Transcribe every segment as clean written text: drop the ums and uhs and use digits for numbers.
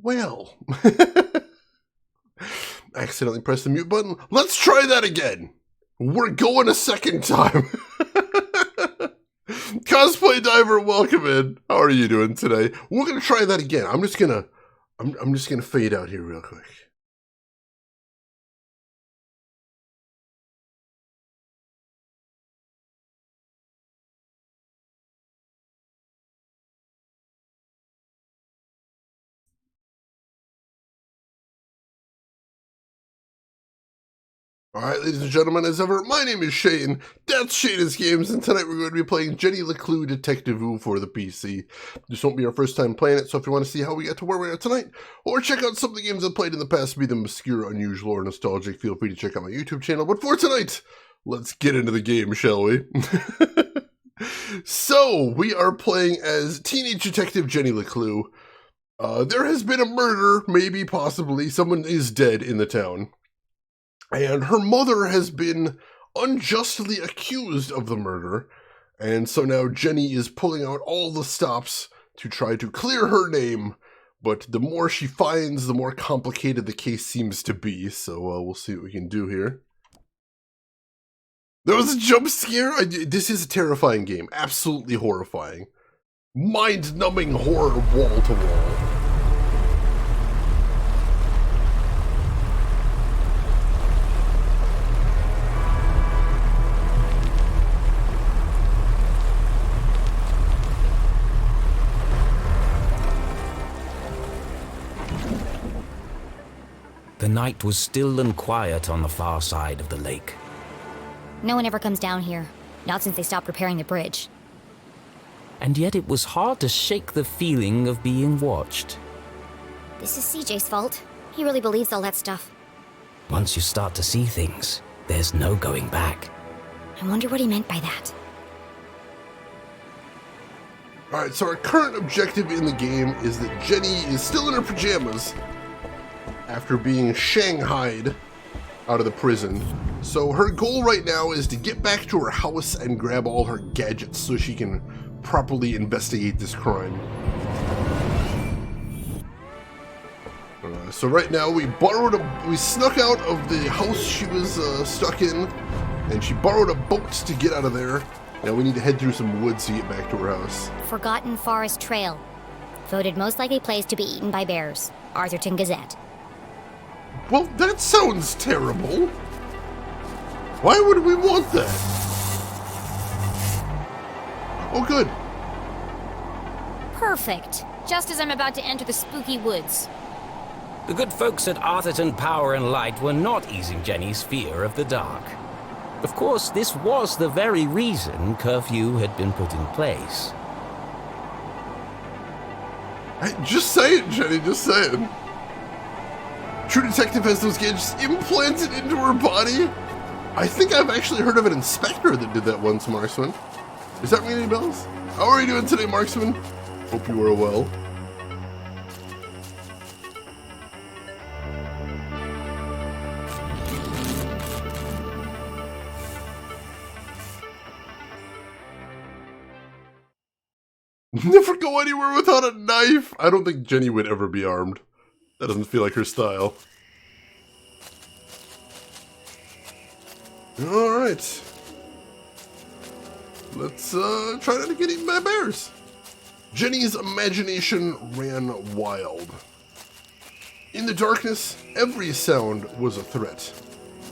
Well. Accidentally pressed the mute button. Let's try that again. We're going a second time. Cosplay Diver, welcome in. How are you doing today? We're gonna try that again. I'm just gonna fade out here real quick. Alright, ladies and gentlemen, as ever, my name is Shane, that's Shane's Games, and tonight we're going to be playing LeClue Detectivu for the PC. This won't be our first time playing it, so if you want to see how we got to where we are tonight, or check out some of the games I've played in the past, be them obscure, unusual, or nostalgic, feel free to check out my YouTube channel. But for tonight, let's get into the game, shall we? So, we are playing as teenage detective LeClue. There has been a murder, maybe, possibly, someone is dead in the town. And her mother has been unjustly accused of the murder, and so now Jenny is pulling out all the stops to try to clear her name, but the more she finds, the more complicated the case seems to be, so we'll see what we can do here. There was a jump scare? This is a terrifying game, absolutely horrifying. Mind-numbing horror wall-to-wall. The night was still and quiet on the far side of the lake. No one ever comes down here, not since they stopped repairing the bridge. And yet it was hard to shake the feeling of being watched. This is CJ's fault. He really believes all that stuff. Once you start to see things, there's no going back. I wonder what he meant by that. Alright, so our current objective in the game is that Jenny is still in her pajamas after being shanghaied out of the prison. So her goal right now is to get back to her house and grab all her gadgets so she can properly investigate this crime. So right now we snuck out of the house she was stuck in, and she borrowed a boat to get out of there. Now we need to head through some woods to get back to her house. Forgotten Forest Trail. Voted most likely place to be eaten by bears. Arthurton Gazette. Well, that sounds terrible. Why would we want that? Oh, good. Perfect. Just as I'm about to enter the spooky woods. The good folks at Arthurton Power and Light were not easing Jenny's fear of the dark. Of course, this was the very reason curfew had been put in place. Hey, just say it, Jenny, just say it. True Detective has those gadgets implanted into her body? I think I've actually heard of an inspector that did that once, Marksman. Does that ring any bells? How are you doing today, Marksman? Hope you are well. Never go anywhere without a knife! I don't think Jenny would ever be armed. That doesn't feel like her style. Alright. Let's try not to get eaten by bears. Jenny's imagination ran wild. In the darkness, every sound was a threat.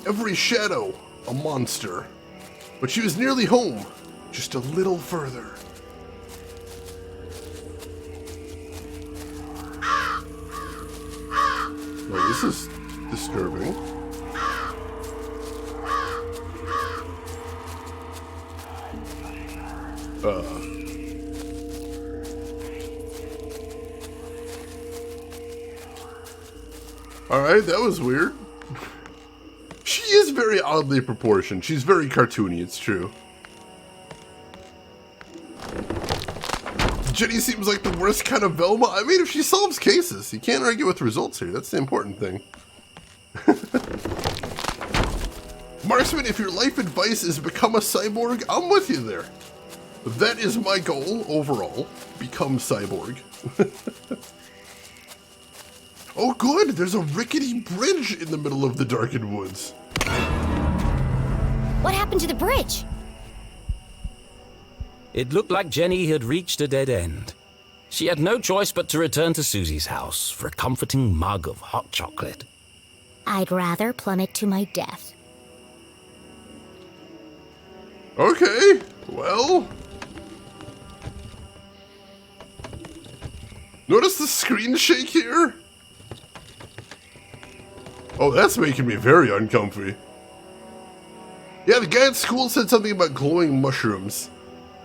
Every shadow, a monster. But she was nearly home, just a little further. Oh, this is disturbing. Alright, that was weird. She is very oddly proportioned. She's very cartoony, it's true. Jenny seems like the worst kind of Velma. I mean, if she solves cases, you can't argue with results here. That's the important thing. Marksman, if your life advice is become a cyborg, I'm with you there. That is my goal overall. Become cyborg. Oh good, there's a rickety bridge in the middle of the Darkened woods. What happened to the bridge? It looked like Jenny had reached a dead end. She had no choice but to return to Susie's house for a comforting mug of hot chocolate. I'd rather plummet to my death. Okay, well... Notice the screen shake here? Oh, that's making me very uncomfy. Yeah, the guy at school said something about glowing mushrooms.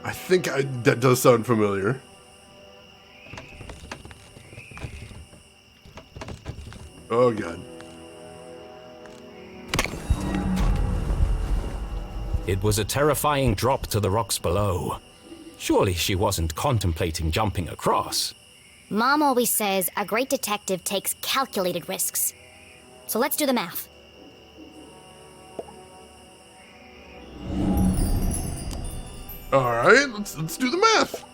I think that does sound familiar. Oh, God. It was a terrifying drop to the rocks below. Surely she wasn't contemplating jumping across. Mom always says a great detective takes calculated risks. So let's do the math. Alright, let's do the math.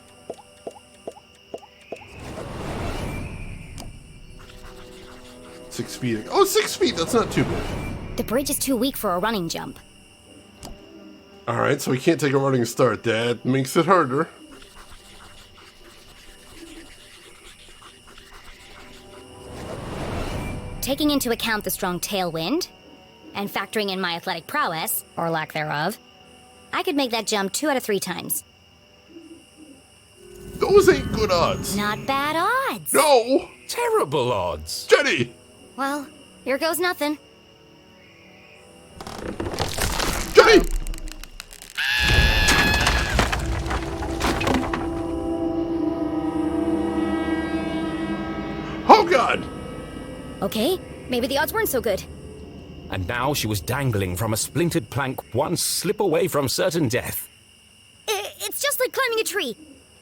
Six feet. Oh, 6 feet, that's not too bad. The bridge is too weak for a running jump. Alright, so we can't take a running start. That makes it harder. Taking into account the strong tailwind, and factoring in my athletic prowess, or lack thereof, I could make that jump 2 out of 3 times. Those ain't good odds. Not bad odds. No! Terrible odds. Jenny! Well, here goes nothing. Jenny! Oh, God! Okay, maybe the odds weren't so good. And now she was dangling from a splintered plank, one slip away from certain death. It's just like climbing a tree.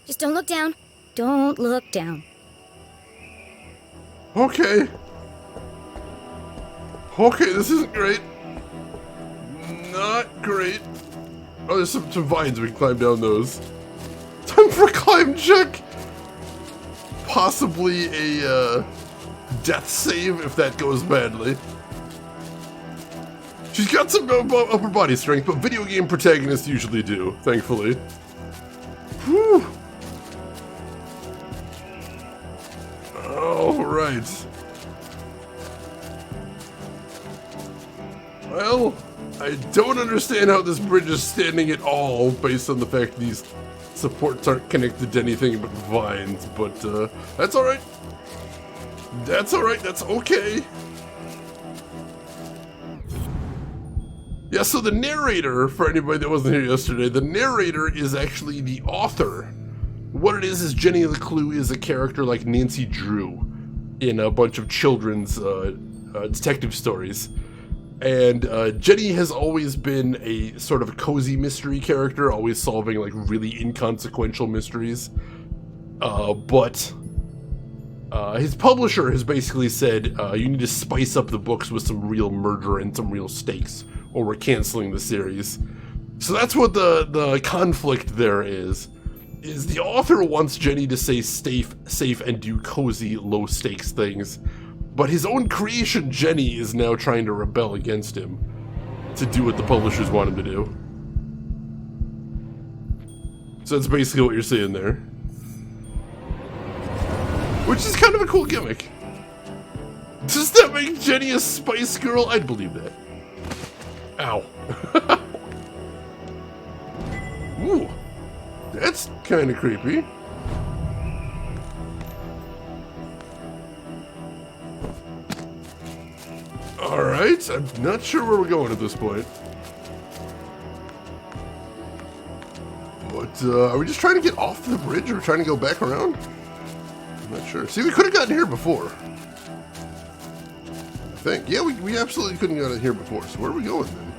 Just don't look down. Don't look down. Okay. Okay, this isn't great. Not great. Oh, there's some vines. We can climb down those. Time for a climb check. Possibly a death save if that goes badly. She's got some upper body strength, but video game protagonists usually do, thankfully. Whew. Alright. Well, I don't understand how this bridge is standing at all, based on the fact these supports aren't connected to anything but vines, but that's alright. That's alright, that's okay. Yeah, so the narrator, for anybody that wasn't here yesterday, the narrator is actually the author. What it is Jenny LeClue is a character like Nancy Drew in a bunch of children's detective stories. And Jenny has always been a sort of a cozy mystery character, always solving like really inconsequential mysteries. But his publisher has basically said, you need to spice up the books with some real murder and some real stakes, or we're canceling the series. So that's what the conflict there is the author wants Jenny to stay safe and do cozy, low-stakes things. But his own creation, Jenny, is now trying to rebel against him to do what the publishers want him to do. So that's basically what you're seeing there. Which is kind of a cool gimmick. Does that make Jenny a Spice Girl? I'd believe that. Ow. Ooh. That's kind of creepy. Alright, I'm not sure where we're going at this point. But, are we just trying to get off the bridge or trying to go back around? I'm not sure. See, we could have gotten here before. I think. Yeah, we absolutely couldn't have gotten here before. So where are we going then?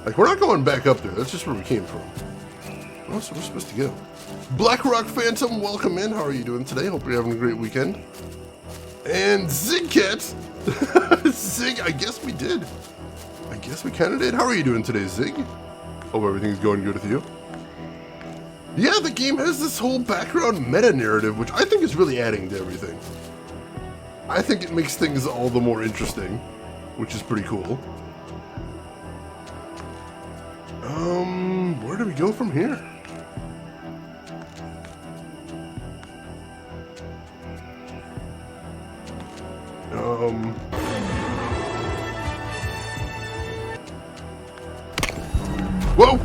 Like, we're not going back up there. That's just where we came from. Oh, so we're supposed to go. Black Rock Phantom, welcome in. How are you doing today? Hope you're having a great weekend. And Zigcat. Zig, I guess we did. I guess we kind of did. How are you doing today, Zig? Hope everything's going good with you. Yeah, the game has this whole background meta-narrative, which I think is really adding to everything. I think it makes things all the more interesting, which is pretty cool. Where do we go from here? Whoa!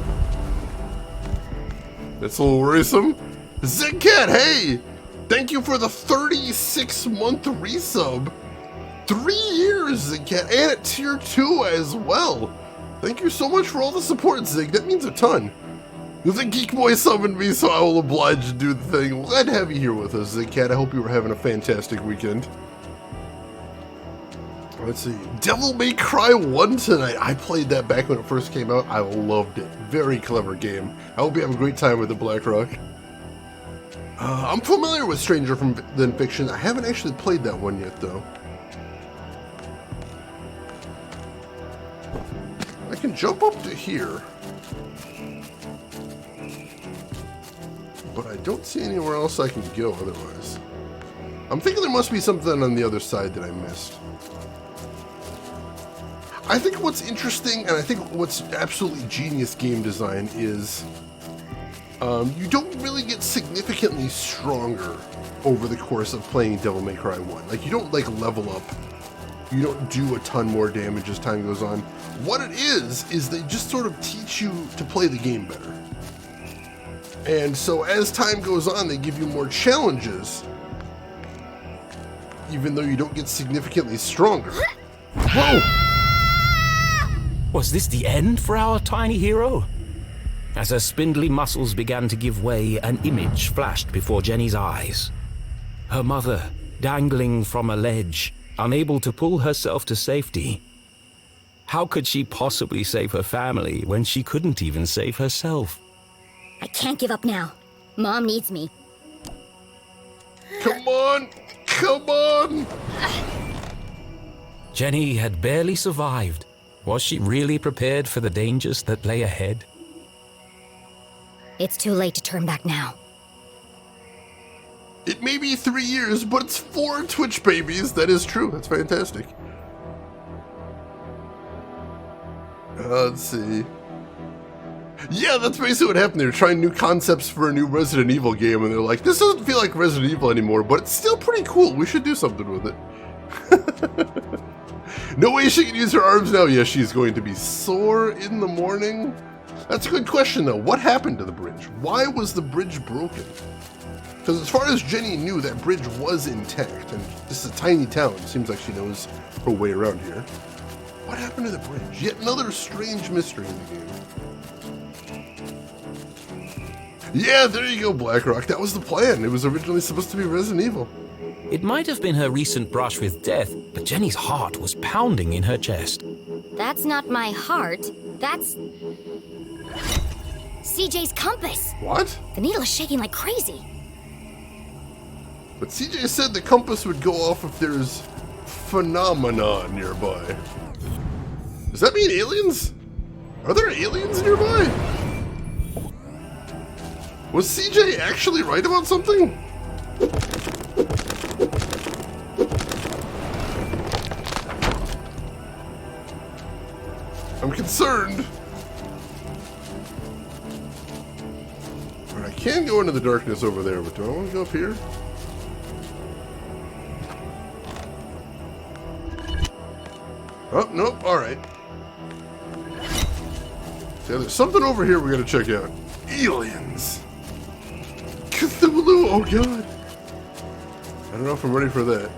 That's a little worrisome. Zigcat, hey! Thank you for the 36-month resub. 3 years, Zigcat, and at tier 2 as well. Thank you so much for all the support, Zig. That means a ton. The Geek Boy summoned me, so I will oblige to do the thing. Glad to have you here with us, Zigcat. I hope you were having a fantastic weekend. Let's see. Devil May Cry 1 tonight. I played that back when it first came out. I loved it. Very clever game. I hope you have a great time with it, Blackrock. I'm familiar with Stranger Than Fiction. I haven't actually played that one yet, though. I can jump up to here, but I don't see anywhere else I can go otherwise. I'm thinking there must be something on the other side that I missed. I think what's interesting, and I think what's absolutely genius game design is you don't really get significantly stronger over the course of playing Devil May Cry 1. Like, you don't, like, level up. You don't do a ton more damage as time goes on. What it is they just sort of teach you to play the game better. And so as time goes on, they give you more challenges, even though you don't get significantly stronger. Whoa! Was this the end for our tiny hero? As her spindly muscles began to give way, an image flashed before Jenny's eyes. Her mother, dangling from a ledge, unable to pull herself to safety. How could she possibly save her family when she couldn't even save herself? I can't give up now. Mom needs me. Come on! Come on! Jenny had barely survived. Was she really prepared for the dangers that lay ahead? It's too late to turn back now. It may be 3 years, but it's 4 Twitch babies. That is true. That's fantastic. Let's see. Yeah, that's basically what happened. They were trying new concepts for a new Resident Evil game, and they're like, this doesn't feel like Resident Evil anymore, but it's still pretty cool. We should do something with it. No way she can use her arms now. Yes, she's going to be sore in the morning. That's a good question, though. What happened to the bridge? Why was the bridge broken? Because as far as Jenny knew, that bridge was intact, and this is a tiny town. It seems like she knows her way around here. What happened to the bridge? Yet another strange mystery in the game. Yeah, there you go, Blackrock. That was the plan. It was originally supposed to be Resident Evil. It might have been her recent brush with death, but Jenny's heart was pounding in her chest. That's not my heart. That's... CJ's compass. What? The needle is shaking like crazy. But CJ said the compass would go off if there's phenomena nearby. Does that mean aliens? Are there aliens nearby? Was CJ actually right about something? I'm concerned. Alright, I can go into the darkness over there, but do I want to go up here? Oh, nope, alright. So there's something over here we gotta check out. Aliens! Cthulhu, oh god! I don't know if I'm ready for that.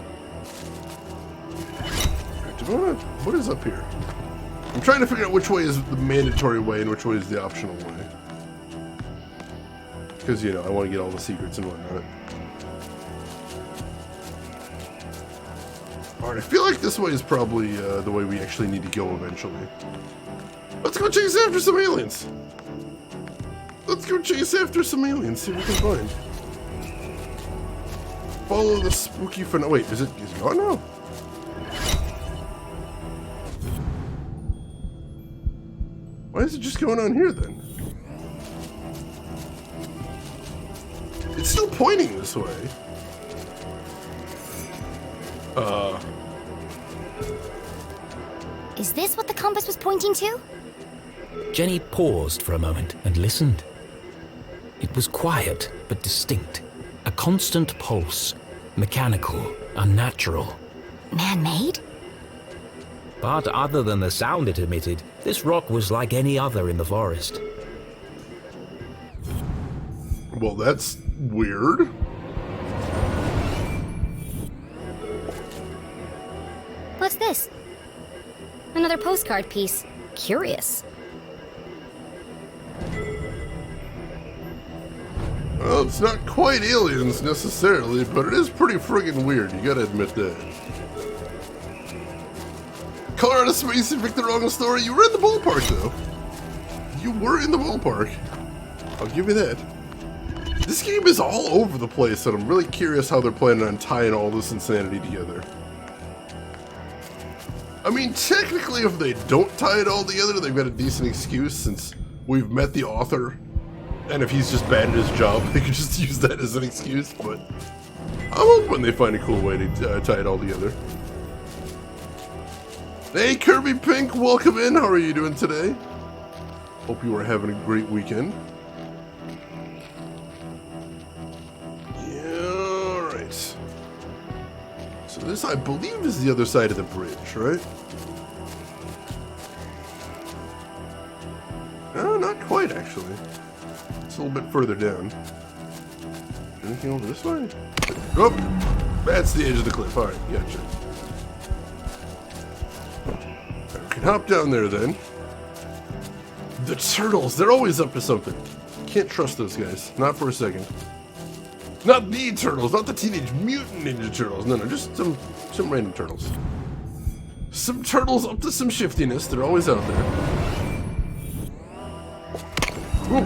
What is up here? I'm trying to figure out which way is the mandatory way and which way is the optional way. Because, you know, I want to get all the secrets and whatnot. Alright, I feel like this way is probably the way we actually need to go eventually. Let's go chase after some aliens! Let's go chase after some aliens, see what we can find. Follow the spooky wait, is it gone now? Why is it just going on here then? It's still pointing this way. Is this what the compass was pointing to? Jenny paused for a moment and listened. It was quiet but distinct. A constant pulse. Mechanical, unnatural. Man-made? But other than the sound it emitted, this rock was like any other in the forest. Well, that's weird. What's this? Another postcard piece. Curious. Well, it's not quite aliens necessarily, but it is pretty friggin' weird, you gotta admit that. Colorado Space and Victor Wrong story, you were in the ballpark though. You were in the ballpark. I'll give you that. This game is all over the place, and I'm really curious how they're planning on tying all this insanity together. I mean, technically, if they don't tie it all together, they've got a decent excuse since we've met the author. And if he's just bad at his job, they could just use that as an excuse, but I'm hoping they find a cool way to tie it all together. Hey, Kirby Pink, welcome in. How are you doing today? Hope you are having a great weekend. Yeah, alright. So this, I believe, is the other side of the bridge, right? No, not quite, actually. It's a little bit further down. Anything over this way? Oh, that's the edge of the cliff. Alright, gotcha. We can hop down there then. The turtles, they're always up to something. Can't trust those guys. Not for a second. Not the turtles, not the Teenage Mutant Ninja Turtles. No, just some random turtles. Some turtles up to some shiftiness. They're always out there. Ooh.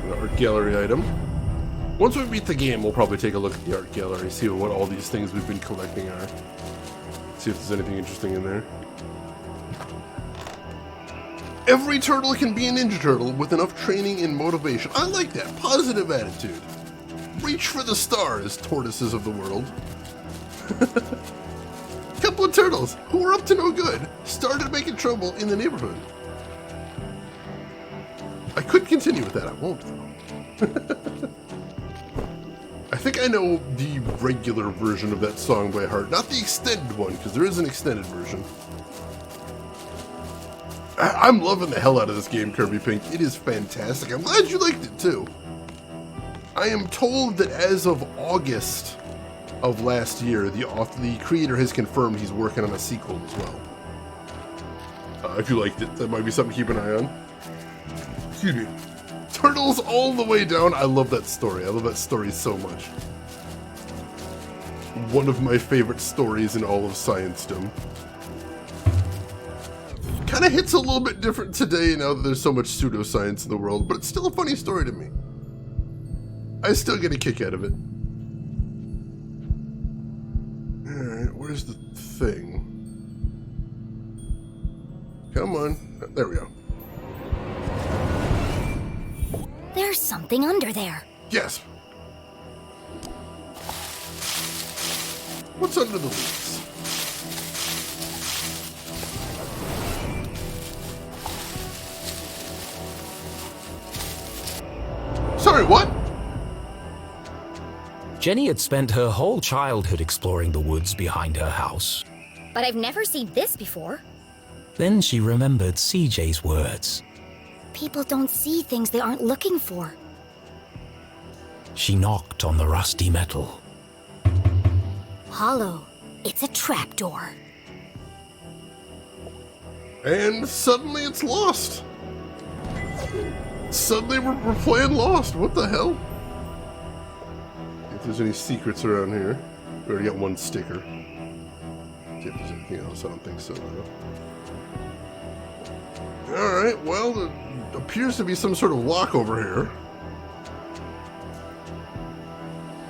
An art gallery item. Once we beat the game, we'll probably take a look at the art gallery, see what all these things we've been collecting are. See if there's anything interesting in there. Every turtle can be a Ninja Turtle with enough training and motivation. I like that. Positive attitude. Reach for the stars, tortoises of the world. Couple of turtles who were up to no good started making trouble in the neighborhood. I could continue with that. I won't, though. I think I know the regular version of that song by heart, not the extended one, because there is an extended version. I'm loving the hell out of this game, Kirby Pink. It is fantastic. I'm glad you liked it, too. I am told that as of August of last year, the creator has confirmed he's working on a sequel as well. If you liked it, that might be something to keep an eye on. Excuse me. Turtles all the way down. I love that story. I love that story so much. One of my favorite stories in all of Sciencedom. Kind of hits a little bit different today now that there's so much pseudoscience in the world, but it's still a funny story to me. I still get a kick out of it. Alright, where's the thing? Come on. There we go. There's something under there. Yes. What's under the leaves? Sorry, what? Jenny had spent her whole childhood exploring the woods behind her house. But I've never seen this before. Then she remembered CJ's words. People don't see things they aren't looking for. She knocked on the rusty metal. Hollow. It's a trapdoor. And suddenly it's lost. Suddenly we're playing Lost. What the hell? If there's any secrets around here. We already got one sticker. See if there's anything else. I don't think so, though. Alright, well, there appears to be some sort of lock over here.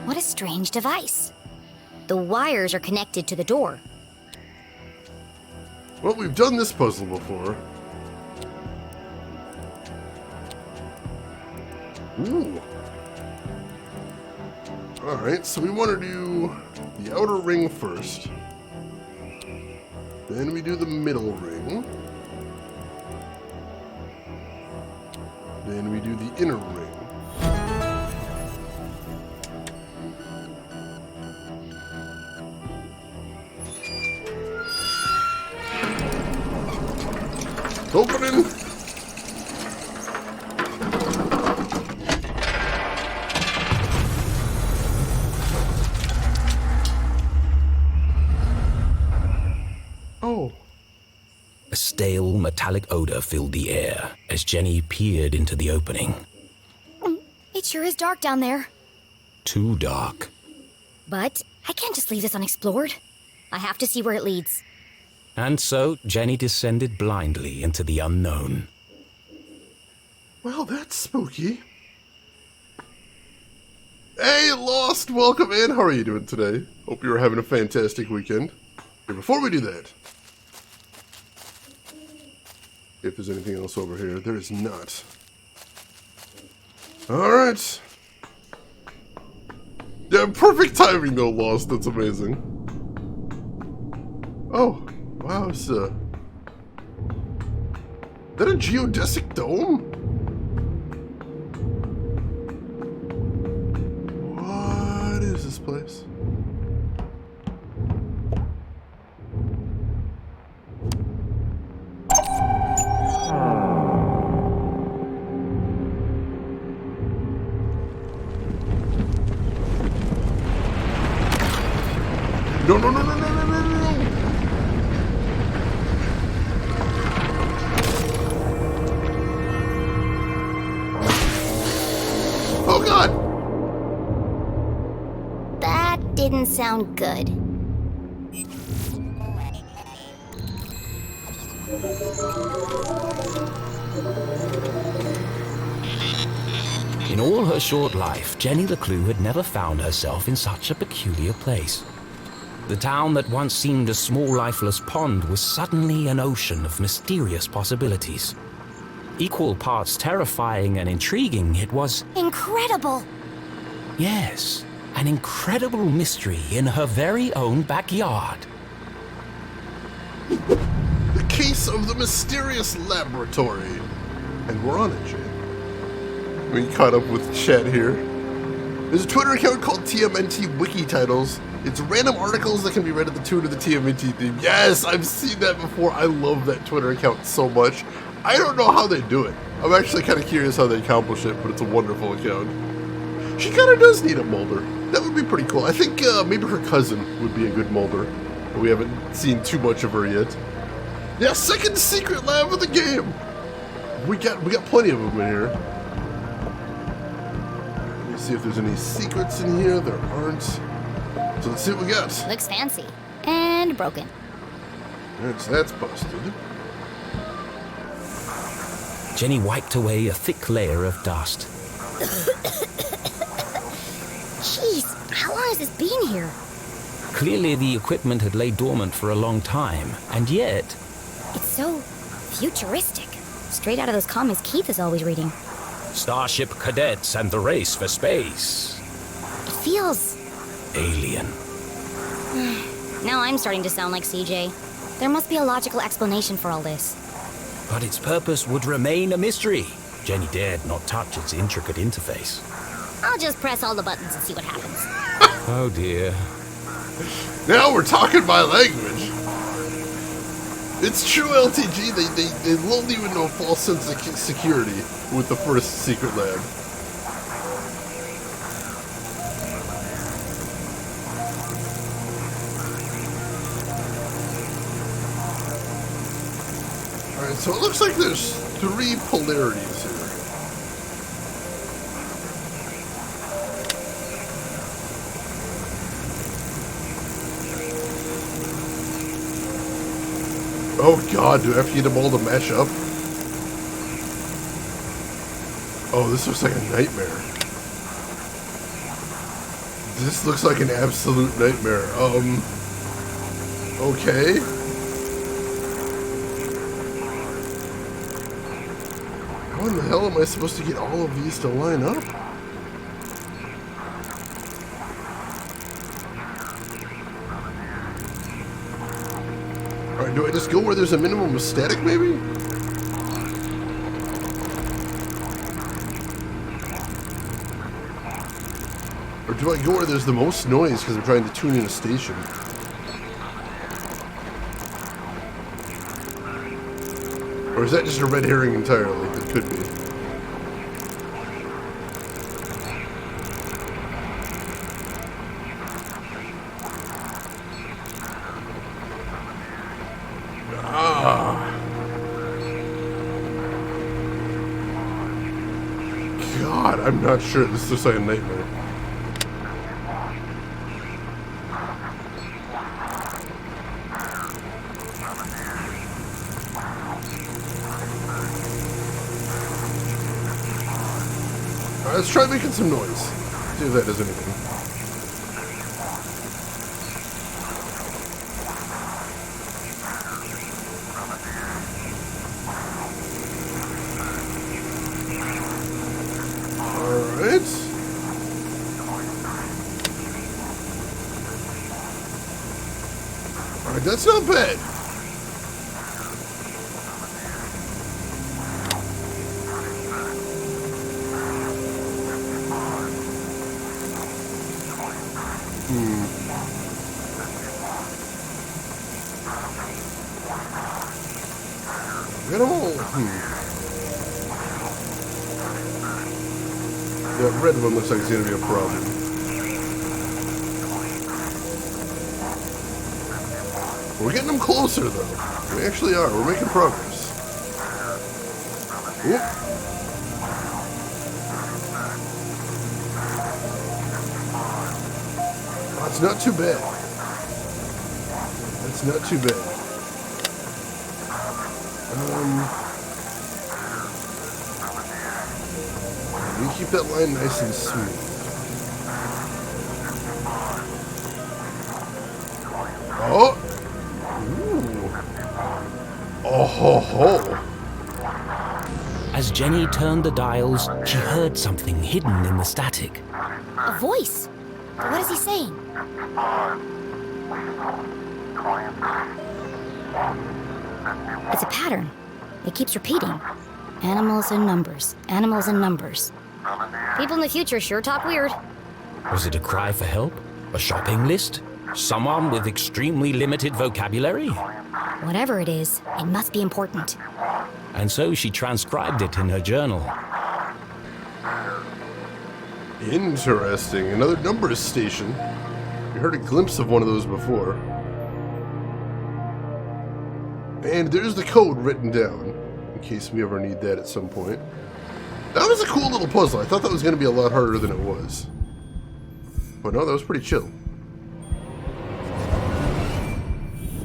What a strange device. The wires are connected to the door. Well, we've done this puzzle before. Ooh. Alright, so we want to do the outer ring first. Then we do the middle ring. Then we do the inner ring. Opening! Oh. A stale, metallic odor filled the air as Jenny peered into the opening. It sure is dark down there. Too dark. But I can't just leave this unexplored. I have to see where it leads. And so Jenny descended blindly into the unknown. Well, that's spooky. Hey, Lost! Welcome in! How are you doing today? Hope you're having a fantastic weekend. Okay, before we do that, if there's anything else over here, there is not. Alright. Yeah, perfect timing though, Lost. That's amazing. Oh, wow, it's that a geodesic dome? What is this place? No, no, no, no, no, no, no, no, no. Oh, God. That didn't sound good. In all her short life, Jenny LeClue had never found herself in such a peculiar place. The town that once seemed a small, lifeless pond was suddenly an ocean of mysterious possibilities. Equal parts terrifying and intriguing, it was... Incredible! Yes, an incredible mystery in her very own backyard. The case of the mysterious laboratory. And we're on it, Jay. We caught up with chat here. There's a Twitter account called TMNT Wiki Titles. It's random articles that can be read at the tune of the TMNT theme. Yes, I've seen that before. I love that Twitter account so much. I don't know how they do it. I'm actually kind of curious how they accomplish it, but it's a wonderful account. She kind of does need a molder. That would be pretty cool. I think maybe her cousin would be a good molder, but we haven't seen too much of her yet. Yeah, second secret lab of the game. We got plenty of them in here. Let me see if there's any secrets in here. There aren't. So let's see what we got. Looks fancy. And broken. Alright, so that's busted. Jenny wiped away a thick layer of dust. Jeez, how long has this been here? Clearly the equipment had laid dormant for a long time, and yet... It's so futuristic. Straight out of those comics Keith is always reading. Starship cadets and the race for space. It feels... Alien. Now I'm starting to sound like CJ. There must be a logical explanation for all this. But its purpose would remain a mystery. Jenny dared not touch its intricate interface. I'll just press all the buttons and see what happens. Oh dear. Now we're talking my language. It's true, LTG. They lulled you into a false sense of security with the first secret lab. Alright, so it looks like there's 3 polarities here. Oh god, do I have to get them all to match up? Oh, this looks like a nightmare. This looks like an absolute nightmare. Okay. How in the hell am I supposed to get all of these to line up? Alright, do I just go where there's a minimum of static, maybe? Or do I go where there's the most noise because I'm trying to tune in a station? Or is that just a red herring entirely? It could be. God, I'm not sure. This is just like a nightmare. Alright, let's try making some noise. See if that does anything. Alright, that's not bad. Get them all. That red one looks like it's going to be a problem. We're getting them closer, though. We actually are. We're making progress. Oop. That's not too bad. That's not too bad. We keep that line nice and smooth. Oh! Ooh. Oh ho ho! As Jenny turned the dials, she heard something hidden in the static. A voice? What is he saying? It's a pattern. It keeps repeating. Animals and numbers. Animals and numbers. People in the future sure talk weird. Was it a cry for help? A shopping list? Someone with extremely limited vocabulary? Whatever it is, it must be important. And so she transcribed it in her journal. Interesting. Another numbers station. We heard a glimpse of one of those before. And there's the code written down, in case we ever need that at some point. That was a cool little puzzle. I thought that was going to be a lot harder than it was. But no, that was pretty chill.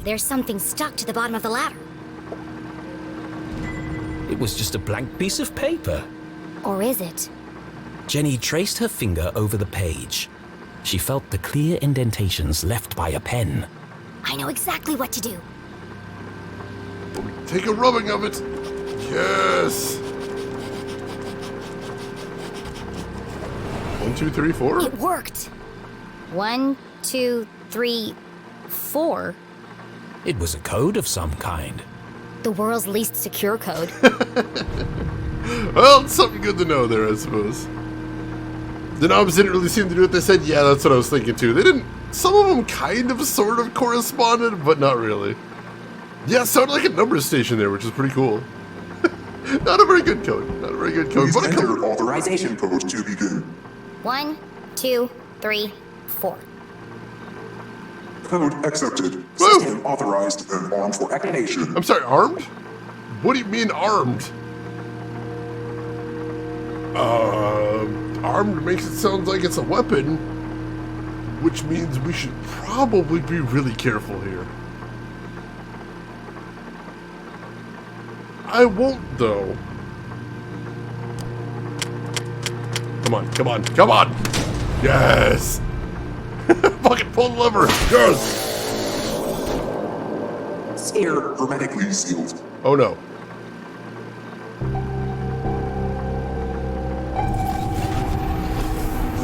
There's something stuck to the bottom of the ladder. It was just a blank piece of paper. Or is it? Jenny traced her finger over the page. She felt the clear indentations left by a pen. I know exactly what to do. Take a rubbing of it. Yes. 1, 2, 3, 4. It worked. 1, 2, 3, 4. It was a code of some kind. The world's least secure code. Well, it's something good to know there, I suppose. The knobs didn't really seem to do what they said. Yeah, that's what I was thinking too. They didn't. Some of them kind of, sort of corresponded, but not really. Yeah, it sounded like a numbers station there, which is pretty cool. Not a very good code. Not a very good code. Please But a enter code. authorization code to begin. 1, 2, 3, 4. Code accepted. Woo! System authorized and armed for activation. I'm sorry, armed? What do you mean armed? Armed makes it sound like it's a weapon, which means we should probably be really careful here. I won't, though. Come on, come on, come on! Yes! Fucking pull the lever! Yes! Sphere hermetically sealed. Oh no.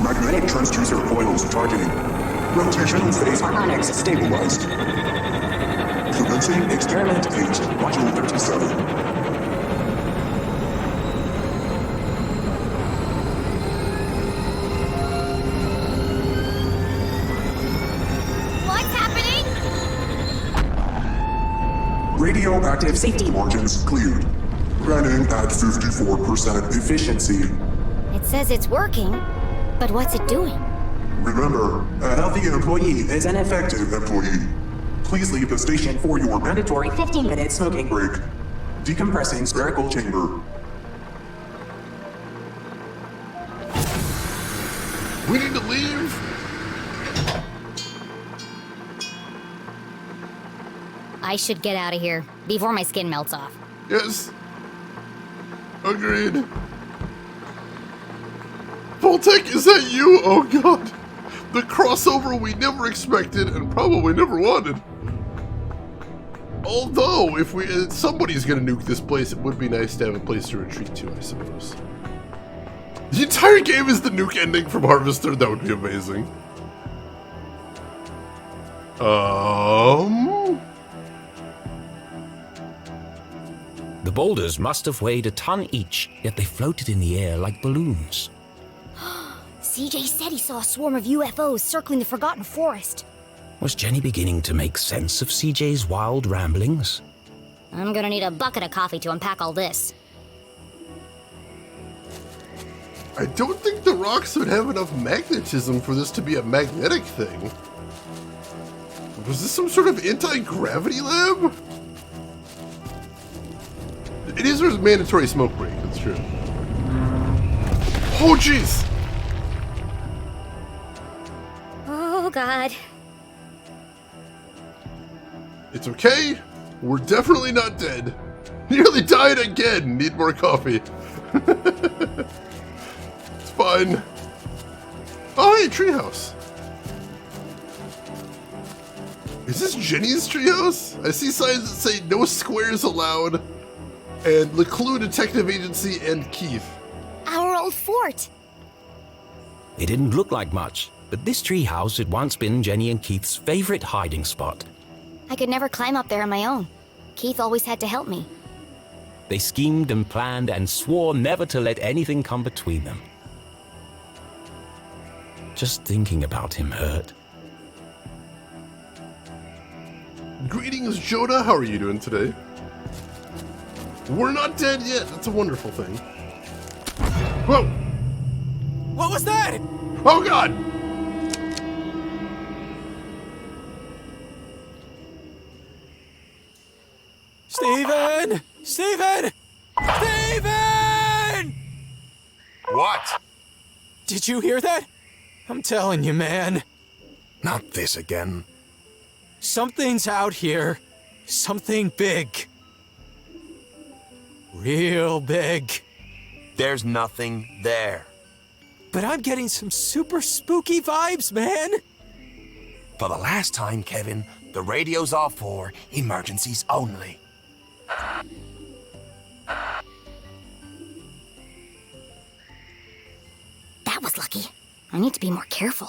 Magnetic transducer coils targeting. Rotation phase harmonics stabilized. Commencing experiment page, module 37. What's happening? Radioactive safety margins cleared. Running at 54% efficiency. It says it's working, but what's it doing? Remember, a healthy employee is an effective employee. Please leave the station for your mandatory 15-minute smoking break. Decompressing spherical chamber. We need to leave. I should get out of here before my skin melts off. Yes. Agreed. Voltec, is that you? Oh god. The crossover we never expected and probably never wanted. Although, if somebody's gonna nuke this place, it would be nice to have a place to retreat to, I suppose. The entire game is the nuke ending from Harvester. That would be amazing. The boulders must have weighed a ton each, yet they floated in the air like balloons. CJ said he saw a swarm of UFOs circling the Forgotten Forest. Was Jenny beginning to make sense of CJ's wild ramblings? I'm gonna need a bucket of coffee to unpack all this. I don't think the rocks would have enough magnetism for this to be a magnetic thing. Was this some sort of anti-gravity lab? It is a mandatory smoke break, that's true. Oh, jeez! Oh, God. It's okay. We're definitely not dead. Nearly died again. Need more coffee. It's fine. Oh, hey, treehouse. Is this Jenny's treehouse? I see signs that say no squares allowed. And LeClue Detective Agency and Keith. Our old fort. It didn't look like much, but this treehouse had once been Jenny and Keith's favorite hiding spot. I could never climb up there on my own. Keith always had to help me. They schemed and planned and swore never to let anything come between them. Just thinking about him hurt. Greetings, Jonah. How are you doing today? We're not dead yet. That's a wonderful thing. Whoa! What was that? Oh, God! Steven! Steven! Steven! What? Did you hear that? I'm telling you, man. Not this again. Something's out here. Something big. Real big. There's nothing there. But I'm getting some super spooky vibes, man. For the last time, Kevin, the radio's off for emergencies only. That was lucky. I need to be more careful.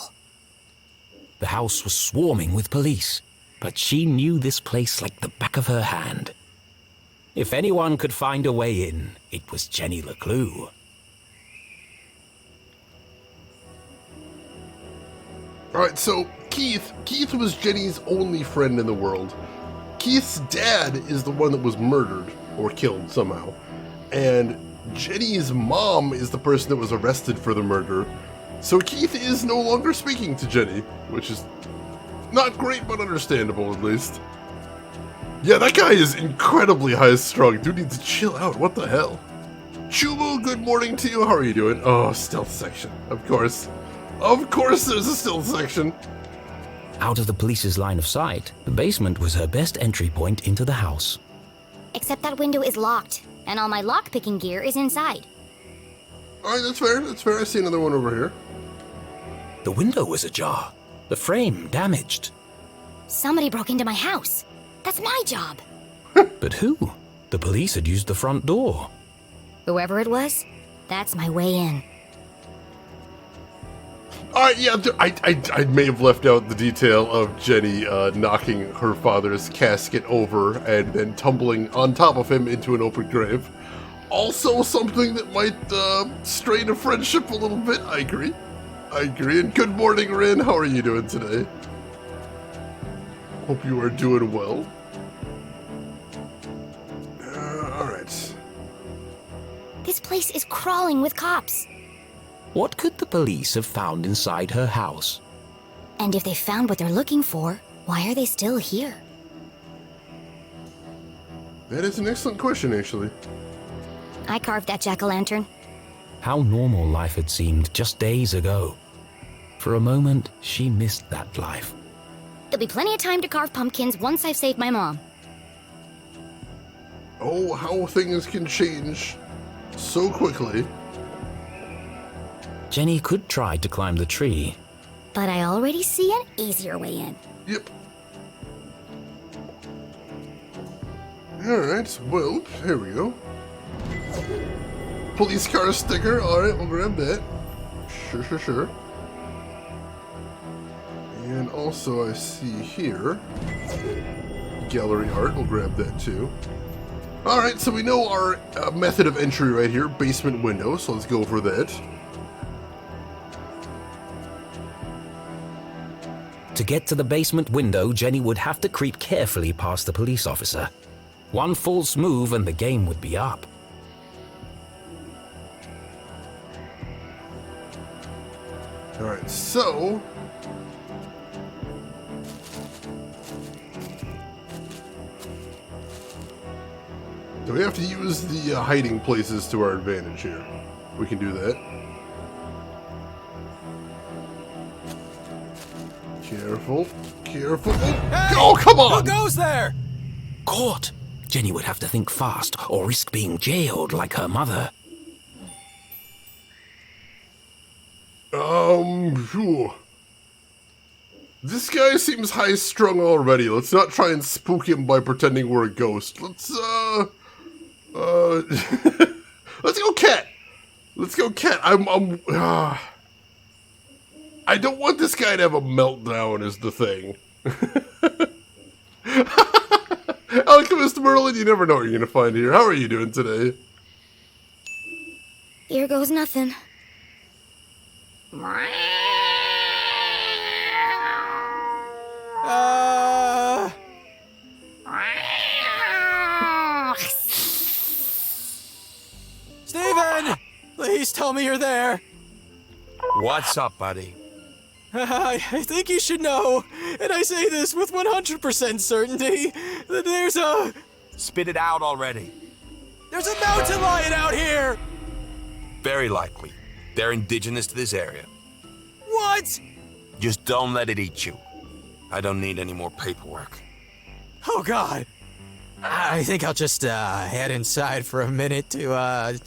The house was swarming with police, but she knew this place like the back of her hand. If anyone could find a way in, it was Jenny LeClue. Alright, so Keith was Jenny's only friend in the world. Keith's dad is the one that was murdered, or killed somehow. And Jenny's mom is the person that was arrested for the murder. So Keith is no longer speaking to Jenny, which is not great, but understandable at least. Yeah, that guy is incredibly high-strung. Dude needs to chill out. What the hell? Chubu, good morning to you. How are you doing? Oh, stealth section. Of course. Of course there's a stealth section. Out of the police's line of sight, the basement was her best entry point into the house. Except that window is locked, and all my lockpicking gear is inside. Alright, that's fair. That's fair. I see another one over here. The window was ajar, the frame damaged. Somebody broke into my house. That's my job. But who? The police had used the front door. Whoever it was, that's my way in. Yeah, I may have left out the detail of Jenny knocking her father's casket over and then tumbling on top of him into an open grave. Also something that might strain a friendship a little bit. I agree. And good morning, Rin. How are you doing today? Hope you are doing well. Alright. This place is crawling with cops. What could the police have found inside her house? And if they found what they're looking for, why are they still here? That is an excellent question, actually. I carved that jack-o'-lantern. How normal life had seemed just days ago. For a moment, she missed that life. There'll be plenty of time to carve pumpkins once I've saved my mom. Oh, how things can change so quickly. Jenny could try to climb the tree. But I already see an easier way in. Yep. Alright, well, here we go. Police car sticker, alright, we'll grab that. Sure. And also I see here, gallery art, we'll grab that too. Alright, so we know our method of entry right here, basement window, so let's go for that. To get to the basement window, Jenny would have to creep carefully past the police officer. One false move and the game would be up. Alright, so... do we have to use the hiding places to our advantage here? We can do that. Careful. Hey! Oh, come on! Who goes there? Caught! Jenny would have to think fast or risk being jailed like her mother. Phew. This guy seems high-strung already. Let's not try and spook him by pretending we're a ghost. Let's go cat. I don't want this guy to have a meltdown is the thing. Alchemist Merlin, you never know what you're gonna find here. How are you doing today? Here goes nothing. Steven! Please tell me you're there. What's up, buddy? I think you should know, and I say this with 100% certainty, that there's a Spit it out already. mountain lion out here! Very likely. They're indigenous to this area. What? Just don't let it eat you. I don't need any more paperwork. Oh, God. I think I'll just head inside for a minute to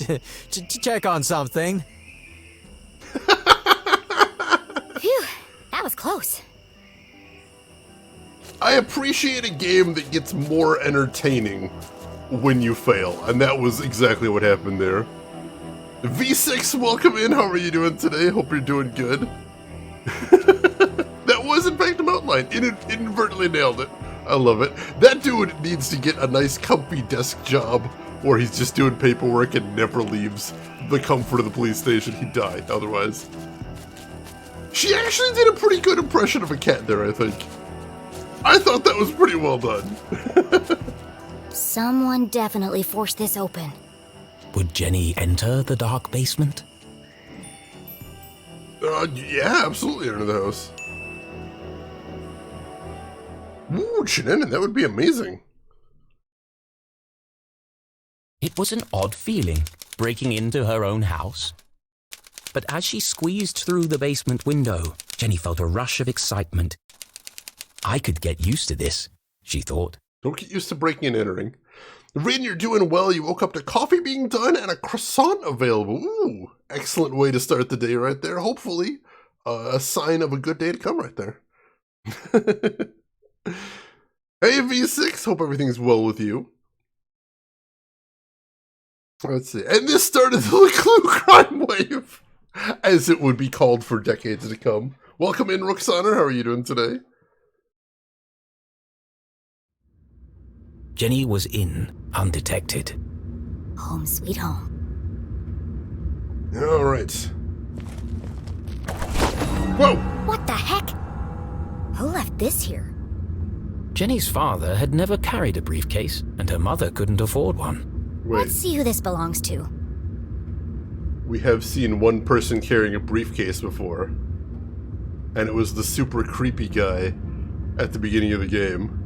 check on something. Phew, that was close. I appreciate a game that gets more entertaining when you fail, and that was exactly what happened there. V6, welcome in. How are you doing today? Hope you're doing good. That was, in fact, a mountain lion. Inadvertently nailed it. I love it. That dude needs to get a nice comfy desk job where he's just doing paperwork and never leaves the comfort of the police station. He'd die otherwise. She actually did a pretty good impression of a cat there, I think. I thought that was pretty well done. Someone definitely forced this open. Would Jenny enter the dark basement? Yeah, absolutely enter the house. Ooh, Shannon, that would be amazing. It was an odd feeling, breaking into her own house. But as she squeezed through the basement window, Jenny felt a rush of excitement. I could get used to this, she thought. Don't get used to breaking and entering. Rin, you're doing well. You woke up to coffee being done and a croissant available. Ooh, excellent way to start the day right there. Hopefully, a sign of a good day to come right there. Hey, V6. Hope everything's well with you. Let's see. And this started the LeClue crime wave. As it would be called for decades to come. Welcome in, Roxana. How are you doing today? Jenny was in, undetected. Home sweet home. All right. Whoa! What the heck? Who left this here? Jenny's father had never carried a briefcase, and her mother couldn't afford one. Wait, Let's see who this belongs to. we have seen one person carrying a briefcase before. And it was the super creepy guy at the beginning of the game.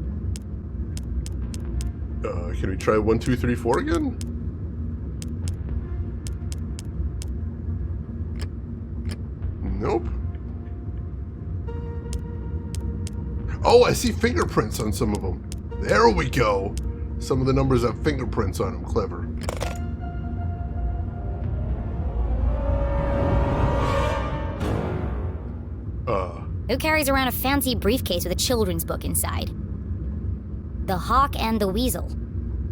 Can we try 1, 2, 3, 4 again? Nope. Oh, I see fingerprints on some of them. There we go. Some of the numbers have fingerprints on them. Clever. Who carries around a fancy briefcase with a children's book inside? The Hawk and the Weasel.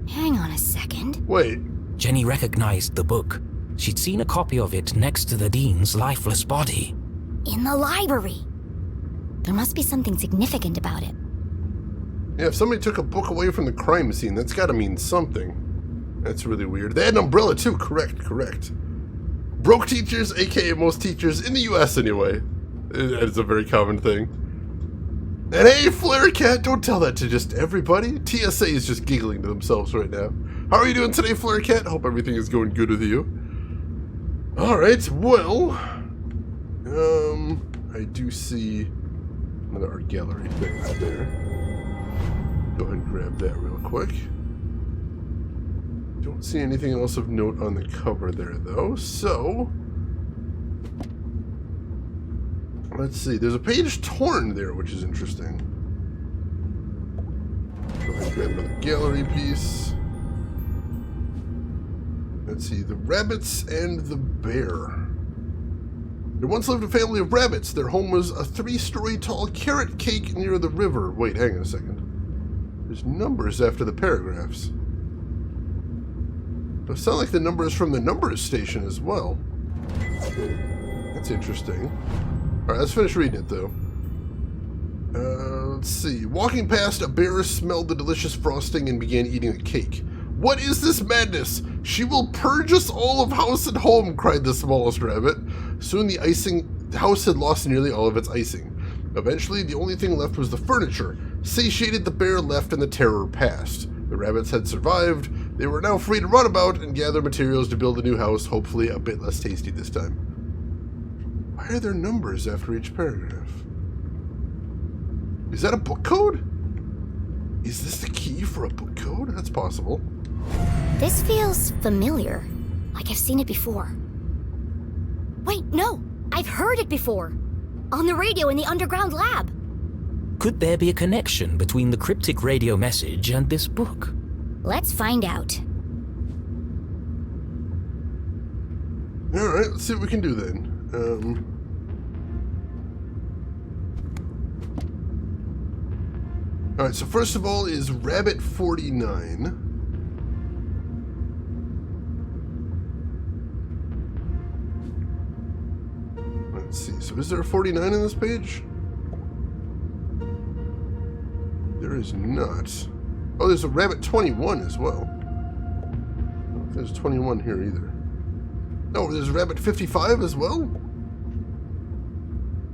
Hang on a second. Wait. Jenny recognized the book. She'd seen a copy of it next to the dean's lifeless body. In the library. There must be something significant about it. Yeah, if somebody took a book away from the crime scene, that's gotta mean something. That's really weird. They had an umbrella too. Correct. Broke teachers, aka most teachers, in the US anyway. It's a very common thing. And hey, Flare Cat, don't tell that to just everybody. TSA is just giggling to themselves right now. How are you doing today, Flare Cat? Hope everything is going good with you. Alright, well... I do see another art gallery thing right there. Go ahead and grab that real quick. Don't see anything else of note on the cover there, though, so... Let's see, there's a page torn there, which is interesting. Go ahead and grab another gallery piece. Let's see, the rabbits and the bear. There once lived a family of rabbits. Their home was a 3-story tall carrot cake near the river. Wait, hang on a second. There's numbers after the paragraphs. Those sound like the numbers from the numbers station as well. That's interesting. Alright, let's finish reading it, though. Let's see. Walking past, a bear smelled the delicious frosting and began eating the cake. What is this madness? She will purge us all of house and home, cried the smallest rabbit. Soon the house had lost nearly all of its icing. Eventually, the only thing left was the furniture. Satiated, the bear left and the terror passed. The rabbits had survived. They were now free to run about and gather materials to build a new house, hopefully a bit less tasty this time. Why are there numbers after each paragraph? Is that a book code? Is this the key for a book code? That's possible. This feels familiar. Like I've seen it before. Wait, no! I've heard it before! On the radio in the underground lab! Could there be a connection between the cryptic radio message and this book? Let's find out. Alright, let's see what we can do then. Alright, so first of all is Rabbit 49. Let's see, so is there a 49 in this page? There is not. Oh, there's a Rabbit 21 as well. I don't know if there's 21 here either. No, there's Rabbit 55 as well?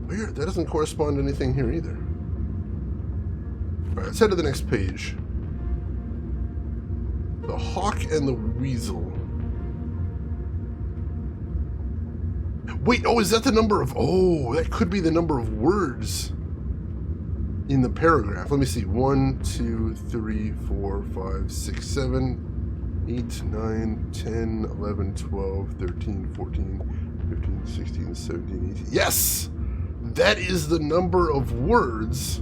Weird, that doesn't correspond to anything here either. Alright, let's head to the next page. The Hawk and the Weasel. Wait, oh, is that the number of... Oh, that could be the number of words in the paragraph. Let me see. 1, 2, 3, 4, 5, 6, 7, 8, 9, 10, 11, 12, 13, 14, 15, 16, 17, 18. Yes! That is the number of words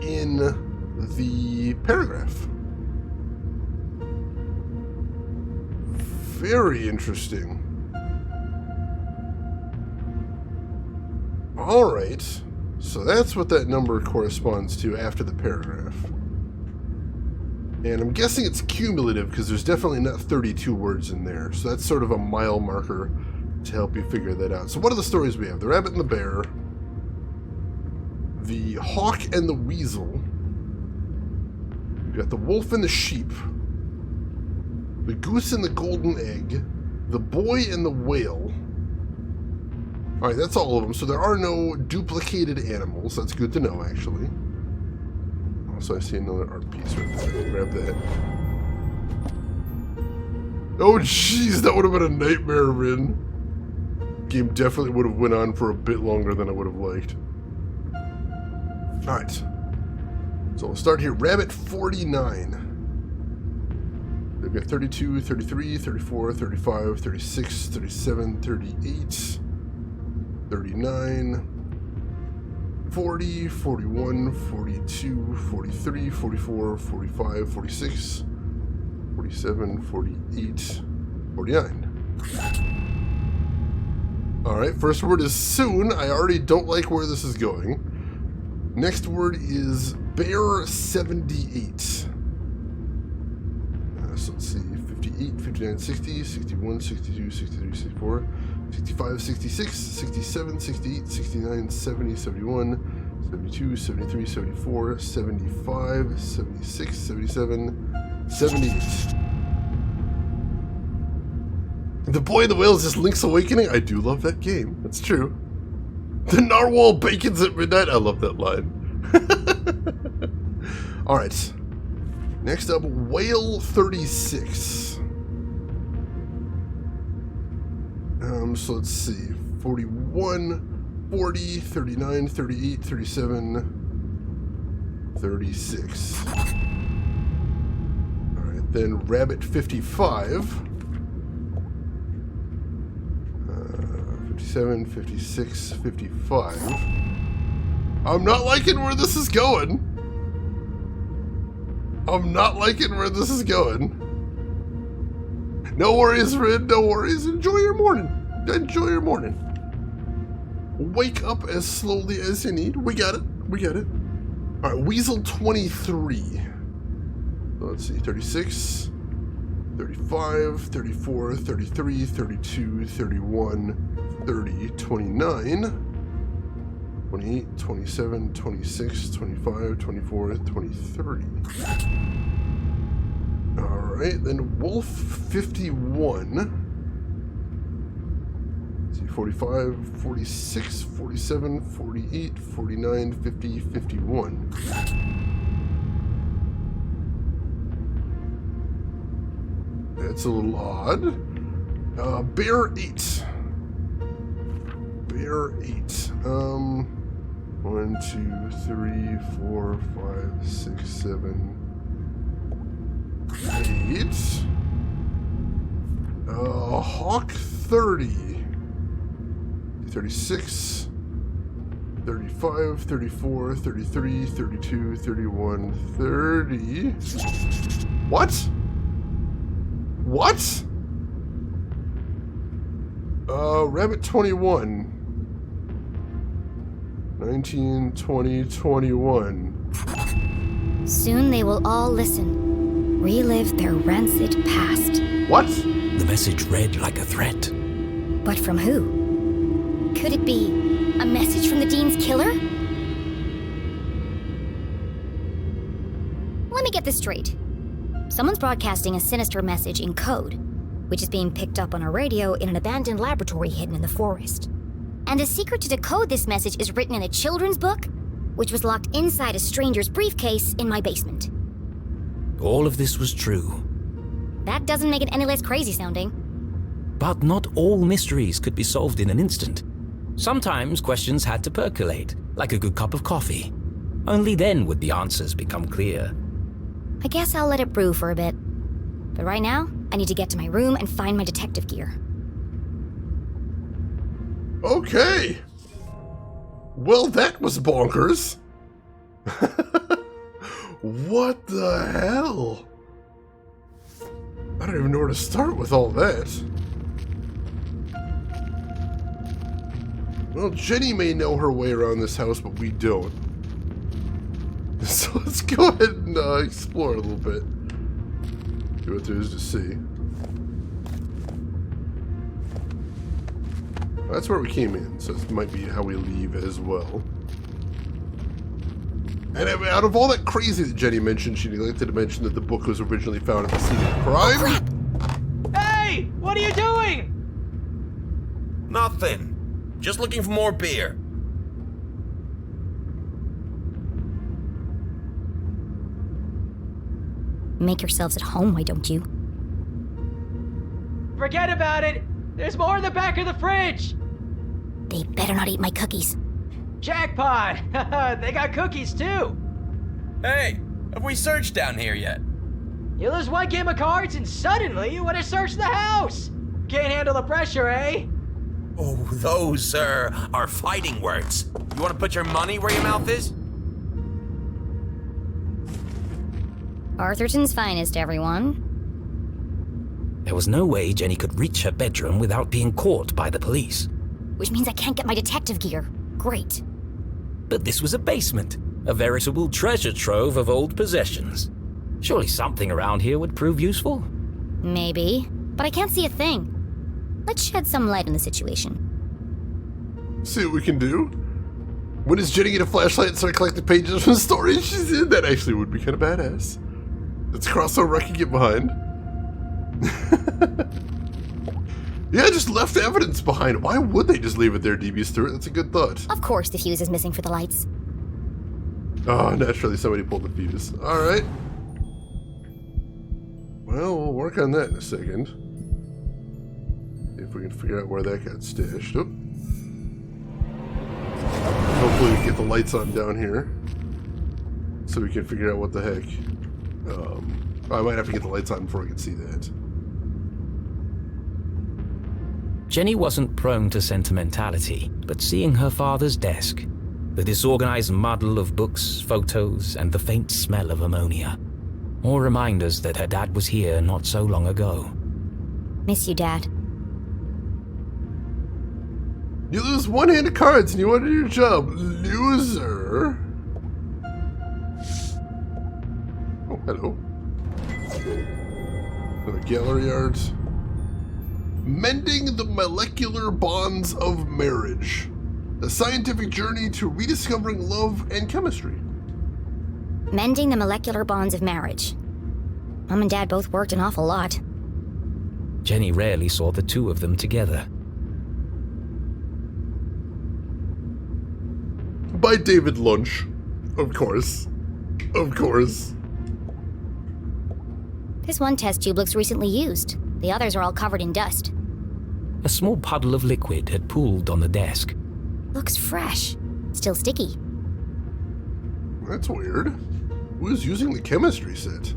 in the paragraph. Very interesting. Alright, so that's what that number corresponds to after the paragraph. And I'm guessing it's cumulative because there's definitely not 32 words in there. So that's sort of a mile marker to help you figure that out. So what are the stories we have? The rabbit and the bear, the hawk and the weasel, we got the wolf and the sheep, the goose and the golden egg, the boy and the whale. Alright, that's all of them. So there are no duplicated animals. That's good to know, actually. Also, I see another art piece right there. Grab that. Oh, jeez, that would have been a nightmare win. Game definitely would have went on for a bit longer than I would have liked. Alright. So we'll start here. Rabbit 49. We've got 32, 33, 34, 35, 36, 37, 38, 39, 40, 41, 42, 43, 44, 45, 46, 47, 48, 49. Alright, first word is soon. I already don't like where this is going. Next word is bear 78. So let's see, 58, 59, 60, 61, 62, 63, 64, 65, 66, 67, 68, 69, 70, 71, 72, 73, 74, 75, 76, 77, 78. The Boy and the Whale is just Link's Awakening. I do love that game. That's true. The narwhal bacons at midnight. I love that line. Alright. Next up, Whale 36. So let's see. 41, 40, 39, 38, 37, 36. Alright, then Rabbit 55. 57, 56, 55. I'm not liking where this is going. I'm not liking where this is going. No worries, Red, no worries. Enjoy your morning. Enjoy your morning. Wake up as slowly as you need. We got it. We got it. Alright, Weasel 23. So let's see, 36, 35, 34, 33, 32, 31, 30, 29, 28, 27, 26, 25, 24, 23. Alright, then Wolf 51. Let's see, 45, 46, 47, 48, 49, 50, 51. That's a little odd. Bear 8. Bear 8. 1, 2, 3, 4, 5, 6, 7, 8. Hawk 30. 36. 35, 34, 33, 32, 31, 30. What? What? Rabbit 21. 19, 20, 21. Soon they will all listen, relive their rancid past. What? The message read like a threat. But from who? Could it be a message from the Dean's killer? Let me get this straight. Someone's broadcasting a sinister message in code, which is being picked up on a radio in an abandoned laboratory hidden in the forest. And the secret to decode this message is written in a children's book, which was locked inside a stranger's briefcase in my basement. All of this was true. That doesn't make it any less crazy sounding. But not all mysteries could be solved in an instant. Sometimes questions had to percolate, like a good cup of coffee. Only then would the answers become clear. I guess I'll let it brew for a bit. But right now, I need to get to my room and find my detective gear. Okay. Well, that was bonkers. What the hell? I don't even know where to start with all that. Well, Jenny may know her way around this house, but we don't. So let's go ahead and explore a little bit. See what there is to see. That's where we came in, so this might be how we leave as well. And out of all that crazy that Jenny mentioned, she neglected to mention that the book was originally found at the scene of crime. Crap! Hey! What are you doing? Nothing. Just looking for more beer. Make yourselves at home, why don't you? Forget about it! There's more in the back of the fridge! They better not eat my cookies. Jackpot! They got cookies too! Hey, have we searched down here yet? You lose one game of cards and suddenly you want to search the house! Can't handle the pressure, eh? Oh, those, sir, are fighting words. You want to put your money where your mouth is? Arthurton's finest, everyone. There was no way Jenny could reach her bedroom without being caught by the police. Which means I can't get my detective gear. Great. But this was a basement, a veritable treasure trove of old possessions. Surely something around here would prove useful. Maybe, but I can't see a thing. Let's shed some light on the situation. See what we can do. When does Jenny get a flashlight and start collecting pages from the stories she's in? That actually would be kind of badass. That's a crossover I can get behind. Yeah, just left evidence behind. Why would they just leave it there, DB Stewart? That's a good thought. Of course the fuse is missing for the lights. Oh, naturally somebody pulled the fuse. Alright. Well, we'll work on that in a second. If we can figure out where that got stashed. Oh. Hopefully we can get the lights on down here. So we can figure out what the heck. I might have to get the lights on before I can see that. Jenny wasn't prone to sentimentality, but seeing her father's desk, the disorganized muddle of books, photos, and the faint smell of ammonia, all reminders that her dad was here not so long ago. Miss you, Dad. You lose one hand of cards and you want to do your job. Loser. Oh, hello. Another gallery art. Mending the Molecular Bonds of Marriage. A scientific journey to rediscovering love and chemistry. Mending the molecular bonds of marriage. Mom and Dad both worked an awful lot. Jenny rarely saw the two of them together. By David Lunch. Of course. Of course. This one test tube looks recently used. The others are all covered in dust. A small puddle of liquid had pooled on the desk. Looks fresh. Still sticky. That's weird. Who's using the chemistry set?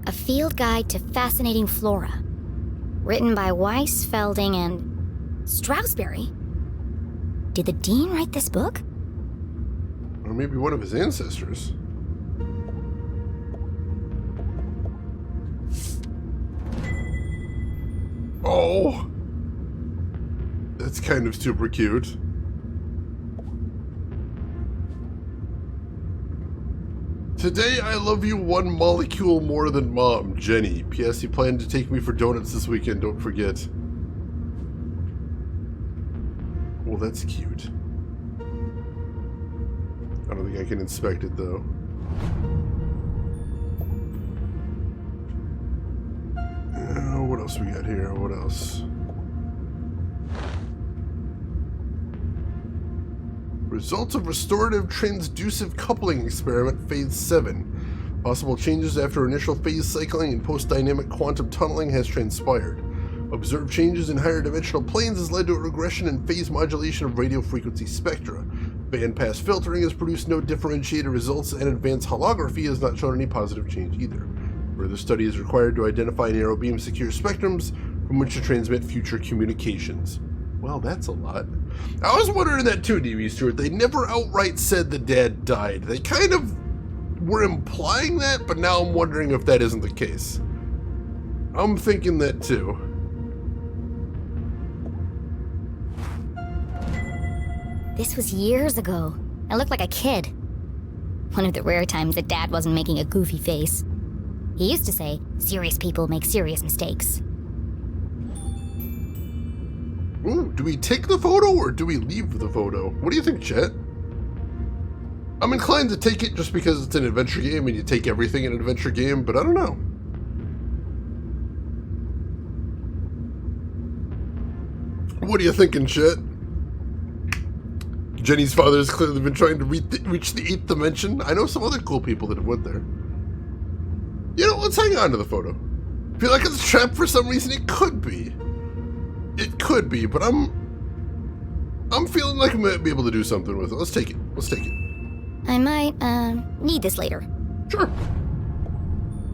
A field guide to fascinating flora. Written by Weiss, Felding, and Strasberry. Did the Dean write this book? Or maybe one of his ancestors. Oh! That's kind of super cute. Today I love you one molecule more than Mom, Jenny. P.S. You plan to take me for donuts this weekend, don't forget. Well, that's cute. I don't think I can inspect it, though. What else we got here? What else? Results of restorative transducive coupling experiment, phase 7. Possible changes after initial phase cycling and post-dynamic quantum tunneling has transpired. Observed changes in higher dimensional planes has led to a regression in phase modulation of radio frequency spectra. Bandpass filtering has produced no differentiated results, and advanced holography has not shown any positive change either. Further study is required to identify narrow beam secure spectrums from which to transmit future communications. Well, that's a lot. I was wondering that too, DB Stewart. They never outright said the dad died. They kind of were implying that, but now I'm wondering if that isn't the case. I'm thinking that too. This was years ago. I looked like a kid. One of the rare times that Dad wasn't making a goofy face. He used to say, serious people make serious mistakes. Ooh, do we take the photo or do we leave the photo? What do you think, Chet? I'm inclined to take it just because it's an adventure game and you take everything in an adventure game, but I don't know. What are you thinking, Chet? Jenny's father has clearly been trying to reach the 8th dimension. I know some other cool people that have went there. You know, let's hang on to the photo. Feel like it's a trap for some reason? It could be. It could be, but I'm feeling like I might be able to do something with it. Let's take it. Let's take it. I might, need this later. Sure.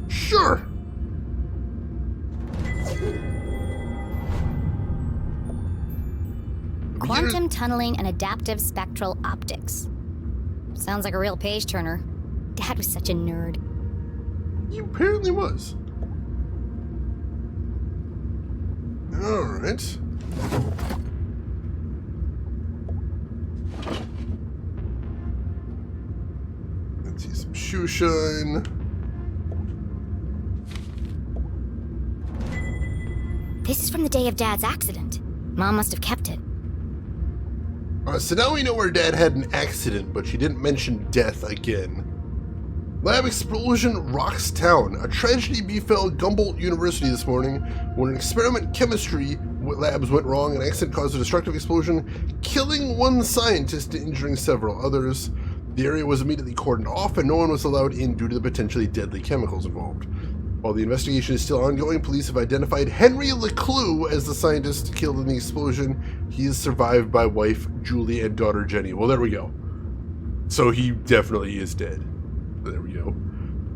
Sure. Quantum tunneling and adaptive spectral optics. Sounds like a real page turner. Dad was such a nerd. He apparently was. Alright. Let's see some shoe shine. This is from the day of Dad's accident. Mom must have kept it. So now we know where Dad had an accident, but she didn't mention death again. Lab explosion rocks town. A tragedy befell Gumboldt University this morning when an experiment chemistry labs went wrong. An accident caused a destructive explosion, killing one scientist and injuring several others. The area was immediately cordoned off and no one was allowed in due to the potentially deadly chemicals involved. While the investigation is still ongoing, police have identified Henry LeClue as the scientist killed in the explosion. He is survived by wife Julie and daughter Jenny. Well, there we go. So he definitely is dead. There we go.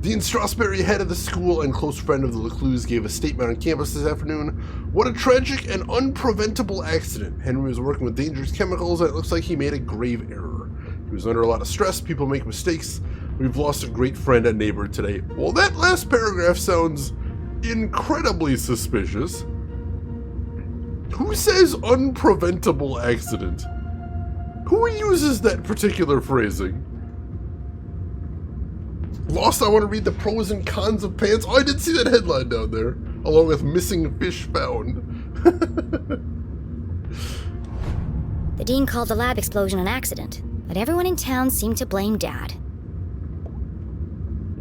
Dean Strasberry, head of the school and close friend of the LeClues, gave a statement on campus this afternoon. What a tragic and unpreventable accident. Henry was working with dangerous chemicals and it looks like he made a grave error. He was under a lot of stress. People make mistakes. We've lost a great friend and neighbor today. Well, that last paragraph sounds incredibly suspicious. Who says unpreventable accident? Who uses that particular phrasing? Lost, I want to read the pros and cons of pants. Oh, I did see that headline down there, along with missing fish found. The dean called the lab explosion an accident, but everyone in town seemed to blame Dad.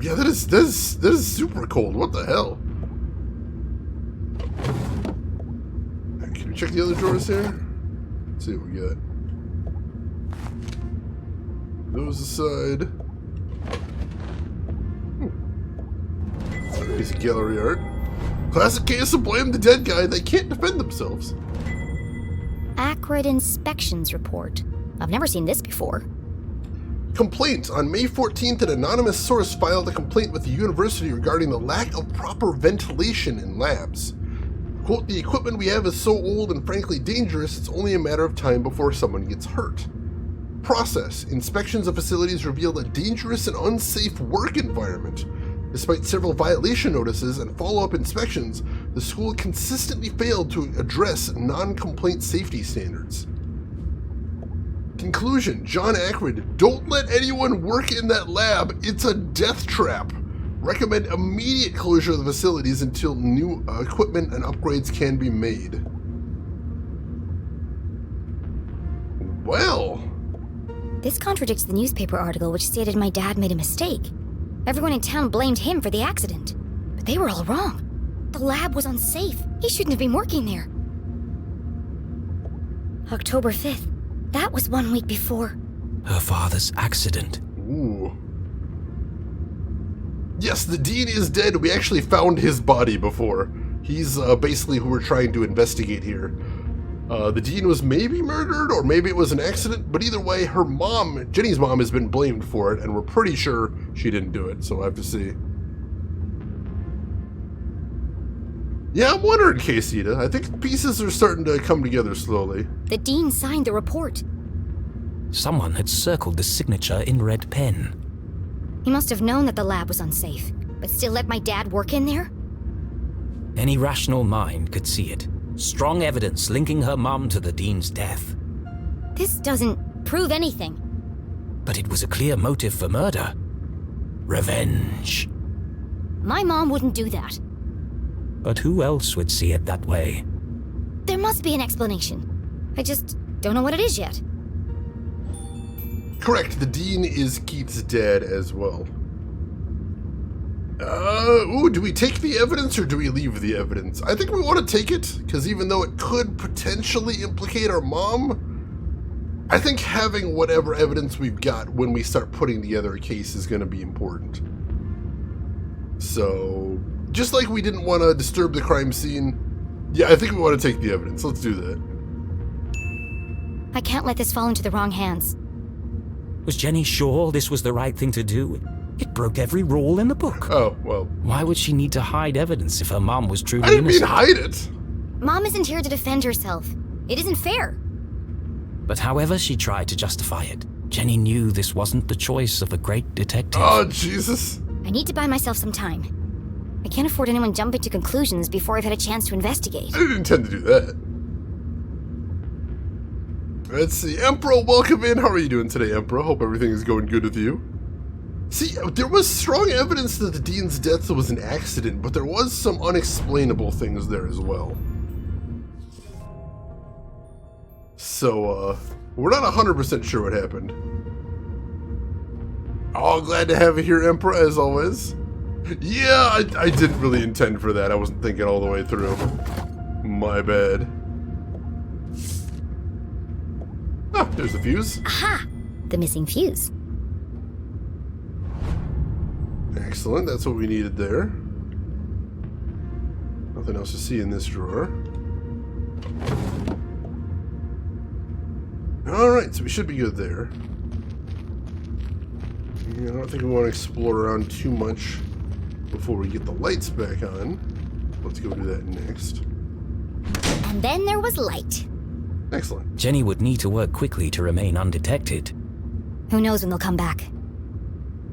Yeah, that is super cold. What the hell? Can we check the other drawers here? Let's see what we got. Those aside. Piece of gallery art. Classic case of blame the dead guy. They can't defend themselves. Acrid inspections report. I've never seen this before. Complaint. On May 14th, an anonymous source filed a complaint with the university regarding the lack of proper ventilation in labs. Quote, the equipment we have is so old and frankly dangerous, it's only a matter of time before someone gets hurt. Process. Inspections of facilities revealed a dangerous and unsafe work environment. Despite several violation notices and follow-up inspections, the school consistently failed to address non-complaint safety standards. Conclusion. John Acrid, don't let anyone work in that lab. It's a death trap. Recommend immediate closure of the facilities until new equipment and upgrades can be made. Well. This contradicts the newspaper article which stated my dad made a mistake. Everyone in town blamed him for the accident. But they were all wrong. The lab was unsafe. He shouldn't have been working there. October 5th. That was 1 week before her father's accident. Ooh. Yes, the dean is dead. We actually found his body before. He's basically who we're trying to investigate here. The dean was maybe murdered, or maybe it was an accident, but either way, her mom, Jenny's mom, has been blamed for it, and we're pretty sure she didn't do it, so we'll have to see. Yeah, I'm wondering, Casita. I think pieces are starting to come together slowly. the dean signed the report. Someone had circled the signature in red pen. He must have known that the lab was unsafe, but still let my dad work in there? Any rational mind could see it. Strong evidence linking her mum to the dean's death. This doesn't prove anything. But it was a clear motive for murder. Revenge. My mom wouldn't do that. But who else would see it that way? There must be an explanation. I just don't know what it is yet. Correct, the Dean is Keith's dad as well. Do we take the evidence or do we leave the evidence? I think we want to take it, because even though it could potentially implicate our mom, I think having whatever evidence we've got when we start putting together a case is going to be important. So, just like we didn't want to disturb the crime scene, yeah, I think we want to take the evidence. Let's do that. I can't let this fall into the wrong hands. Was Jenny sure this was the right thing to do? It broke every rule in the book. Oh, well. Why would she need to hide evidence if her mom was truly I didn't mean innocent? hide it. Mom isn't here to defend herself. It isn't fair. But however she tried to justify it, Jenny knew this wasn't the choice of a great detective. Oh, Jesus. I need to buy myself some time. I can't afford anyone jumping to conclusions before I've had a chance to investigate. I didn't intend to do that. Let's see. Emperor, welcome in. How are you doing today, Emperor? Hope everything is going good with you. See, there was strong evidence that the Dean's death was an accident, but there was some unexplainable things there as well. So, we're not 100% sure what happened. Oh, glad to have you here, Emperor, as always. Yeah, I didn't really intend for that. I wasn't thinking all the way through. My bad. Ah, there's the fuse. Aha! The missing fuse. Excellent, that's what we needed there. Nothing else to see in this drawer. Alright, so we should be good there. I don't think we want to explore around too much before we get the lights back on. Let's go do that next. And then there was light. Excellent. Jenny would need to work quickly to remain undetected. Who knows when they'll come back.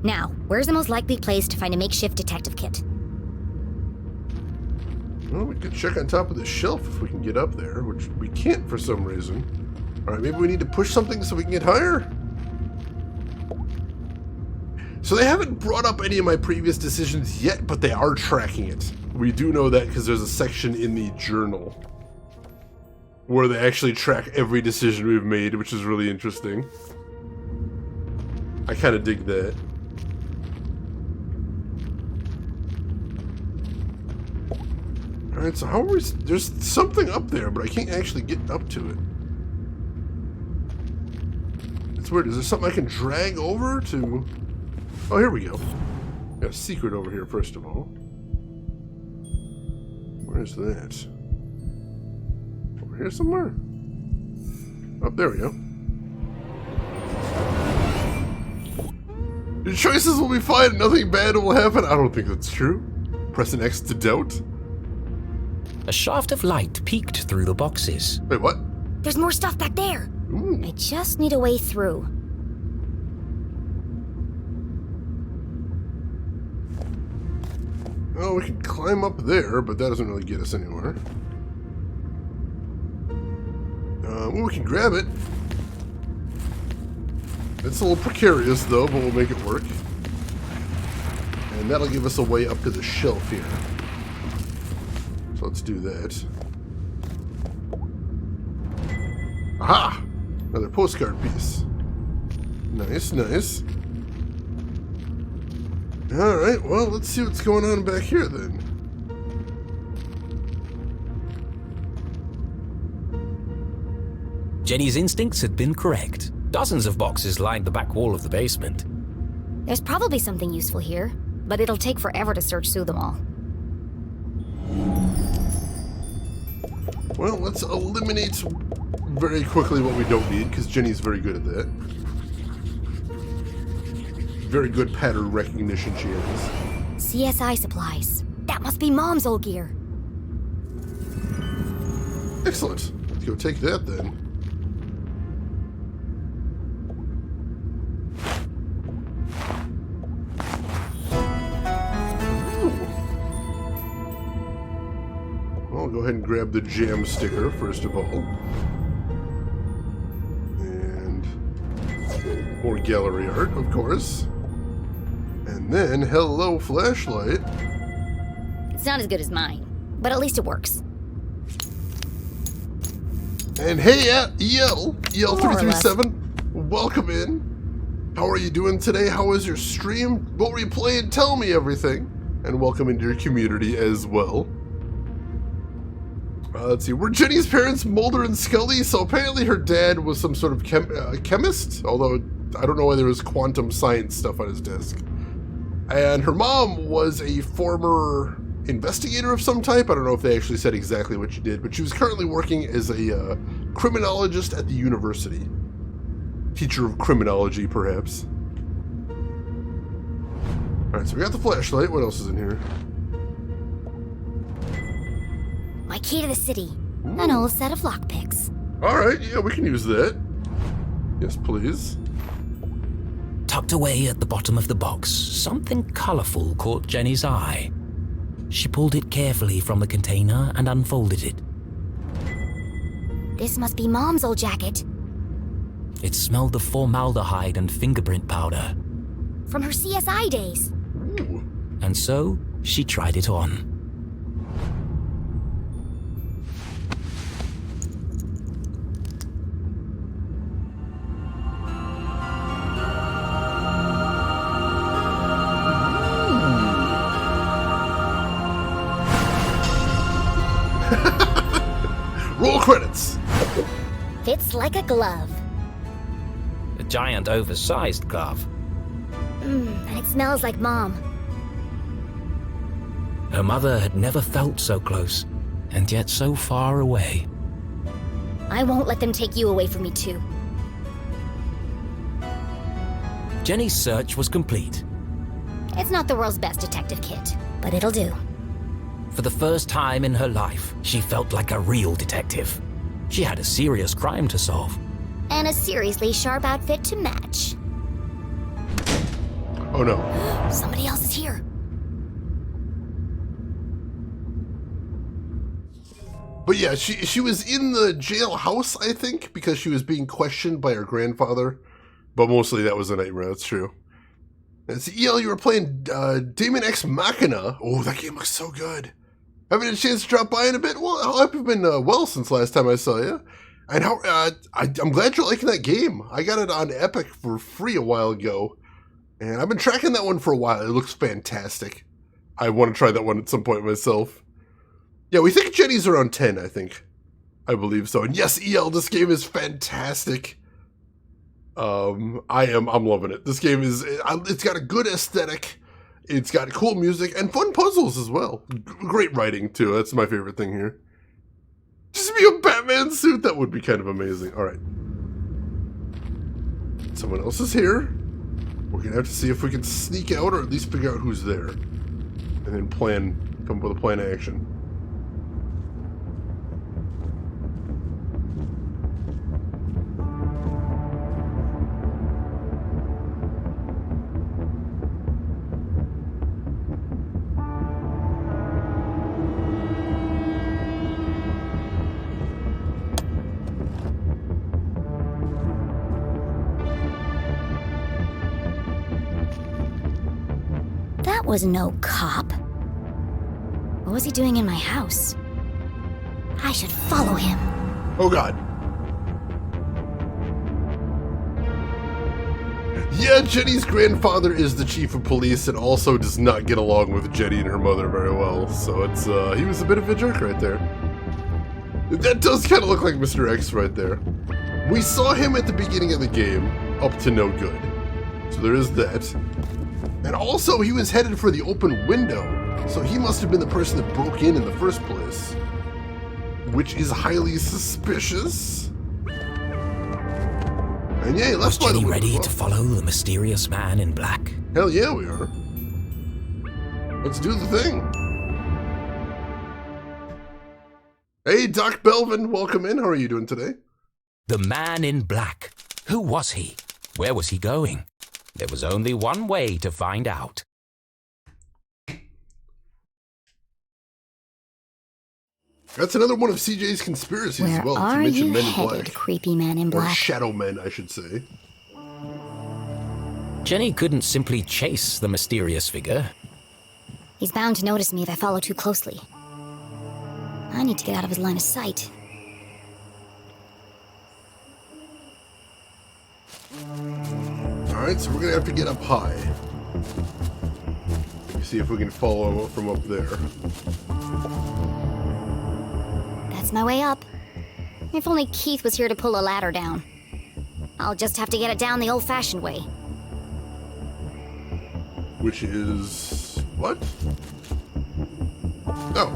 Now, where's the most likely place to find a makeshift detective kit? Well, we could check on top of the shelf if we can get up there, which we can't for some reason. Alright, maybe we need to push something so we can get higher? So they haven't brought up any of my previous decisions yet, but they are tracking it. We do know that because there's a section in the journal where they actually track every decision we've made, which is really interesting. I kind of dig that. Alright, so how are we... There's something up there, but I can't actually get up to it. It's weird. Is there something I can drag over to... Oh, here we go. Got a secret over here, first of all. Where's that? Over here somewhere? Oh, there we go. Your choices will be fine and nothing bad will happen. I don't think that's true. Press an X to doubt. A shaft of light peeked through the boxes. Wait, what? There's more stuff back there. Ooh. I just need a way through. Oh, we can climb up there, but that doesn't really get us anywhere. Well, we can grab it. It's a little precarious, though, but we'll make it work. And that'll give us a way up to the shelf here. So let's do that. Aha! Another postcard piece. Nice, nice. Alright, well, let's see what's going on back here, then. Jenny's instincts had been correct. Dozens of boxes lined the back wall of the basement. There's probably something useful here, but it'll take forever to search through them all. Well, let's eliminate very quickly what we don't need, because Jenny's very good at that. Very good pattern recognition she has. CSI supplies. That must be Mom's old gear. Excellent. Let's go take that, then. I'll go ahead and grab the jam sticker, first of all. And more gallery art, of course. And then, hello, flashlight. It's not as good as mine, but at least it works. And hey, EL More or less. 337, welcome in. How are you doing today? How was your stream? What were you playing? Tell me everything. And welcome into your community as well. Let's see, were Jenny's parents Mulder and Scully? So apparently her dad was some sort of chemist, although I don't know why there was quantum science stuff on his desk. And her mom was a former investigator of some type. I don't know if they actually said exactly what she did, but she was currently working as a criminologist at the university. Teacher of criminology, perhaps. Alright, so we got the flashlight. What else is in here? My key to the city. An old set of lockpicks. Alright, yeah, we can use that. Yes, please. Tucked away at the bottom of the box, something colorful caught Jenny's eye. She pulled it carefully from the container and unfolded it. This must be Mom's old jacket. It smelled of formaldehyde and fingerprint powder. From her CSI days. Ooh. And so, she tried it on. Roll credits. Fits like a glove. A giant oversized glove. And it smells like Mom. Her mother had never felt so close, and yet so far away. I won't let them take you away from me too. Jenny's search was complete. It's not the world's best detective kit, but it'll do. For the first time in her life, she felt like a real detective. She had a serious crime to solve. And a seriously sharp outfit to match. Oh no. Somebody else is here. But yeah, she was in the jailhouse, I think, because she was being questioned by her grandfather. But mostly that was a nightmare, that's true. And it's EL, you were playing Demon X Machina. Oh, that game looks so good. Having a chance to drop by in a bit? Well, I hope you've been well since last time I saw you. And how I'm glad you're liking that game. I got it on Epic for free a while ago. And I've been tracking that one for a while. It looks fantastic. I want to try that one at some point myself. Yeah, we think Jenny's around 10, I think. I believe so. And yes, EL, this game is fantastic. I'm loving it. This game it's got a good aesthetic. It's got cool music and fun puzzles as well. Great writing too. That's my favorite thing here. Just be a Batman suit, that would be kind of amazing. All right. Someone else is here. We're gonna have to see if we can sneak out or at least figure out who's there. And then come up with a plan of action. That was no cop. What was he doing in my house? I should follow him. Oh god. Yeah, Jenny's grandfather is the chief of police and also does not get along with Jenny and her mother very well. So it's he was a bit of a jerk right there. That does kind of look like Mr. X right there. We saw him at the beginning of the game, up to no good. So there is that. And also, he was headed for the open window, so he must have been the person that broke in the first place. Which is highly suspicious. And yeah, he left by the Jenny window. ready to follow the mysterious man in black? Hell yeah, we are. Let's do the thing. Hey, Doc Belvin, welcome in. How are you doing today? The man in black. Who was he? Where was he going? There was only one way to find out. That's another one of CJ's conspiracies Where as well. are to mention you Men in headed, Black. creepy man in Or black? Shadow Men, I should say. Jenny couldn't simply chase the mysterious figure. He's bound to notice me if I follow too closely. I need to get out of his line of sight. Alright, so we're gonna have to get up high. Let me see if we can follow him from up there. That's my way up. If only Keith was here to pull a ladder down. I'll just have to get it down the old-fashioned way. Which is... what? Oh.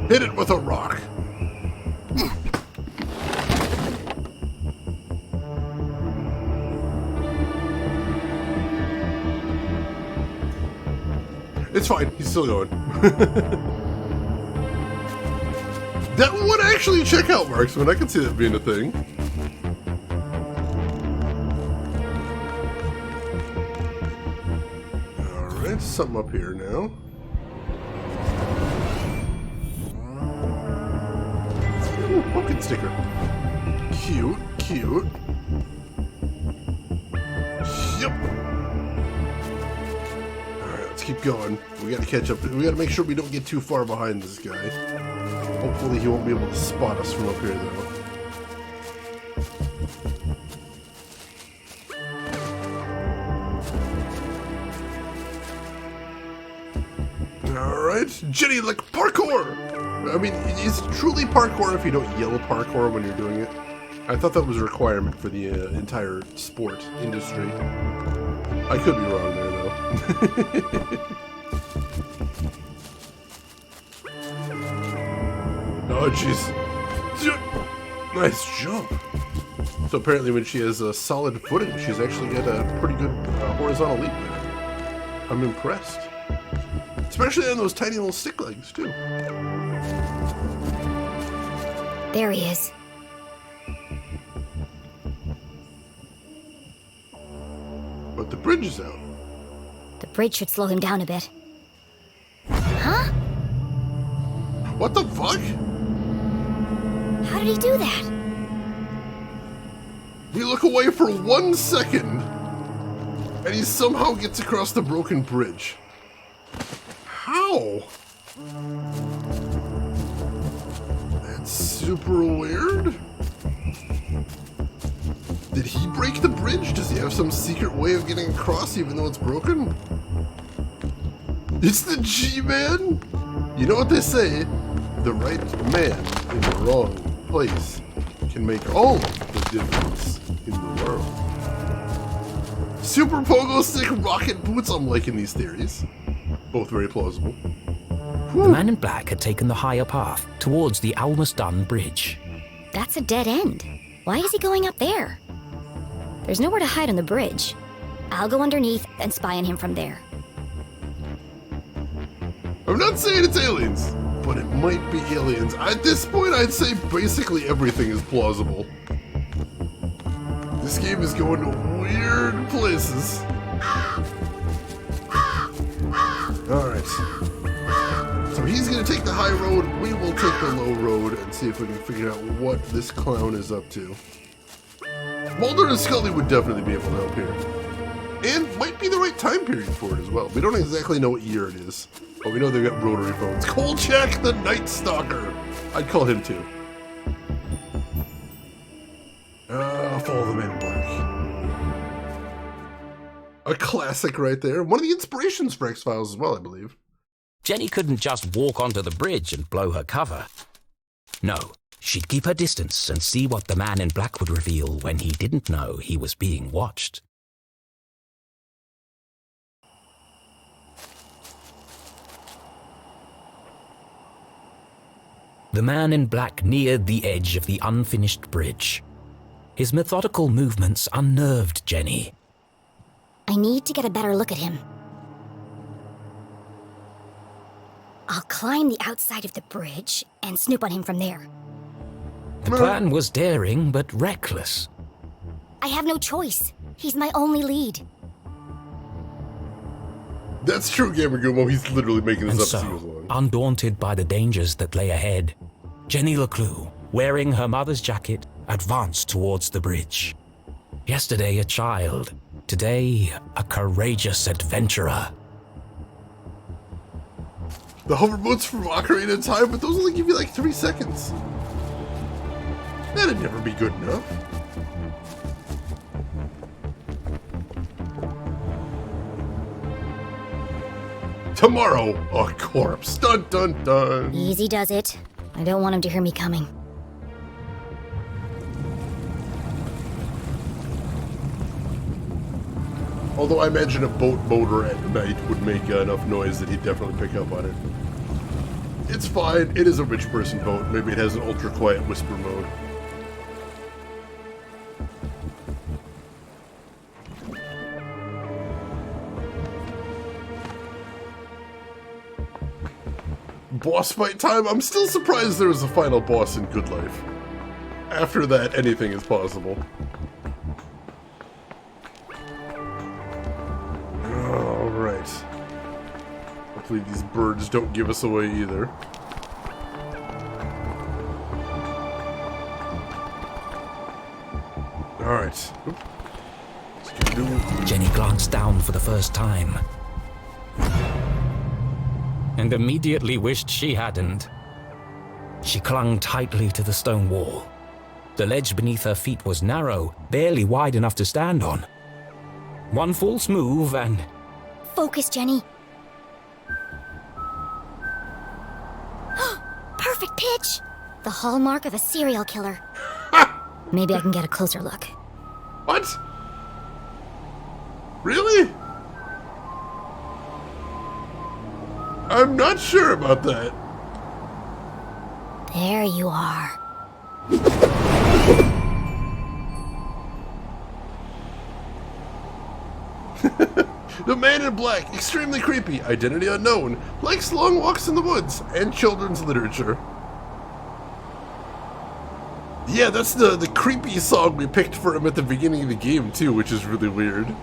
Hit it with a rock. It's fine, he's still going. That would actually check out, Marksman. I can see that being a thing. Alright, something up here now. Ooh, pumpkin sticker. Cute, cute. Yep. Alright, let's keep going. We gotta catch up. We gotta make sure we don't get too far behind this guy. Hopefully he won't be able to spot us from up here, though. Alright, Jenny, like parkour! I mean, is it truly parkour if you don't yell parkour when you're doing it? I thought that was a requirement for the entire sport industry. I could be wrong there, though. Oh, jeez. Nice jump. So apparently when she has a solid footing, she's actually got a pretty good horizontal leap there. I'm impressed. Especially on those tiny little stick legs, too. There he is. But the bridge is out. The bridge should slow him down a bit. Huh? What the fuck? How did he do that? We look away for 1 second, and he somehow gets across the broken bridge. How? That's super weird. Did he break the bridge? Does he have some secret way of getting across even though it's broken? It's the G-Man? You know what they say? The right man in the wrong place can make all the difference in the world. Super pogo stick rocket boots, I'm liking these theories. Both very plausible. The man in black had taken the higher path towards the almost done bridge. That's a dead end. Why is he going up there? There's nowhere to hide on the bridge. I'll go underneath and spy on him from there. I'm not saying it's aliens, but it might be aliens. At this point, I'd say basically everything is plausible. This game is going to weird places. Alright. So he's going to take the high road, we will take the low road, and see if we can figure out what this clown is up to. Mulder and Scully would definitely be able to help here. And might be the right time period for it as well. We don't exactly know what year it is, but we know they've got rotary phones. Kolchak the Night Stalker! I'd call him too. Follow the Man in Black. A classic right there. One of the inspirations for X-Files as well, I believe. Jenny couldn't just walk onto the bridge and blow her cover. No, she'd keep her distance and see what the man in black would reveal when he didn't know he was being watched. The man in black neared the edge of the unfinished bridge. His methodical movements unnerved Jenny. I need to get a better look at him. I'll climb the outside of the bridge and snoop on him from there. The plan was daring but reckless. I have no choice. He's my only lead. That's true, Gamer Gumo. He's literally making this And up as he goes so, along. undaunted by the dangers that lay ahead, Jenny LeClue, wearing her mother's jacket, advanced towards the bridge. Yesterday a child, today a courageous adventurer. The hoverboats from Ocarina of Time, but those only give you like 3 seconds. That'd never be good enough. Tomorrow, a corpse. Dun dun dun. Easy does it. I don't want him to hear me coming. Although I imagine a boat motor at night would make enough noise that he'd definitely pick up on it. It's fine. It is a rich person boat. Maybe it has an ultra quiet whisper mode. Boss fight time? I'm still surprised there was a final boss in Good Life. After that, anything is possible. Alright. Hopefully these birds don't give us away either. Alright. Jenny glanced down for the first time. And immediately wished she hadn't. She clung tightly to the stone wall. The ledge beneath her feet was narrow, barely wide enough to stand on. One false move and... Focus, Jenny. Perfect pitch! The hallmark of a serial killer. Maybe I can get a closer look. What? Really? I'm not sure about that. There you are. The man in black, extremely creepy, identity unknown, likes long walks in the woods, and children's literature. Yeah, that's the creepy song we picked for him at the beginning of the game too, which is really weird.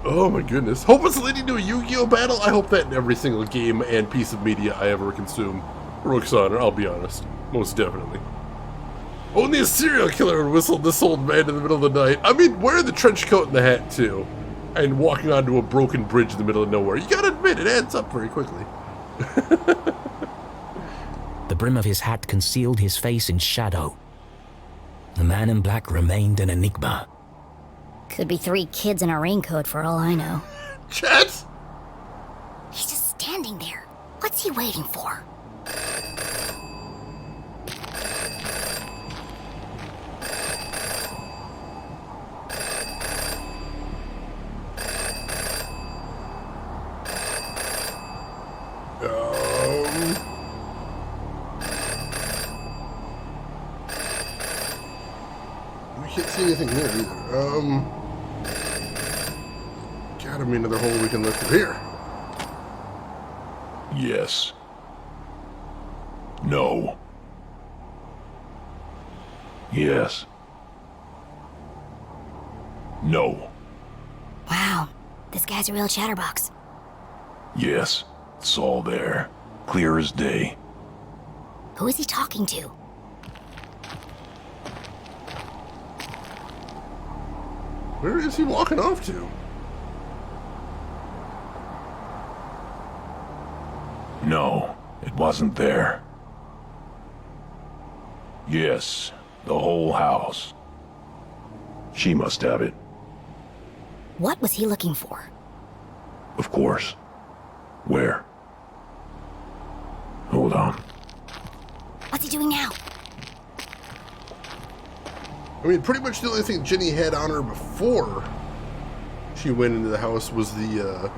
Oh my goodness. Hope it's leading to a Yu-Gi-Oh battle. I hope that in every single game and piece of media I ever consume. Rook's honor, I'll be honest. Most definitely. Only a serial killer would whistle this old man in the middle of the night. I mean, wearing the trench coat and the hat too. And walking onto a broken bridge in the middle of nowhere. You gotta admit, it adds up very quickly. The brim of his hat concealed his face in shadow. The man in black remained an enigma. Could be 3 kids in a raincoat for all I know. Chet! He's just standing there. What's he waiting for? We can't see anything here either. Gotta be another hole we can look through here. Yes. No. Yes. No. Wow, this guy's a real chatterbox. Yes. It's all there. Clear as day. Who is he talking to? Where is he walking off to? No, it wasn't there. Yes, the whole house. She must have it, What was he looking for? of course. Where? Hold on. What's he doing now? I mean, pretty much the only thing Jenny had on her before she went into the house was the,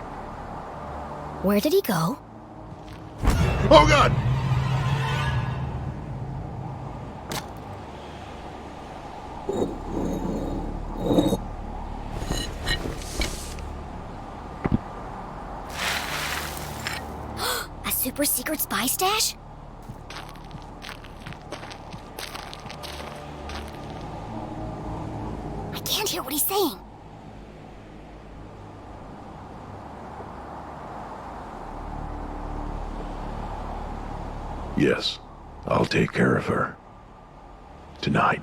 Where did he go? Oh god! A super secret spy stash? I can't hear what he's saying. Yes, I'll take care of her. Tonight.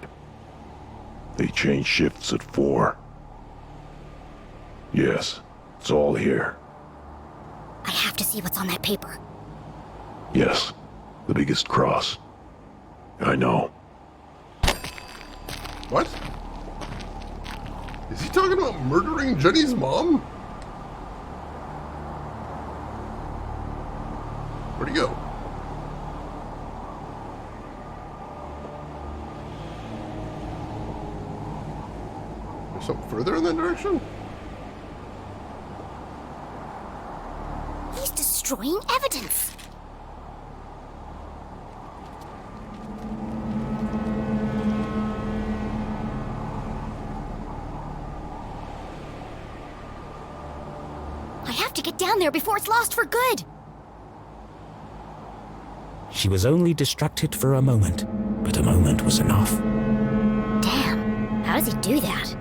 They change shifts at 4. Yes, It's all here. I have to see what's on that paper. Yes, the biggest cross. I know. What? Is he talking about murdering Jenny's mom? Where'd he go? There's something further in that direction? He's destroying evidence. I have to get down there before it's lost for good. She was only distracted for a moment, but a moment was enough. Damn, how does he do that?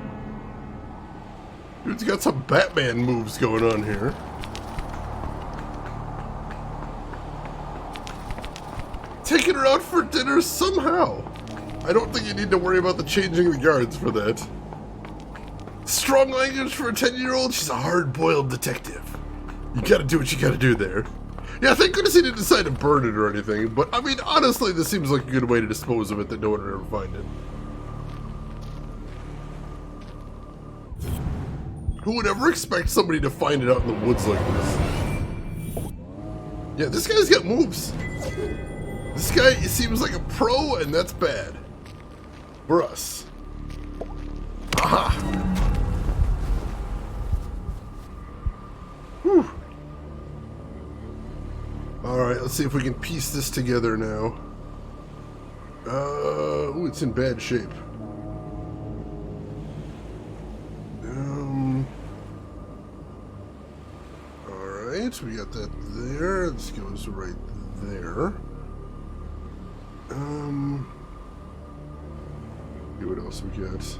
Dude's got some Batman moves going on here. Taking her out for dinner somehow. I don't think you need to worry about the changing the guards for that. Strong language for a 10-year-old? She's a hard-boiled detective. You gotta do what you gotta do there. Yeah, thank goodness he didn't decide to burn it or anything, but I mean, honestly, this seems like a good way to dispose of it that no one would ever find it. Who would ever expect somebody to find it out in the woods like this? Yeah, this guy's got moves. This guy seems like a pro, and that's bad. For us. Aha! Whew. Alright, let's see if we can piece this together now. Ooh, it's in bad shape. Alright, we got that there. This goes right there. See what else we got.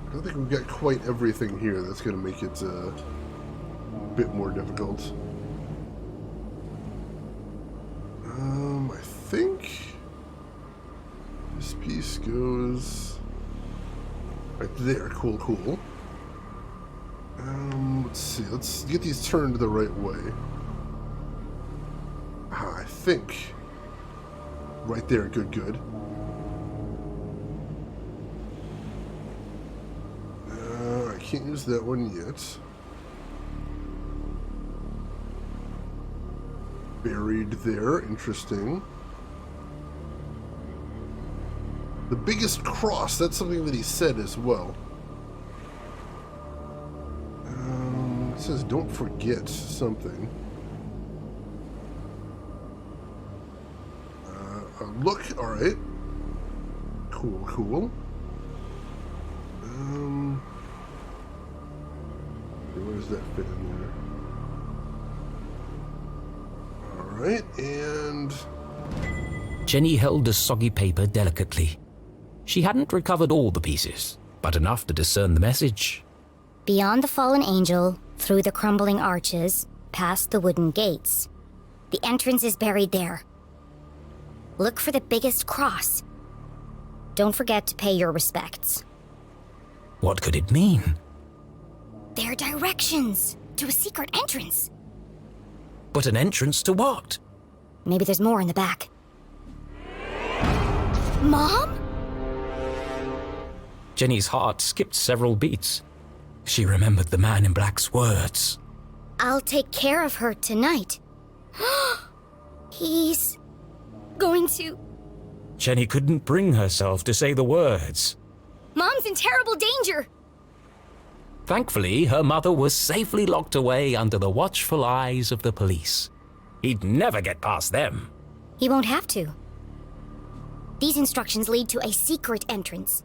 I don't think we've got quite everything here. That's going to make it a bit more difficult. I think this piece goes right there. Cool, cool. Let's see. Let's get these turned the right way. I think right there. Good, good. I can't use that one yet. Buried there. Interesting. The biggest cross. That's something that he said as well. It says don't forget something. Look. Alright. Cool, cool. Where does that fit in there? Alright, and... Jenny held the soggy paper delicately. She hadn't recovered all the pieces, but enough to discern the message. Beyond the fallen angel, through the crumbling arches, past the wooden gates. The entrance is buried there. Look for the biggest cross. Don't forget to pay your respects. What could it mean? They're directions to a secret entrance. But an entrance to what? Maybe there's more in the back. Mom? Jenny's heart skipped several beats. She remembered the man in black's words. I'll take care of her tonight. He's going to... Jenny couldn't bring herself to say the words. Mom's in terrible danger! Thankfully, her mother was safely locked away under the watchful eyes of the police. He'd never get past them. He won't have to. These instructions lead to a secret entrance.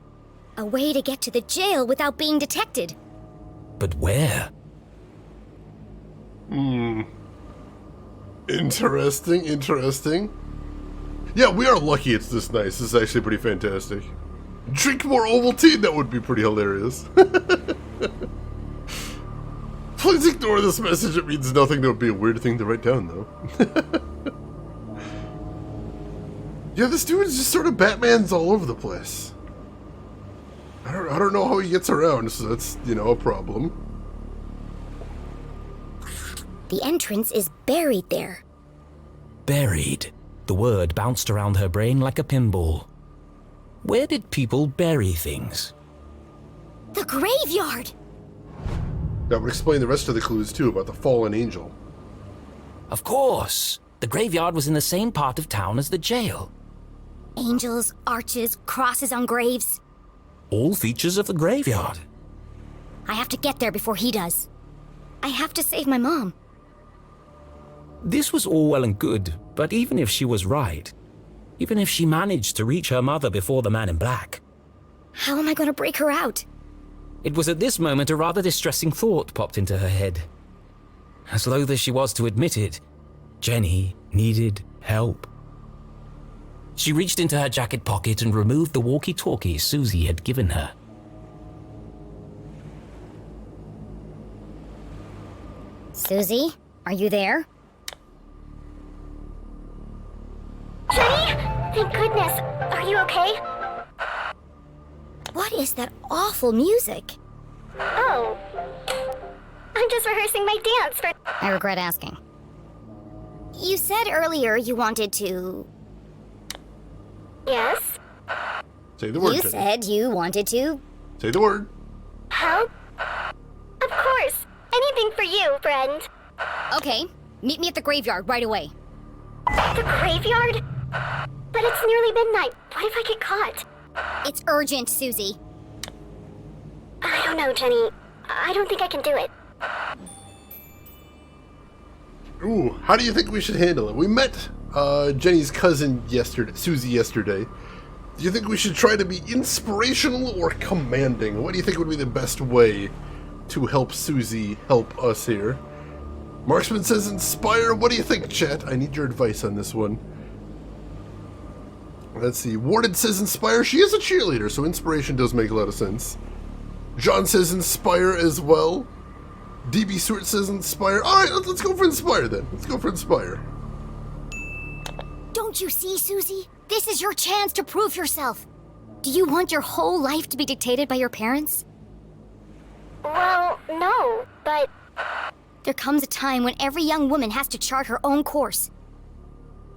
A way to get to the jail without being detected. But where? Interesting, interesting. Yeah, we are lucky it's this nice. This is actually pretty fantastic. Drink more Ovaltine, that would be pretty hilarious. Please ignore this message, it means nothing. That would be a weird thing to write down, though. Yeah, this dude is just sort of Batman's all over the place. I don't know how he gets around, so that's, you know, a problem. The entrance is buried there. Buried. The word bounced around her brain like a pinball. Where did people bury things? The graveyard! That would explain the rest of the clues, too, about the fallen angel. Of course. The graveyard was in the same part of town as the jail. Angels, arches, crosses on graves. All features of the graveyard. I have to get there before he does. I have to save my mom. This was all well and good, but even if she was right, even if she managed to reach her mother before the man in black, How am I going to break her out? it was at this moment a rather distressing thought popped into her head. As loath as she was to admit it, Jenny needed help. She reached into her jacket pocket and removed the walkie-talkie Susie had given her. Susie, are you there? Jenny? Thank goodness. Are you okay? What is that awful music? Oh. I'm just rehearsing my dance for... I regret asking. You said earlier you wanted to... Yes? Say the word, You Jenny. said you wanted to... Say the word. Help? Of course. Anything for you, friend. Okay, meet me at the graveyard right away. The graveyard? But it's nearly midnight. What if I get caught? It's urgent, Susie. I don't know, Jenny. I don't think I can do it. Ooh, how do you think we should handle it? We met Jenny's cousin yesterday, Susie yesterday. Do you think we should try to be inspirational or commanding? What do you think would be the best way to help Susie help us here? Marksman says inspire. What do you think, chat? I need your advice on this one. Let's see. Warden says inspire. She is a cheerleader, so inspiration does make a lot of sense. John says inspire as well. DB Stewart says inspire. Alright, let's go for inspire then. Let's go for inspire. Don't you see, Susie? This is your chance to prove yourself. Do you want your whole life to be dictated by your parents? Well, no, but... There comes a time when every young woman has to chart her own course.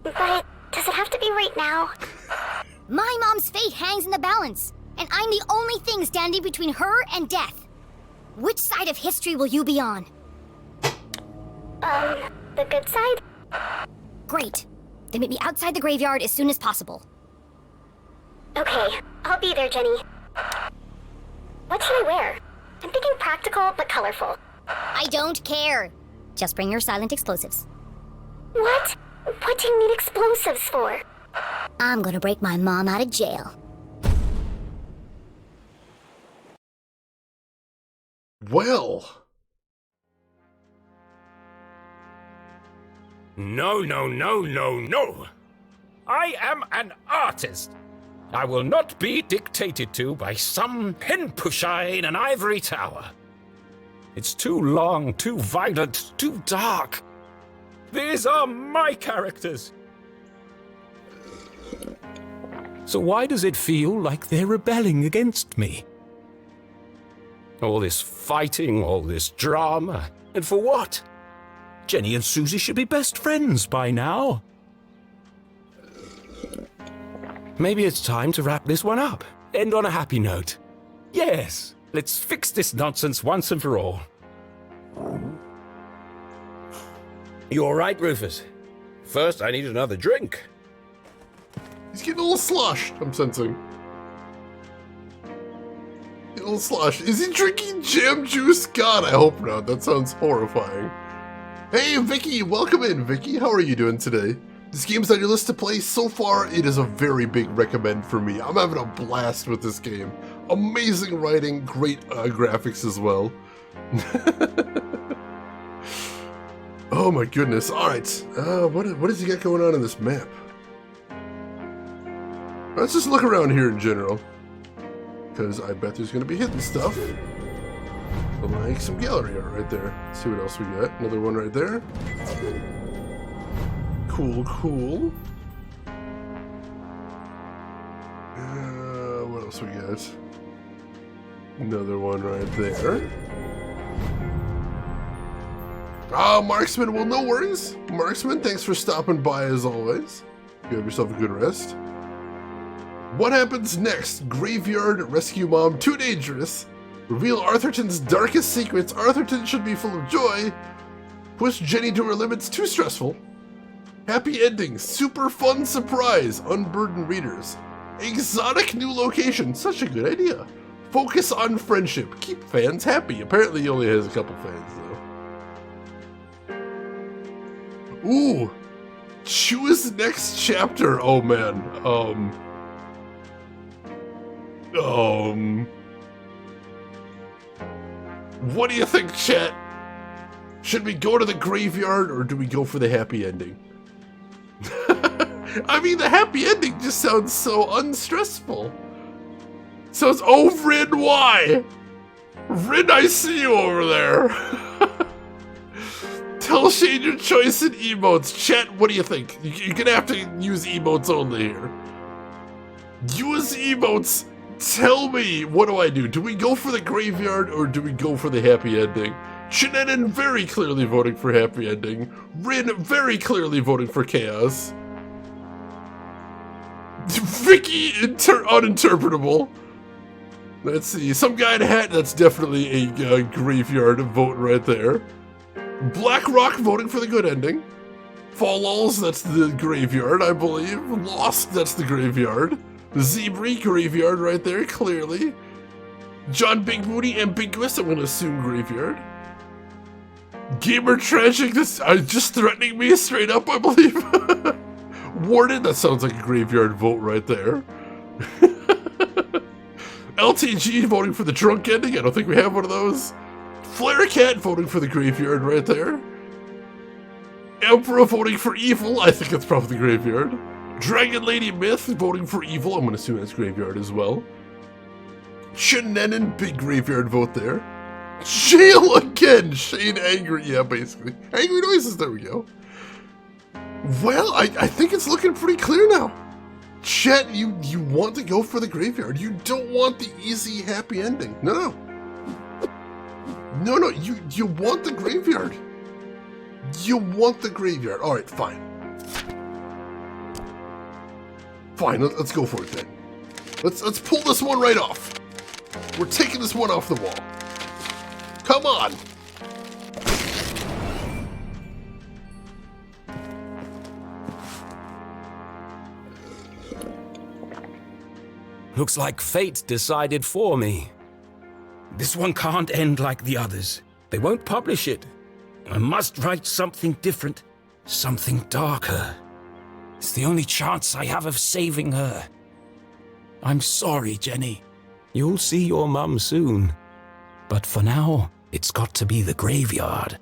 But does it have to be right now? My mom's fate hangs in the balance, and I'm the only thing standing between her and death. Which side of history will you be on? The good side? Great. Then meet me outside the graveyard as soon as possible. Okay, I'll be there, Jenny. What should I wear? I'm thinking practical but colorful. I don't care. Just bring your silent explosives. What? What do you need explosives for? I'm gonna break my mom out of jail. Well. No, no, no, no, no. I am an artist. I will not be dictated to by some pen pusher in an ivory tower. It's too long, too violent, too dark. These are my characters. So why does it feel like they're rebelling against me? All this fighting, all this drama, and for what? Jenny and Susie should be best friends by now. Maybe it's time to wrap this one up. End on a happy note. Yes, let's fix this nonsense once and for all. You all right, Rufus? First, I need another drink. He's getting a little sloshed, I'm sensing. Getting a little sloshed. Is he drinking jam juice? God, I hope not. That sounds horrifying. Hey, Vicky, welcome in, Vicky. How are you doing today? This game's on your list to play. So far, it is a very big recommend for me. I'm having a blast with this game. Amazing writing, great graphics as well. Oh my goodness. Alright, what does he got going on in this map? Let's just look around here in general. Because I bet there's going to be hidden stuff. Like some gallery art right there. Let's see what else we got. Another one right there. Cool, cool. What else we got? Another one right there. Marksman, well, no worries. Marksman, thanks for stopping by as always. You have yourself a good rest. What happens next? Graveyard, rescue mom, too dangerous. Reveal Arthurton's darkest secrets. Arthurton should be full of joy. Push Jenny to her limits, too stressful. Happy ending, super fun surprise, unburden readers. Exotic new location, such a good idea. Focus on friendship, keep fans happy. Apparently he only has a couple fans though. Ooh, choose next chapter. Oh man, what do you think, chat? Should we go to the graveyard or do we go for the happy ending? I mean, the happy ending just sounds so unstressful. So it's, oh, Rin, why? Rin, I see you over there. Tell Shane your choice in emotes. Chat, what do you think? You're gonna have to use emotes only here. Use emotes. Tell me, what do I do? Do we go for the graveyard or do we go for the happy ending? Shenanigans very clearly voting for happy ending. Rin very clearly voting for chaos. Vicky uninterpretable. Let's see, some guy in a hat, that's definitely a graveyard vote right there. Black Rock voting for the good ending. Fall Lulls, that's the graveyard, I believe. Lost, that's the graveyard. Zebri, graveyard right there, clearly. John Big Booty, ambiguous, I'm gonna assume graveyard. Gamer Tragic, this just threatening me straight up, I believe. Warden, that sounds like a graveyard vote right there. LTG voting for the drunk ending, I don't think we have one of those. Flare Cat voting for the graveyard right there. Emperor voting for evil, I think that's probably the graveyard. Dragon Lady Myth voting for evil, I'm gonna assume that's graveyard as well. Shenanigans, big graveyard vote there. Jail again! Shane angry, yeah, basically. Angry noises, there we go. Well, I think it's looking pretty clear now. Chet, you want to go for the graveyard. You don't want the easy, happy ending. No, you want the graveyard. You want the graveyard. All right, fine. Fine, let's go for it then. Let's pull this one right off. We're taking this one off the wall. Come on. Looks like fate decided for me. This one can't end like the others. They won't publish it. I must write something different, something darker. It's the only chance I have of saving her. I'm sorry, Jenny. You'll see your mum soon. But for now, it's got to be the graveyard.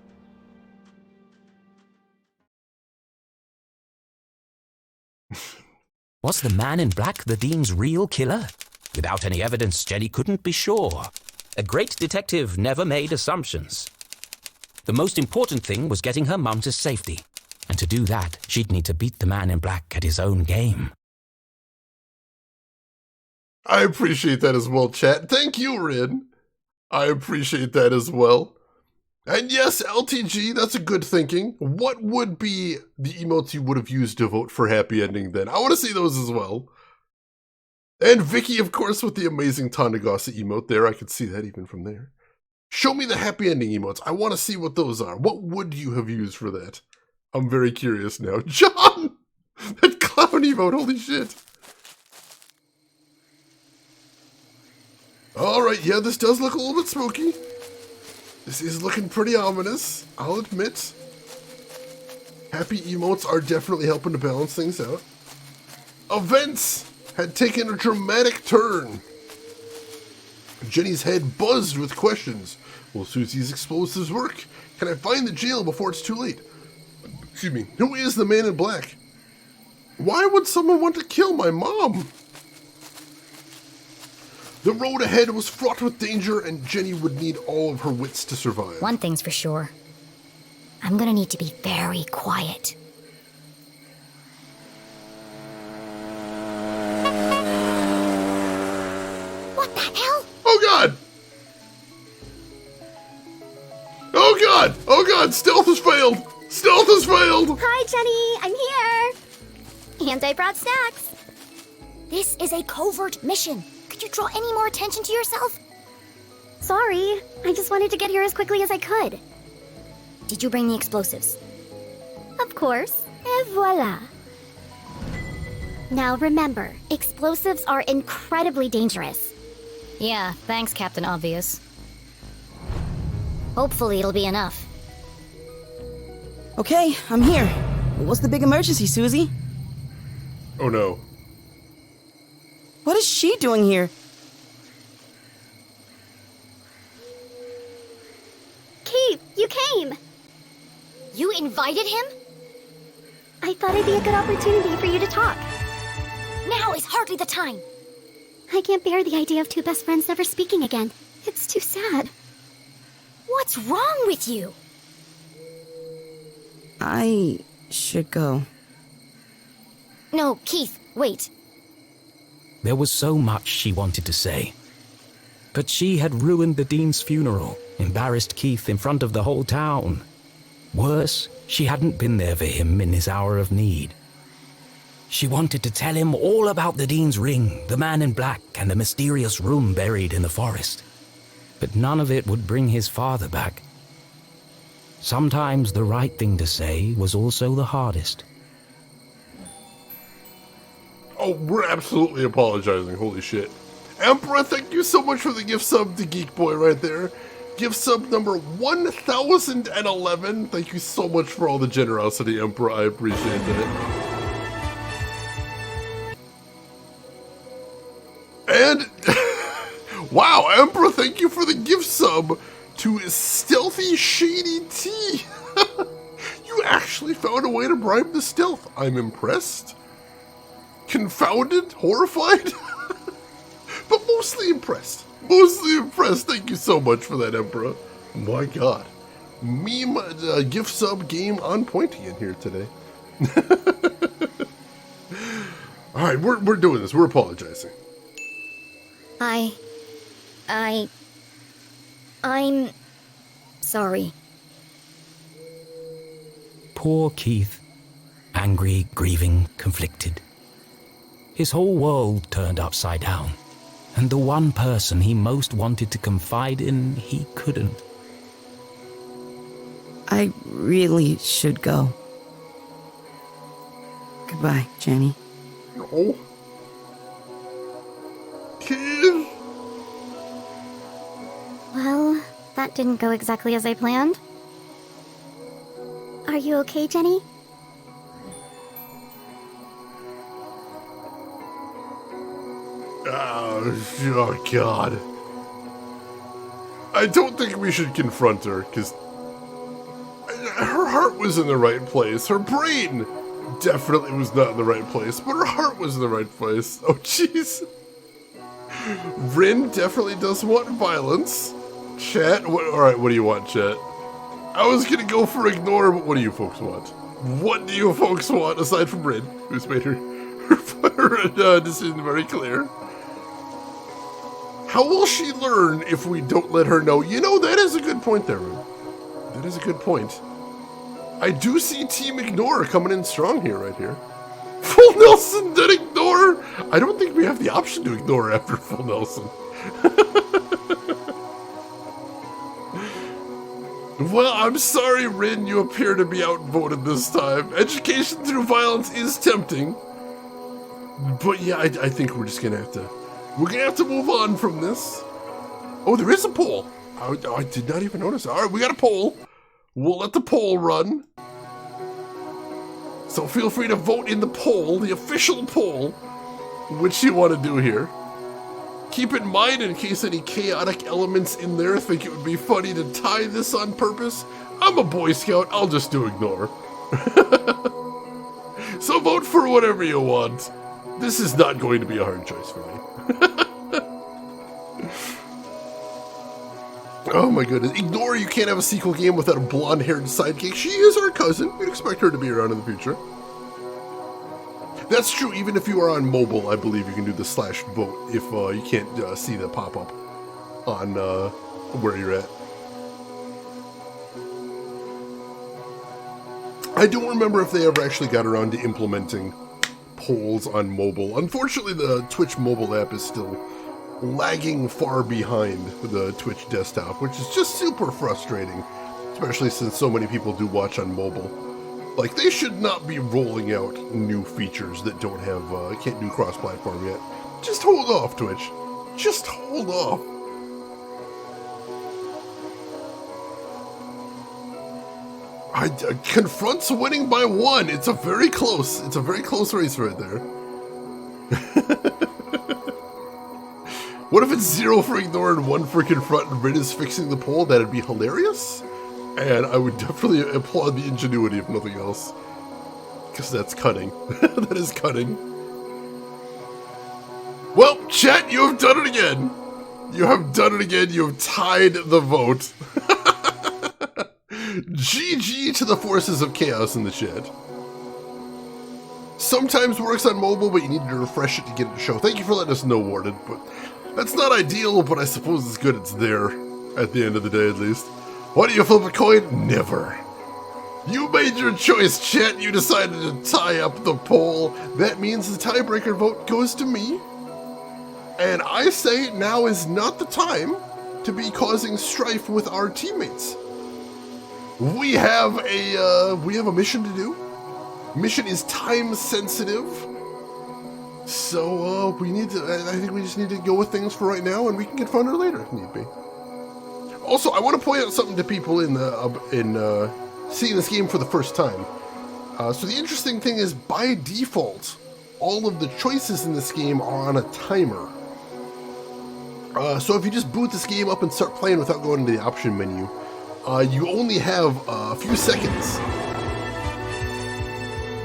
Was the man in black the Dean's real killer? Without any evidence, Jenny couldn't be sure. A great detective never made assumptions. The most important thing was getting her mum to safety. And to do that, she'd need to beat the man in black at his own game. I appreciate that as well, chat. Thank you, Rin. I appreciate that as well. And yes, LTG, that's a good thinking. What would be the emotes you would have used to vote for happy ending then? I want to see those as well. And Vicky, of course, with the amazing Tandagasa emote there. I could see that even from there. Show me the happy ending emotes. I want to see what those are. What would you have used for that? I'm very curious now. John! That clown emote, holy shit. Alright, yeah, this does look a little bit spooky. This is looking pretty ominous, I'll admit. Happy emotes are definitely helping to balance things out. Events had taken a dramatic turn. Jenny's head buzzed with questions. Will Susie's explosives work? Can I find the jail before it's too late? Excuse me, who is the man in black? Why would someone want to kill my mom? The road ahead was fraught with danger, and Jenny would need all of her wits to survive. One thing's for sure. I'm gonna need to be very quiet. What the hell? Oh god! Oh god! Oh god! god, stealth has failed! Stealth has failed! Hi, Jenny. I'm here. And I brought snacks. This is a covert mission. Could you draw any more attention to yourself? Sorry. I just wanted to get here as quickly as I could. Did you bring the explosives? Of course. Et voila. Now remember, explosives are incredibly dangerous. Yeah, thanks, Captain Obvious. Hopefully it'll be enough. Okay, I'm here. What's the big emergency, Susie? Oh no. What is she doing here? Keith, you came! You invited him? I thought it'd be a good opportunity for you to talk. Now is hardly the time. I can't bear the idea of two best friends never speaking again. It's too sad. What's wrong with you? I should go. No, Keith, wait. There was so much she wanted to say. But she had ruined the Dean's funeral, embarrassed Keith in front of the whole town. Worse, she hadn't been there for him in his hour of need. She wanted to tell him all about the Dean's ring, the man in black, and the mysterious room buried in the forest. But none of it would bring his father back. Sometimes the right thing to say was also the hardest. Oh, we're absolutely apologizing. Holy shit. Emperor, thank you so much for the gift sub to Geek Boy right there. Gift sub number 1011. Thank you so much for all the generosity, Emperor. I appreciate that. And, wow, Emperor, thank you for the gift sub to Stealthy Shady T. You actually found a way to bribe the stealth. I'm impressed. Confounded, horrified, but mostly impressed. Mostly impressed. Thank you so much for that, Emperor. My god. Meme gift sub game on point again here today. Alright, we're doing this. We're apologizing. I'm sorry. Poor Keith. Angry, grieving, conflicted. His whole world turned upside down. And the one person he most wanted to confide in, he couldn't. I really should go. Goodbye, Jenny. No. Keith? Well, that didn't go exactly as I planned. Are you okay, Jenny? Oh, God. I don't think we should confront her, because her heart was in the right place. Her brain definitely was not in the right place, but her heart was in the right place. Oh, jeez. Rin definitely does want violence. Chat, alright, what do you want, chat? I was gonna go for ignore, but what do you folks want? What do you folks want, aside from Rin, who's made her decision very clear? How will she learn if we don't let her know? You know, that is a good point there, Rin. That is a good point. I do see Team Ignore coming in strong here, right here. Full Nelson did ignore? I don't think we have the option to ignore after Full Nelson. Well, I'm sorry, Rin, you appear to be outvoted this time. Education through violence is tempting. But yeah, I think we're just gonna have to... We're gonna have to move on from this. Oh, there is a poll. I did not even notice. Alright, we got a poll. We'll let the poll run. So feel free to vote in the poll, the official poll, which you want to do here. Keep in mind, in case any chaotic elements in there think it would be funny to tie this on purpose, I'm a Boy Scout, I'll just do ignore. So vote for whatever you want. This is not going to be a hard choice for me. Oh my goodness. Ignore, you can't have a sequel game without a blonde-haired sidekick. She is our cousin. We'd expect her to be around in the future. That's true, even if you are on mobile, I believe you can do the /vote if you can't see the pop-up on where you're at. I don't remember if they ever actually got around to implementing polls on mobile. Unfortunately, the Twitch mobile app is still lagging far behind the Twitch desktop, which is just super frustrating, especially since so many people do watch on mobile. Like, they should not be rolling out new features that don't have, can't do cross-platform yet. Just hold off, Twitch. Just hold off. Confront's winning by 1. It's a very close race right there. What if it's 0 for ignore and 1 for confront and Rin is fixing the poll? That'd be hilarious. And I would definitely applaud the ingenuity if nothing else. Because that's cutting. That is cutting. Well, chat, you have done it again. You have done it again. You have tied the vote. GG to the forces of chaos in the chat. Sometimes works on mobile, but you need to refresh it to get it to show. Thank you for letting us know, Warden. But that's not ideal, but I suppose it's good it's there. At the end of the day, at least. Why do you flip a coin? Never. You made your choice, chat. You decided to tie up the poll. That means the tiebreaker vote goes to me. And I say now is not the time to be causing strife with our teammates. We have a mission to do. Mission is time sensitive. So I think we just need to go with things for right now, and we can get funner later if need be. Also, I want to point out something to people in seeing this game for the first time. So the interesting thing is, by default, all of the choices in this game are on a timer. So if you just boot this game up and start playing without going into the option menu, you only have a few seconds.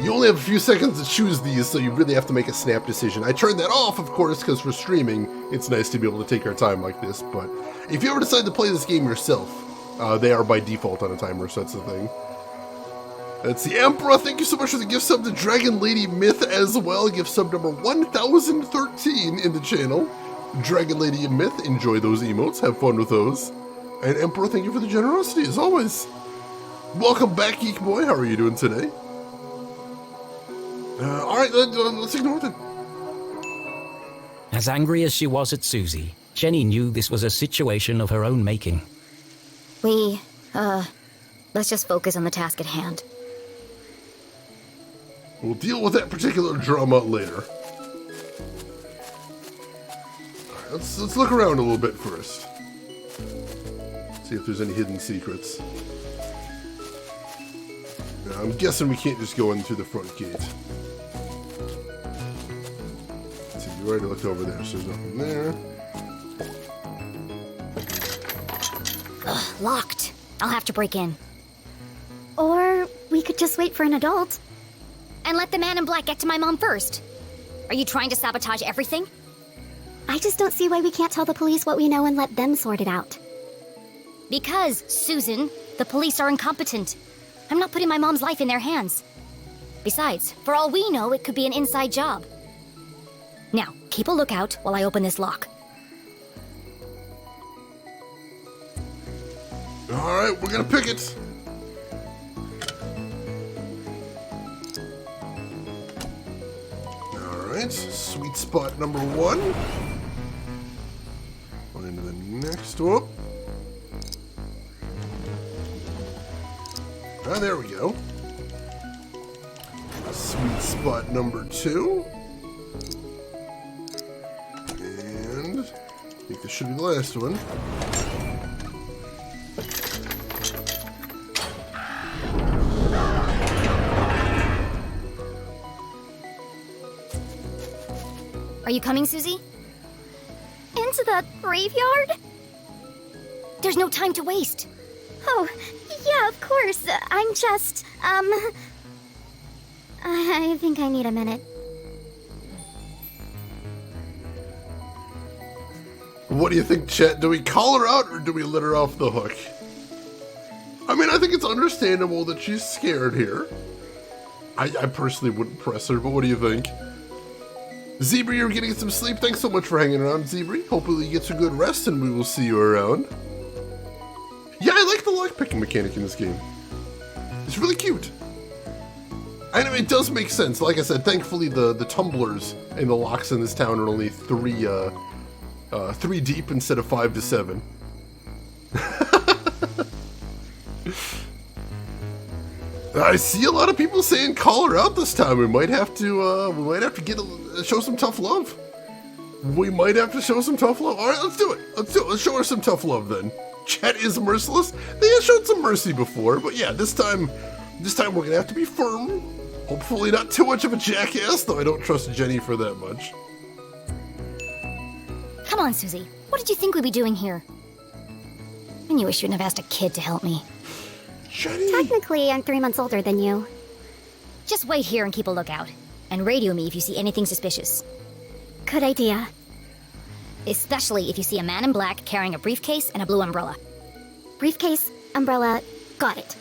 You only have a few seconds to choose these, so you really have to make a snap decision. I turned that off, of course, because for streaming, it's nice to be able to take our time like this. But if you ever decide to play this game yourself, they are by default on a timer, so that's the thing. That's the Emperor. Thank you so much for the gift sub to Dragon Lady Myth as well. Gift sub number 1013 in the channel. Dragon Lady Myth, enjoy those emotes. Have fun with those. And Emperor, thank you for the generosity, as always. Welcome back, Geek Boy. How are you doing today? Alright, let's ignore that. As angry as she was at Susie, Jenny knew this was a situation of her own making. Let's just focus on the task at hand. We'll deal with that particular drama later. Alright, let's look around a little bit first. See if there's any hidden secrets. Now, I'm guessing we can't just go in through the front gate. Let's see, you already looked over there, so there's nothing there. Ugh, locked. I'll have to break in. Or we could just wait for an adult. And let the man in black get to my mom first. Are you trying to sabotage everything? I just don't see why we can't tell the police what we know and let them sort it out. Because, Susan, the police are incompetent. I'm not putting my mom's life in their hands. Besides, for all we know, it could be an inside job. Now, keep a lookout while I open this lock. Alright, we're gonna pick it. Alright, sweet spot number 1. On into the next one. Ah, there we go. Sweet spot number 2. And I think this should be the last one. Are you coming, Susie? Into the graveyard? There's no time to waste. Oh, yeah, of course. I'm just, I think I need a minute. What do you think, chat? Do we call her out or do we let her off the hook? I mean, I think it's understandable that she's scared here. I personally wouldn't press her, but what do you think? Zebra, you're getting some sleep. Thanks so much for hanging around, Zebra. Hopefully you get some good rest and we will see you around. Yeah, I like the lockpicking mechanic in this game. It's really cute. And it does make sense. Like I said, thankfully the tumblers and the locks in this town are only three deep instead of 5 to 7. I see a lot of people saying call her out this time. We might have to show some tough love. We might have to show some tough love. All right, let's do it. Let's show her some tough love then. Chet is merciless. They have showed some mercy before, but yeah, this time we're gonna have to be firm. Hopefully not too much of a jackass, though I don't trust Jenny for that much. Come on, Susie. What did you think we'd be doing here? I knew I shouldn't have asked a kid to help me. Jenny! Technically, I'm 3 months older than you. Just wait here and keep a lookout. And radio me if you see anything suspicious. Good idea. Especially if you see a man in black carrying a briefcase and a blue umbrella. Briefcase, umbrella, got it.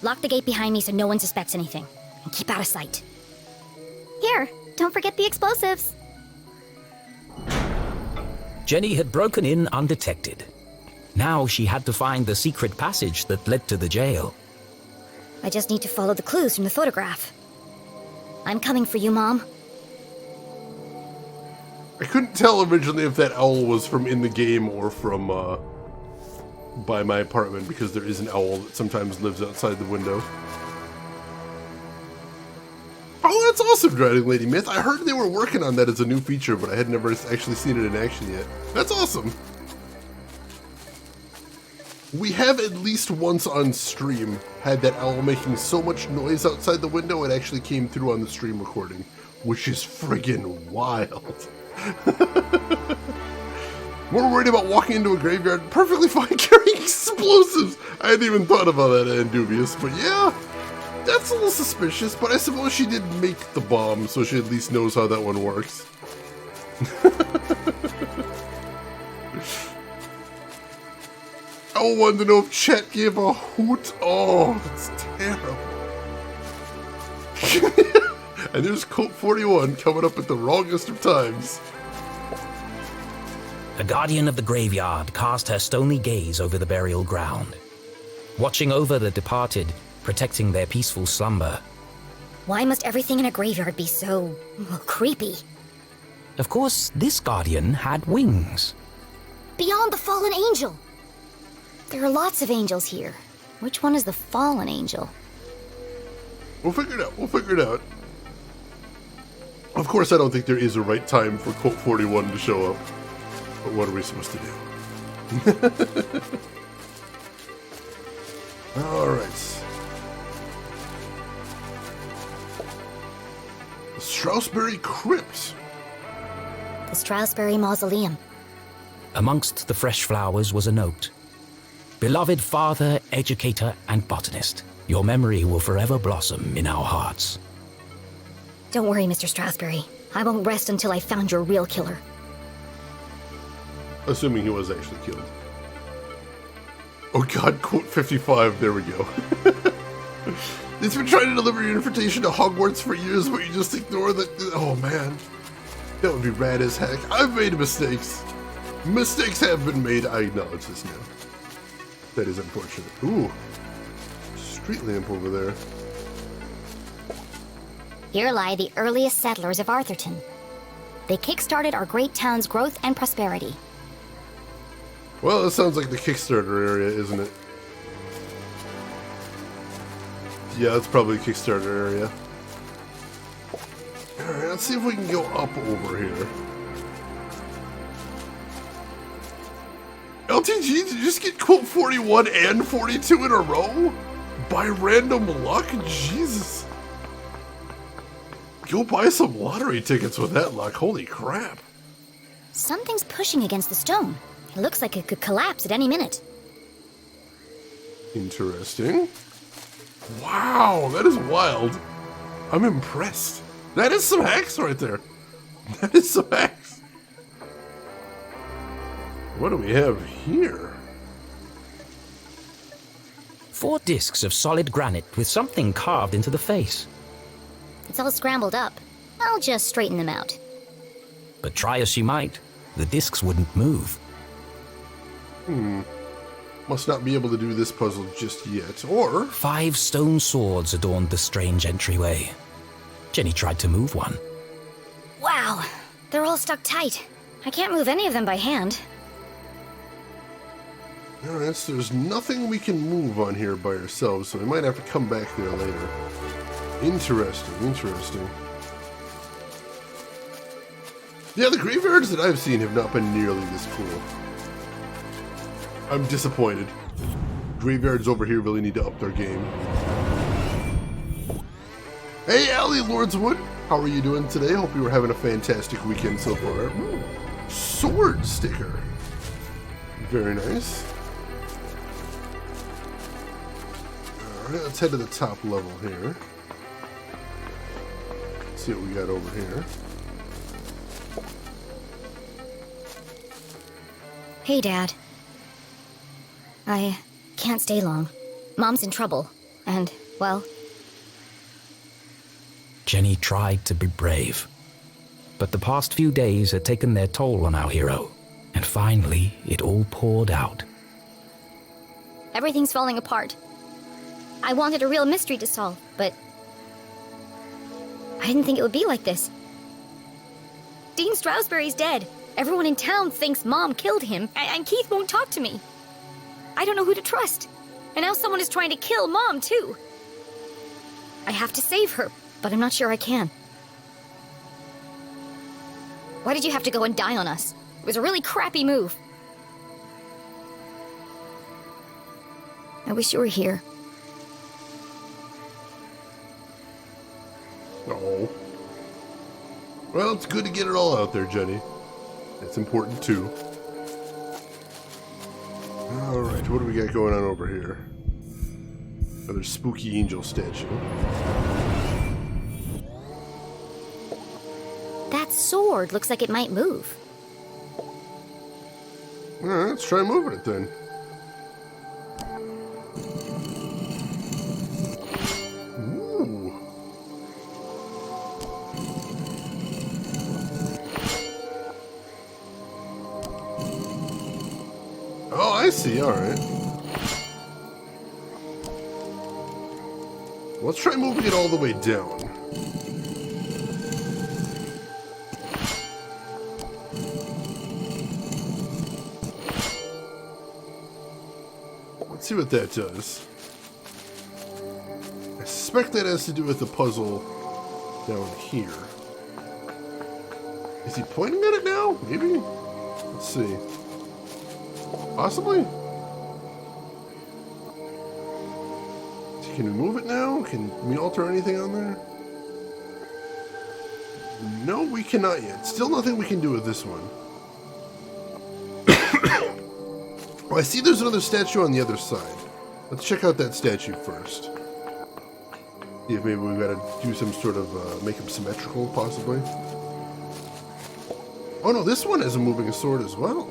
Lock the gate behind me so no one suspects anything. And keep out of sight. Here, don't forget the explosives. Jenny had broken in undetected. Now she had to find the secret passage that led to the jail. I just need to follow the clues from the photograph. I'm coming for you, Mom. I couldn't tell originally if that owl was from in the game or from by my apartment, because there is an owl that sometimes lives outside the window. Oh, that's awesome, Driving Lady Myth. I heard they were working on that as a new feature, but I had never actually seen it in action yet. That's awesome. We have at least once on stream had that owl making so much noise outside the window it actually came through on the stream recording, which is friggin' wild. We're worried about walking into a graveyard perfectly fine carrying explosives. I hadn't even thought about that and dubious, but yeah, that's a little suspicious, but I suppose she did make the bomb, so she at least knows how that one works. I wanted to know if Chet gave a hoot. Oh, that's terrible. And there's Colt 41 coming up at the wrongest of times. The guardian of the graveyard cast her stony gaze over the burial ground, watching over the departed, protecting their peaceful slumber. Why must everything in a graveyard be so creepy? Of course, this guardian had wings. Beyond the fallen angel! There are lots of angels here. Which one is the fallen angel? We'll figure it out. Of course, I don't think there is a right time for Colt 41 to show up. But what are we supposed to do? Alright. The Stroudsbury Crypt. The Stroudsbury Mausoleum. Amongst the fresh flowers was a note. Beloved father, educator, and botanist, your memory will forever blossom in our hearts. Don't worry, Mr. Stroudsbury. I won't rest until I've found your real killer. Assuming he was actually killed. Oh god, quote 55, there we go. It's been trying to deliver your invitation to Hogwarts for years, but you just ignore the... Oh man. That would be rad as heck. I've made mistakes. Mistakes have been made, I acknowledge this now. That is unfortunate. Ooh. Street lamp over there. Here lie the earliest settlers of Arthurton. They kick-started our great town's growth and prosperity. Well, that sounds like the Kickstarter area, isn't it? Yeah, that's probably the Kickstarter area. Alright, let's see if we can go up over here. LTG, did you just get quote 41 and 42 in a row? By random luck? Jesus. Go buy some lottery tickets with that luck. Holy crap. Something's pushing against the stone. It looks like it could collapse at any minute. Interesting. Wow, that is wild. I'm impressed. That is some hacks right there. That is some hacks. What do we have here? 4 discs of solid granite with something carved into the face. It's all scrambled up. I'll just straighten them out. But try as she might, the discs wouldn't move. must not be able to do this puzzle just yet, or... 5 stone swords adorned the strange entryway. Jenny tried to move one. Wow, they're all stuck tight. I can't move any of them by hand. Alright, so there's nothing we can move on here by ourselves, so we might have to come back there later. Interesting, interesting. Yeah, the graveyards that I've seen have not been nearly this cool. I'm disappointed. Graveyards over here really need to up their game. Hey, Allie Lordswood! How are you doing today? Hope you were having a fantastic weekend so far. Ooh, sword sticker. Very nice. Alright, let's head to the top level here. See what we got over here. Hey, Dad. I can't stay long. Mom's in trouble, and, well... Jenny tried to be brave. But the past few days had taken their toll on our hero, and finally it all poured out. Everything's falling apart. I wanted a real mystery to solve, but... I didn't think it would be like this. Dean Stroudsbury's dead. Everyone in town thinks Mom killed him, and Keith won't talk to me. I don't know who to trust. And now someone is trying to kill Mom, too. I have to save her, but I'm not sure I can. Why did you have to go and die on us? It was a really crappy move. I wish you were here. Oh. Well, it's good to get it all out there, Jenny. It's important, too. Alright, what do we got going on over here? Another spooky angel statue. That sword looks like it might move. Alright, let's try moving it then. Ooh. Oh, I see, alright. Let's try moving it all the way down. Let's see what that does. I suspect that has to do with the puzzle down here. Is he pointing at it now? Maybe? Let's see. Possibly? Can we move it now? Can we alter anything on there? No, we cannot yet. Still nothing we can do with this one. Oh, I see there's another statue on the other side. Let's check out that statue first. See if maybe we've got to do some sort of, make him symmetrical, possibly. Oh no, this one has a moving sword as well.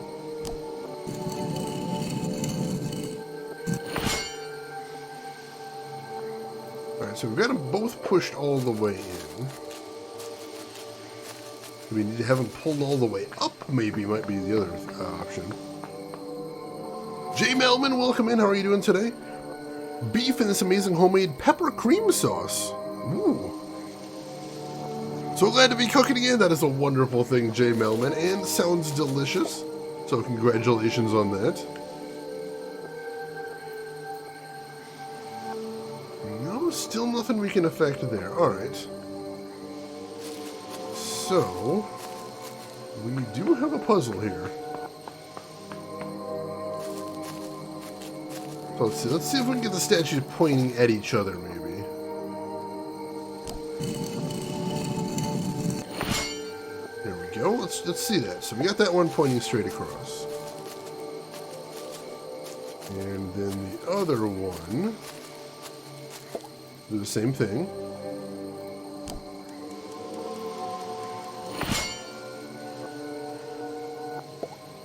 Alright, so we've got them both pushed all the way in. We need to have them pulled all the way up, maybe, might be the other option. Jay Melman, welcome in. How are you doing today? Beef in this amazing homemade pepper cream sauce. Ooh. So glad to be cooking again. That is a wonderful thing, Jay Melman, and sounds delicious. So congratulations on that. No, still nothing we can affect there. Alright. So, we do have a puzzle here. So let's see if we can get the statues pointing at each other, maybe. There we go. Let's see that. So we got that one pointing straight across. And then the other one, do the same thing.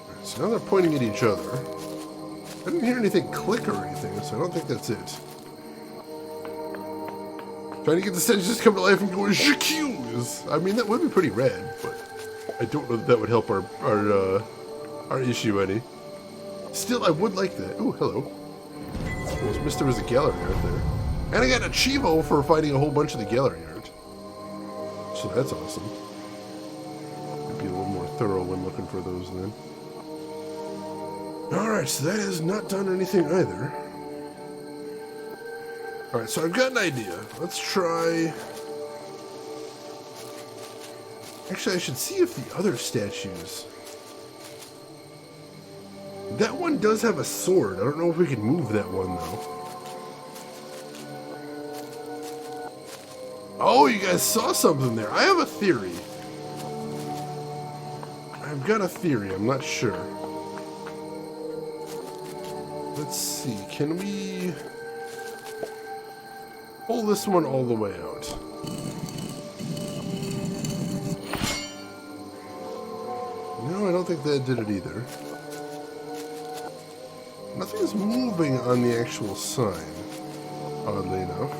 Alright, so now they're pointing at each other. I didn't hear anything click or anything, so I don't think that's it. Trying to get the statues to come to life and go "J'accuse." I mean, that would be pretty rad, but I don't know that that would help our issue any. Still, I would like that. Ooh, hello. Almost missed there was a gallery art there. And I got a Chivo for finding a whole bunch of the gallery art. So that's awesome. Be a little more thorough when looking for those then. Alright, so that has not done anything either. Alright, so I've got an idea. Let's try... Actually, I should see if the other statues... That one does have a sword. I don't know if we can move that one, though. Oh, you guys saw something there. I have a theory. I've got a theory. I'm not sure. Let's see. Can we pull this one all the way out? No, I don't think that did it either. Nothing's moving on the actual sign, oddly enough.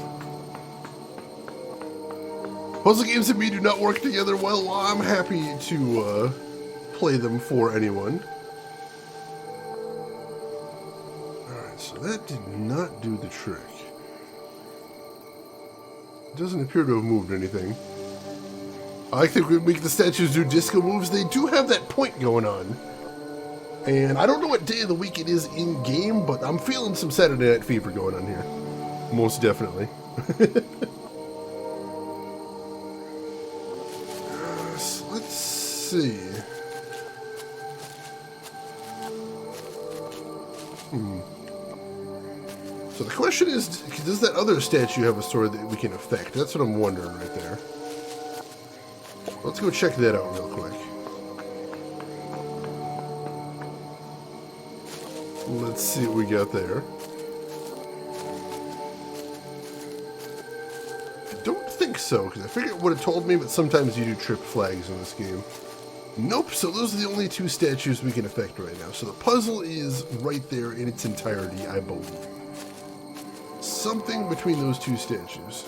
Puzzle games and me do not work together well. I'm happy to play them for anyone. Alright, so that did not do the trick. It doesn't appear to have moved anything. I think we make the statues do disco moves. They do have that point going on. And I don't know what day of the week it is in-game, but I'm feeling some Saturday Night Fever going on here. Most definitely. Let's see. So the question is, does that other statue have a sword that we can affect? That's what I'm wondering right there. Let's go check that out real quick. Let's see what we got there. I don't think so, because I figured it would have told me, but sometimes you do trip flags in this game. Nope, so those are the only two statues we can affect right now. So the puzzle is right there in its entirety, I believe. Something between those two statues.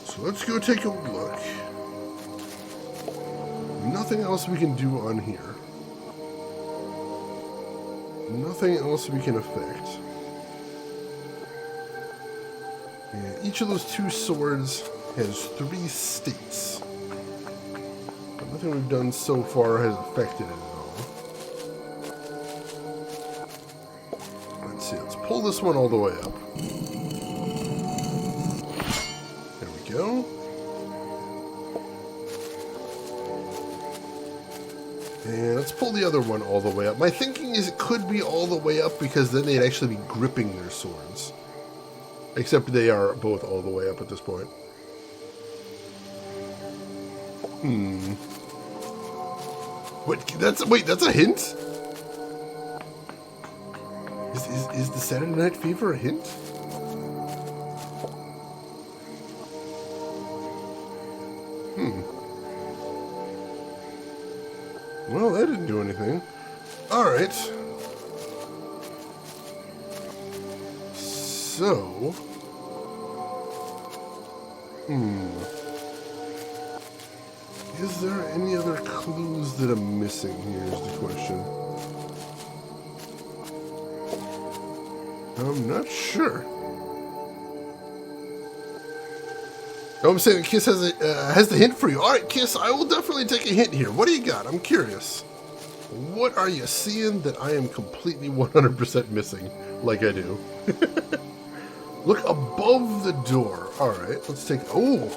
So let's go take a look. Nothing else we can do on here. Nothing else we can affect. And each of those two swords has 3 states. But nothing we've done so far has affected it at all. Let's see, let's pull this one all the way up. There we go. And let's pull the other one all the way up. My thinking is it could be all the way up because then they'd actually be gripping their swords. Except they are both all the way up at this point. Wait, that's a hint? Is the Saturday Night Fever a hint? Well, that didn't do anything. Alright. So... Is there any other clues that I'm missing here is the question. I'm not sure. Oh, I'm saying Kiss has the hint for you. All right, Kiss, I will definitely take a hint here. What do you got? I'm curious. What are you seeing that I am completely 100% missing, like I do? Look above the door. All right, let's take... Oh!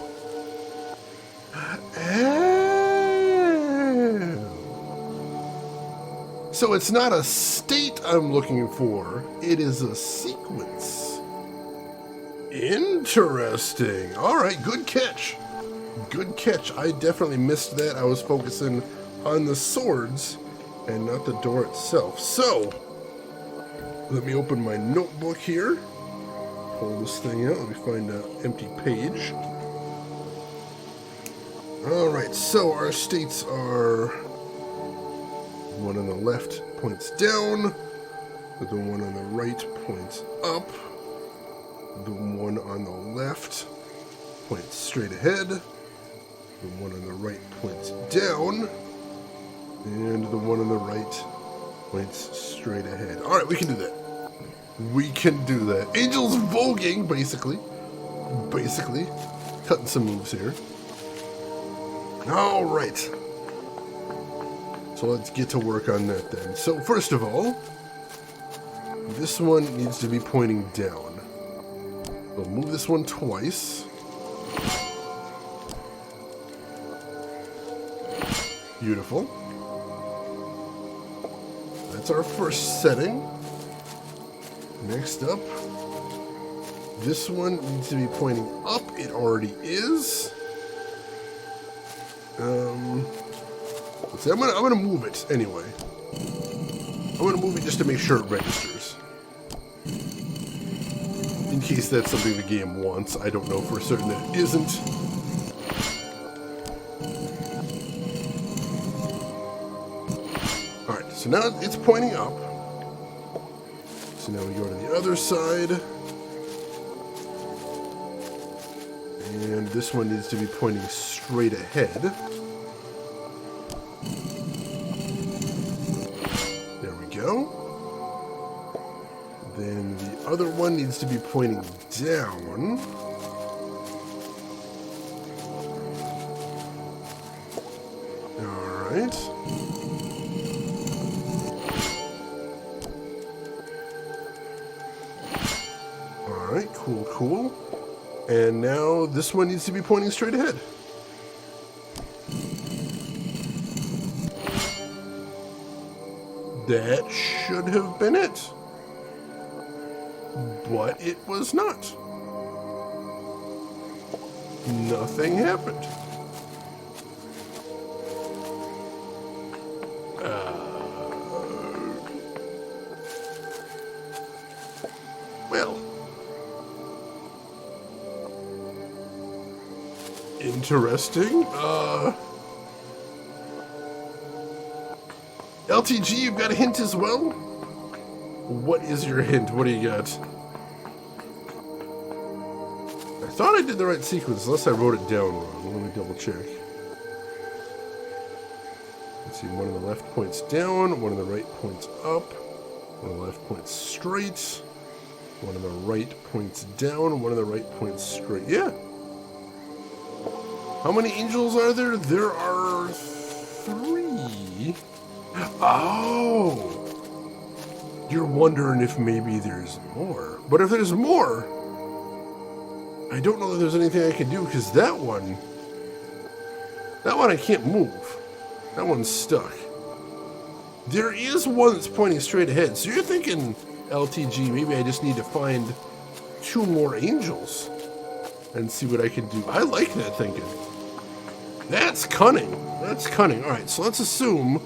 So it's not a state I'm looking for. It is a sequence. Interesting. All right, good catch. Good catch. I definitely missed that. I was focusing on the swords and not the door itself. So, let me open my notebook here. Pull this thing out. Let me find an empty page. All right, so our states are... one on the left points down. The one on the right points up. The one on the left points straight ahead. The one on the right points down. And the one on the right Points straight ahead. Alright, we can do that. We can do that. Angel's voguing, basically. Basically. Cutting some moves here. Alright. So let's get to work on that then. So first of all, this one needs to be pointing down. We'll move this one twice. Beautiful. That's our first setting. Next up, this one needs to be pointing up. It already is. Let's see, I'm gonna move it anyway. I'm gonna move it just to make sure it registers. In case that's something the game wants. I don't know for certain that it isn't. Alright, so now it's pointing up. So now we go to the other side. And this one needs to be pointing straight ahead. There we go. Then the other one needs to be pointing down. Alright. Alright, cool, cool. And now this one needs to be pointing straight ahead. That should have been it. But it was not. Nothing happened. Well. Interesting. LTG, you've got a hint as well? What is your hint? What do you got? I thought I did the right sequence, unless I wrote it down wrong. Let me double check. Let's see, one on the left points down, one on the right points up, one on the left points straight, one on the right points down, one on the right points straight. Yeah. How many angels are there? There are 3. Oh! You're wondering if maybe there's more. But if there's more, I don't know that there's anything I can do, because that one I can't move. That one's stuck. There is one that's pointing straight ahead. So you're thinking, LTG, maybe I just need to find 2 more angels and see what I can do. I like that thinking. That's cunning. That's cunning. All right, so let's assume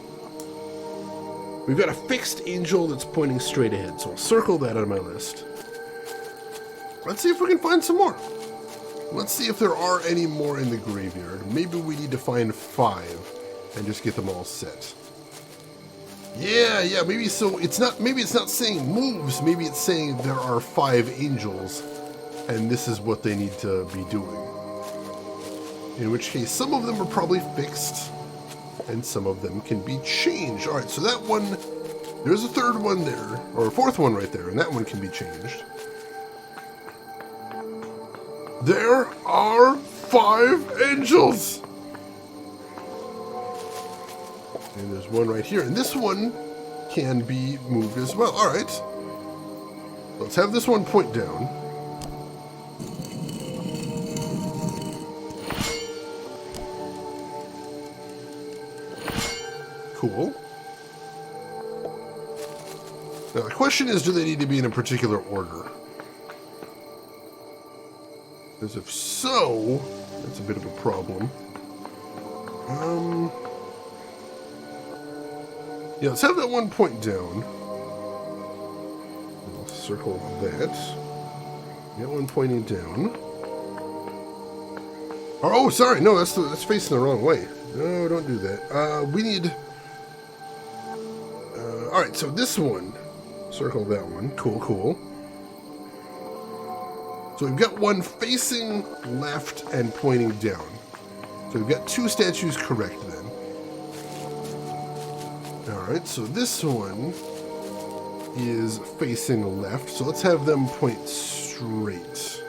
we've got a fixed angel that's pointing straight ahead. So I'll circle that on my list. Let's see if we can find some more. Let's see if there are any more in the graveyard. Maybe we need to find 5 and just get them all set. Yeah, maybe so. Maybe it's not saying moves. Maybe it's saying there are 5 angels, and this is what they need to be doing. In which case, some of them are probably fixed, and some of them can be changed. All right, so that one, there's a 3rd one there, or a 4th one right there, and that one can be changed. There are 5 angels! And there's one right here, and this one can be moved as well. All right, let's have this one point down. Cool. Now the question is, do they need to be in a particular order? Because if so, that's a bit of a problem. Yeah, let's have that one point down. We'll circle that. That one pointing down. Oh, sorry, no, that's facing the wrong way. No, don't do that. We need... Alright, so this one. Circle that one. Cool, cool. So we've got one facing left and pointing down. So we've got 2 statues correct then. Alright, so this one is facing left, so let's have them point straight.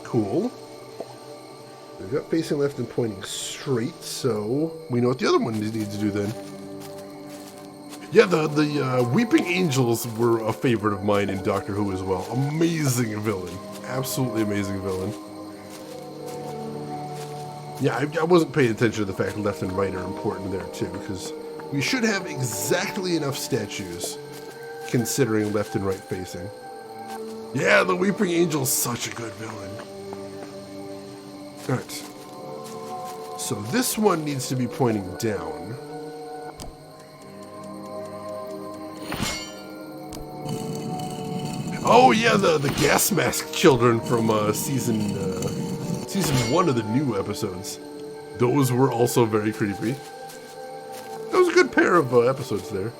Cool. We've got facing left and pointing straight, so we know what the other one needs to do then. Yeah, the Weeping Angels were a favorite of mine in Doctor Who as well. Amazing villain. Absolutely amazing villain. Yeah, I wasn't paying attention to the fact left and right are important there too, because we should have exactly enough statues considering left and right facing. Yeah, the Weeping Angel's such a good villain. Alright. So this one needs to be pointing down. Oh yeah, the gas mask children from season 1 of the new episodes. Those were also very creepy. That was a good pair of episodes there.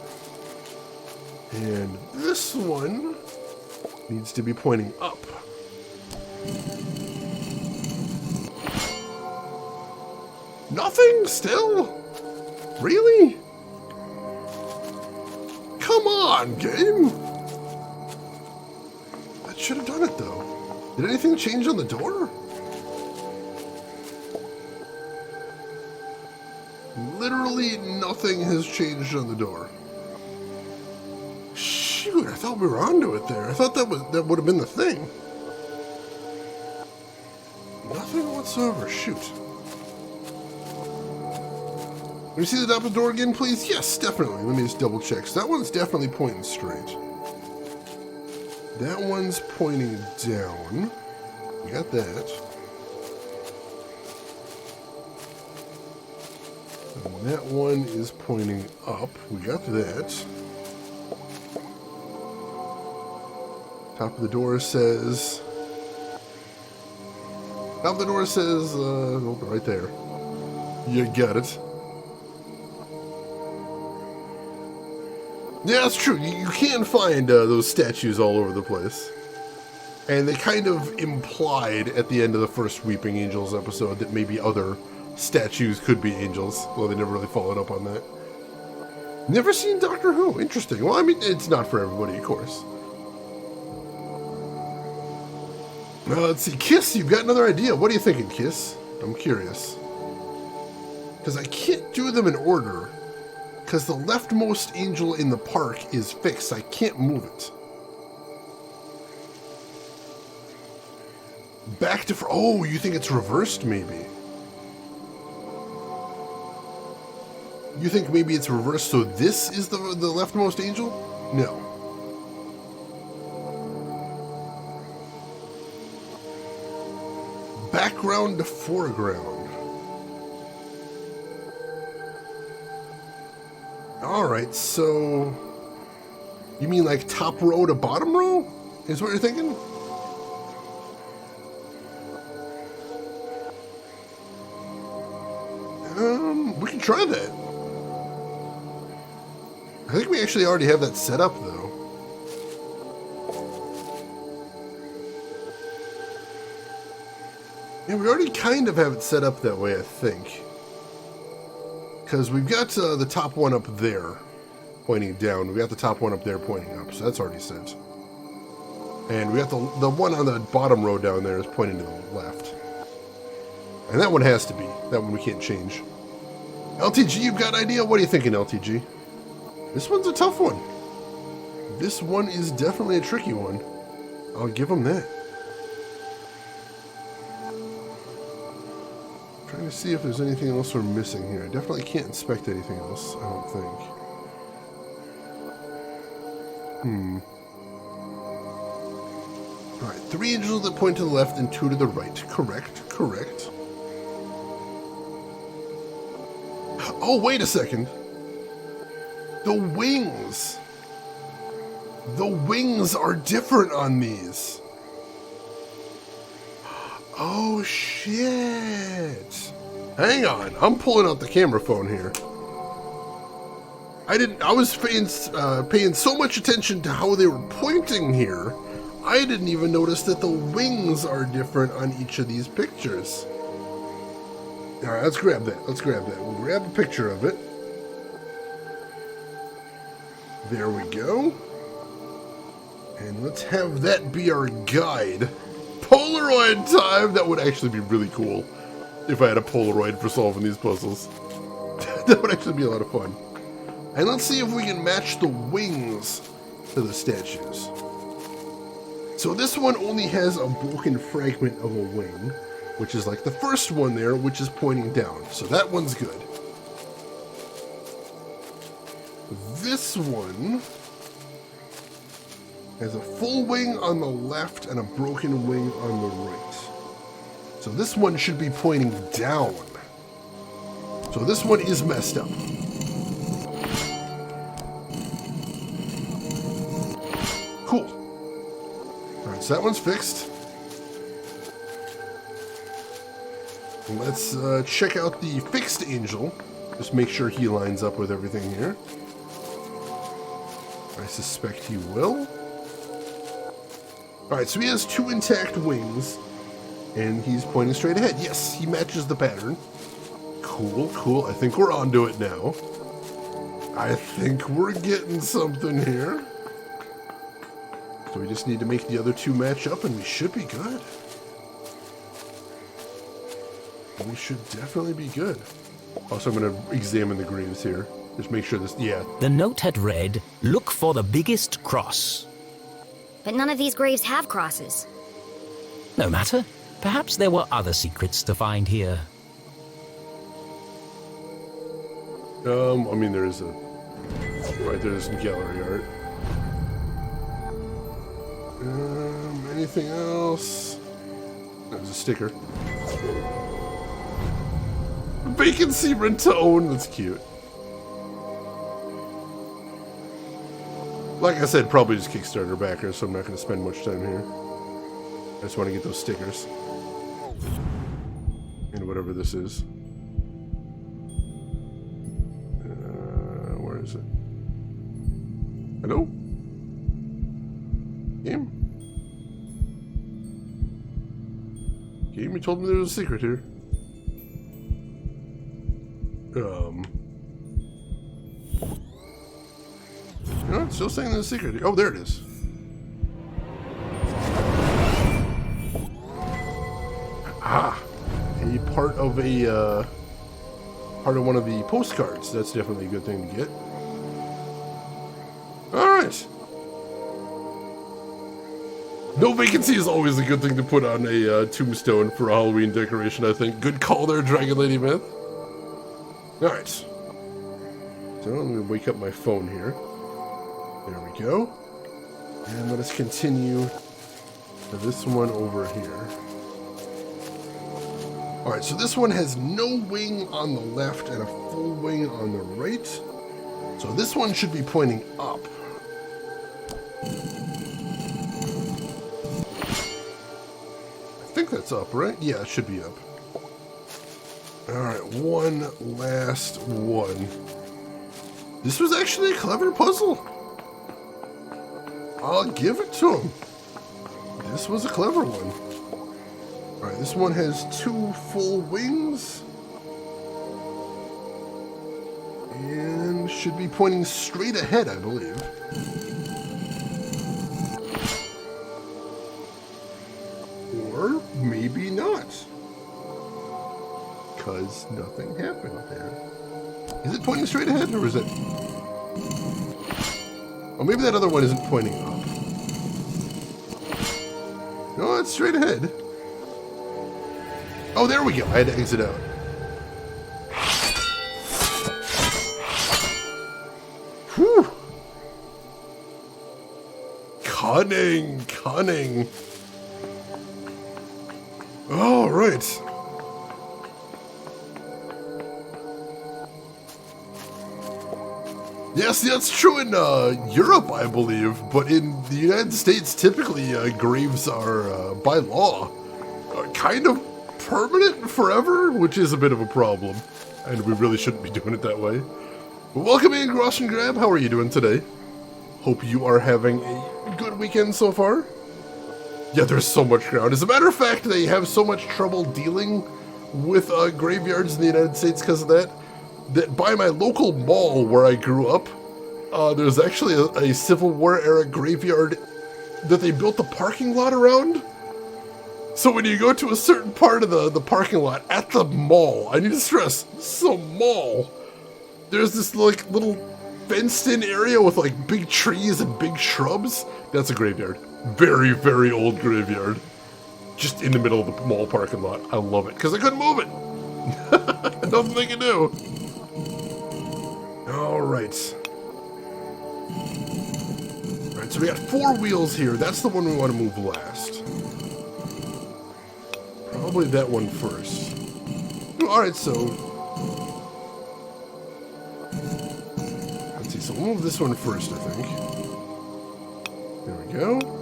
And this one needs to be pointing up. Nothing still? Really? Come on, game! That should have done it though. Did anything change on the door? Literally nothing has changed on the door. Shoot, I thought we were onto it there. I thought that would have been the thing. Nothing whatsoever. Shoot. Can you see the top of the door again, please? Yes, definitely. Let me just double check. So that one's definitely pointing straight. That one's pointing down. We got that. And that one is pointing up. We got that. Top of the door says... Top of the door says... oh, right there. You got it. Yeah, that's true. You can find those statues all over the place. And they kind of implied at the end of the first Weeping Angels episode that maybe other statues could be angels. Well, they never really followed up on that. Never seen Doctor Who. Interesting. Well, I mean, it's not for everybody, of course. Let's see. Kiss, you've got another idea. What are you thinking, Kiss? I'm curious. Because I can't do them in order. Because the leftmost angel in the park is fixed. I can't move it. Back to... Oh, you think it's reversed, maybe? You think maybe it's reversed, so this is the leftmost angel? No. Background to foreground. Alright, so... You mean like top row to bottom row? Is what you're thinking? We can try that. I think we actually already have that set up, though. Yeah, we already kind of have it set up that way, I think. Because we've got the top one up there pointing down. We've got the top one up there pointing up, so that's already set. And we got the one on the bottom row down there is pointing to the left. And that one has to be. That one we can't change. LTG, you've got an idea? What are you thinking, LTG? This one's a tough one. This one is definitely a tricky one. I'll give them that. Trying to see if there's anything else we're missing here. I definitely can't inspect anything else, I don't think. Alright, 3 angels that point to the left and 2 to the right. Correct, correct. Oh, wait a second. The wings. The wings are different on these. Oh, shit. Hang on. I'm pulling out the camera phone here. I was paying so much attention to how they were pointing here, I didn't even notice that the wings are different on each of these pictures. Alright, let's grab that. Let's grab that. We'll grab a picture of it. There we go. And let's have that be our guide. Polaroid time! That would actually be really cool if I had a Polaroid for solving these puzzles. That would actually be a lot of fun. And let's see if we can match the wings to the statues. So this one only has a broken fragment of a wing, which is like the first one there, which is pointing down. So that one's good. This one has a full wing on the left and a broken wing on the right. So this one should be pointing down. So this one is messed up. Cool. Alright, so that one's fixed. Let's check out the fixed angel. Just make sure he lines up with everything here. I suspect he will. Alright, so he has 2 intact wings, and he's pointing straight ahead. Yes, he matches the pattern. Cool, cool. I think we're onto it now. I think we're getting something here. So we just need to make the other 2 match up, and we should be good. We should definitely be good. Also, I'm going to examine the graves here. Just make sure this, yeah. The note had read, "Look for the biggest cross." But none of these graves have crosses. No matter. Perhaps there were other secrets to find here. I mean, there is a... Right, there's some gallery art. Anything else? There's a sticker. Vacancy ringtone! That's cute. Like I said, probably just Kickstarter backers, so I'm not going to spend much time here. I just want to get those stickers. And whatever this is. Where is it? Hello? Game? Game, you told me there was a secret here. No, it's still saying there's a secret. Oh, there it is. Ah, a part of one of the postcards. That's definitely a good thing to get. All right. No vacancy is always a good thing to put on a tombstone for a Halloween decoration, I think. Good call there, Dragon Lady Myth. All right. So let me wake up my phone here. There we go. And let us continue to this one over here. Alright, so this one has no wing on the left and a full wing on the right. So this one should be pointing up. I think that's up, right? Yeah, it should be up. Alright, one last one. This was actually a clever puzzle. I'll give it to him. This was a clever one. Alright, this one has 2 full wings. And should be pointing straight ahead, I believe. Or maybe not. Because nothing happened there. Is it pointing straight ahead, or is it... Oh, maybe that other one isn't pointing up. No, it's straight ahead. Oh, there we go. I had to exit out. Whew. Cunning, cunning. All right. Yes, that's true in Europe, I believe, but in the United States, typically graves are, by law, kind of permanent forever, which is a bit of a problem, and we really shouldn't be doing it that way. But welcome in, Grosh and Grab. How are you doing today? Hope you are having a good weekend so far. Yeah, there's so much ground. As a matter of fact, they have so much trouble dealing with graveyards in the United States because of that. That by my local mall where I grew up, there's actually a Civil War era graveyard that they built the parking lot around. So when you go to a certain part of the parking lot at the mall, I need to stress, some mall, there's this like little fenced in area with like big trees and big shrubs. That's a graveyard. Very, very old graveyard. Just in the middle of the mall parking lot. I love it, because I couldn't move it. Nothing they can do. Alright. Alright, so we got 4 wheels here. That's the one we want to move last. Probably that one first. Alright, so... let's see, so we'll move this one first, I think. There we go.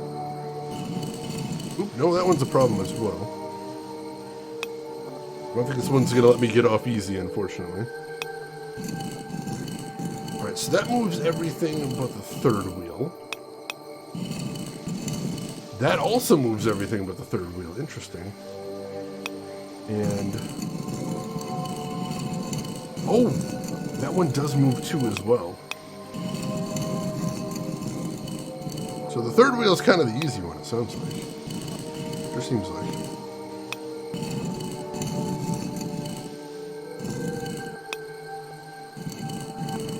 Oop, no, that one's a problem as well. I don't think this one's going to let me get off easy, unfortunately. Alright, so that moves everything but the third wheel. That also moves everything but the third wheel. Interesting. And... oh! That one does move too as well. So the third wheel is kind of the easy one, it sounds like. Sure seems like.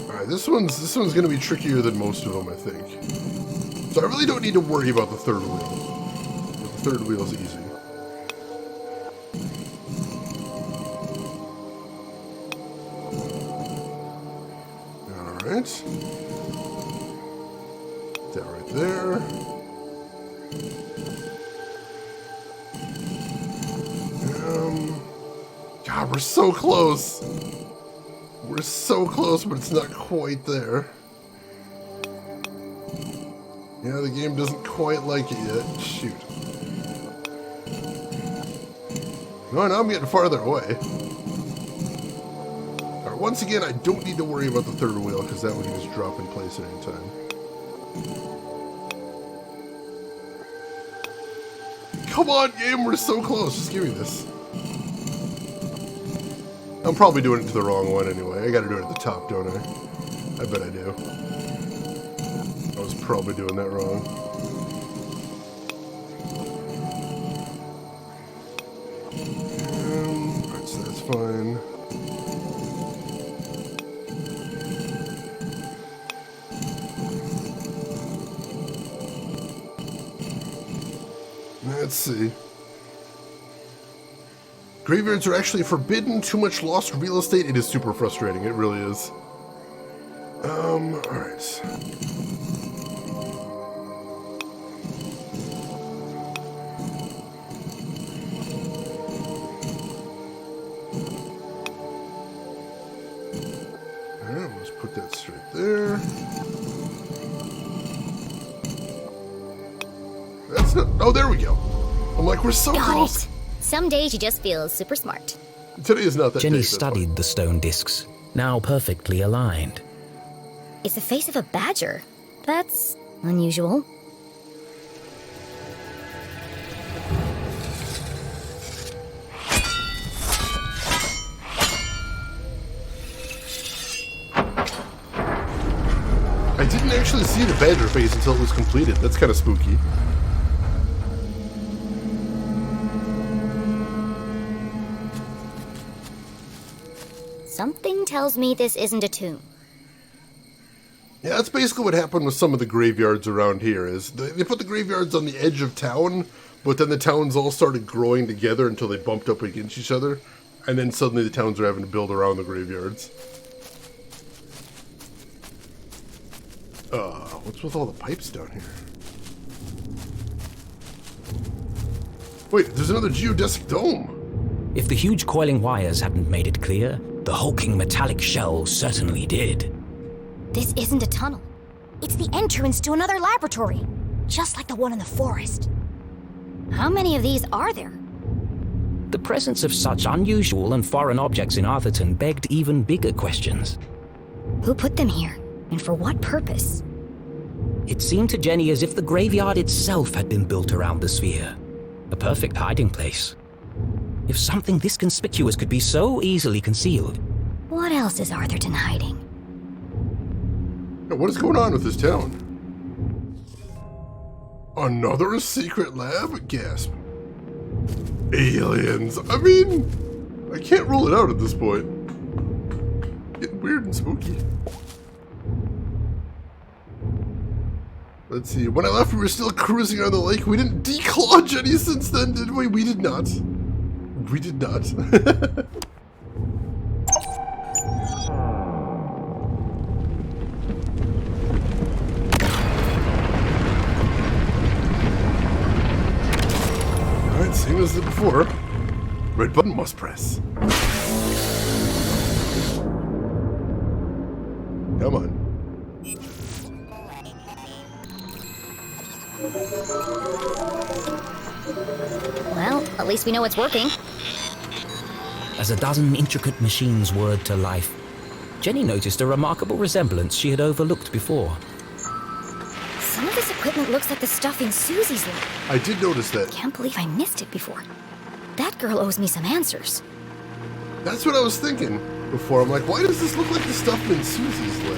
Alright, this one's gonna be trickier than most of them, I think. So I really don't need to worry about the third wheel. The third wheel is easy. Alright. That right there. God, we're so close. We're so close, but it's not quite there. Yeah, the game doesn't quite like it yet. Shoot. No, now I'm getting farther away. Alright, once again, I don't need to worry about the third wheel, because that one can just drop in place at any time. Come on, game, we're so close. Just give me this. I'm probably doing it to the wrong one anyway. I gotta do it at the top, don't I? I bet I do. I was probably doing that wrong. Alright, so that's fine. Let's see. Graveyards are actually forbidden. Too much lost real estate. It is super frustrating. It really is. Alright. Alright, let's put that straight there. That's not... oh, there we go. I'm like, we're so close. Some days you just feel super smart. Today is not that Jenny day, studied the stone discs, now perfectly aligned. It's the face of a badger. That's unusual. I didn't actually see the badger face until it was completed. That's kind of spooky. Something tells me this isn't a tomb. Yeah, that's basically what happened with some of the graveyards around here. Is they put the graveyards on the edge of town, but then the towns all started growing together until they bumped up against each other, and then suddenly the towns are having to build around the graveyards. What's with all the pipes down here? Wait, there's another geodesic dome. If the huge coiling wires hadn't made it clear, the hulking metallic shell certainly did. This isn't a tunnel. It's the entrance to another laboratory, just like the one in the forest. How many of these are there? The presence of such unusual and foreign objects in Arthurton begged even bigger questions. Who put them here, and for what purpose? It seemed to Jenny as if the graveyard itself had been built around the sphere. A perfect hiding place. If something this conspicuous could be so easily concealed. What else is Arthurton hiding? Now, what is going on with this town? Another secret lab? Gasp. Aliens. I mean, I can't rule it out at this point. Getting weird and spooky. Let's see. When I left, we were still cruising on the lake. We didn't declaw Jenny since then, did we? We did not. We did not. Alright, same as before. Red button must press. Come on. Well, at least we know it's working. As a dozen intricate machines whirred to life, Jenny noticed a remarkable resemblance she had overlooked before. Some of this equipment looks like the stuff in Susie's lab. I did notice that. Can't believe I missed it before. That girl owes me some answers. That's what I was thinking before. I'm like, why does this look like the stuff in Susie's lab?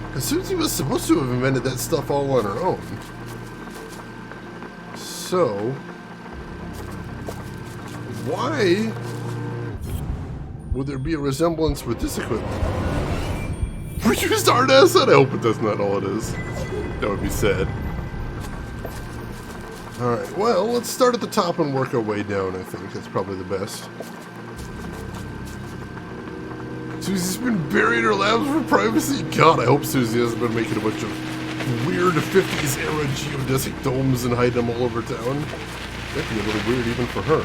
Because Susie was supposed to have invented that stuff all on her own. So, why would there be a resemblance with this equipment? Reduced art asset? I hope that's not all it is. That would be sad. Alright, well, let's start at the top and work our way down, I think. That's probably the best. Susie's been buried in her labs for privacy. God, I hope Susie hasn't been making a bunch of weird 50s era geodesic domes and hiding them all over town. That'd be a little weird even for her.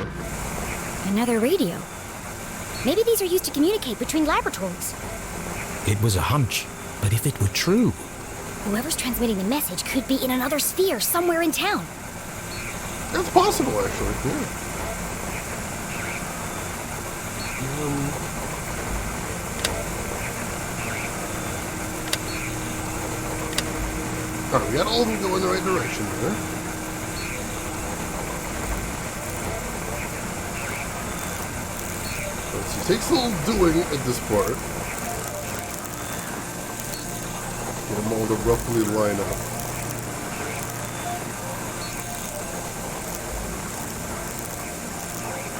Another radio. Maybe these are used to communicate between laboratories. It was a hunch, but if it were true... Whoever's transmitting the message could be in another sphere somewhere in town. That's possible, actually. Yeah. Alright, we got all of them going in the right direction there. Let's see, takes a little doing at this part. Get them all to roughly line up.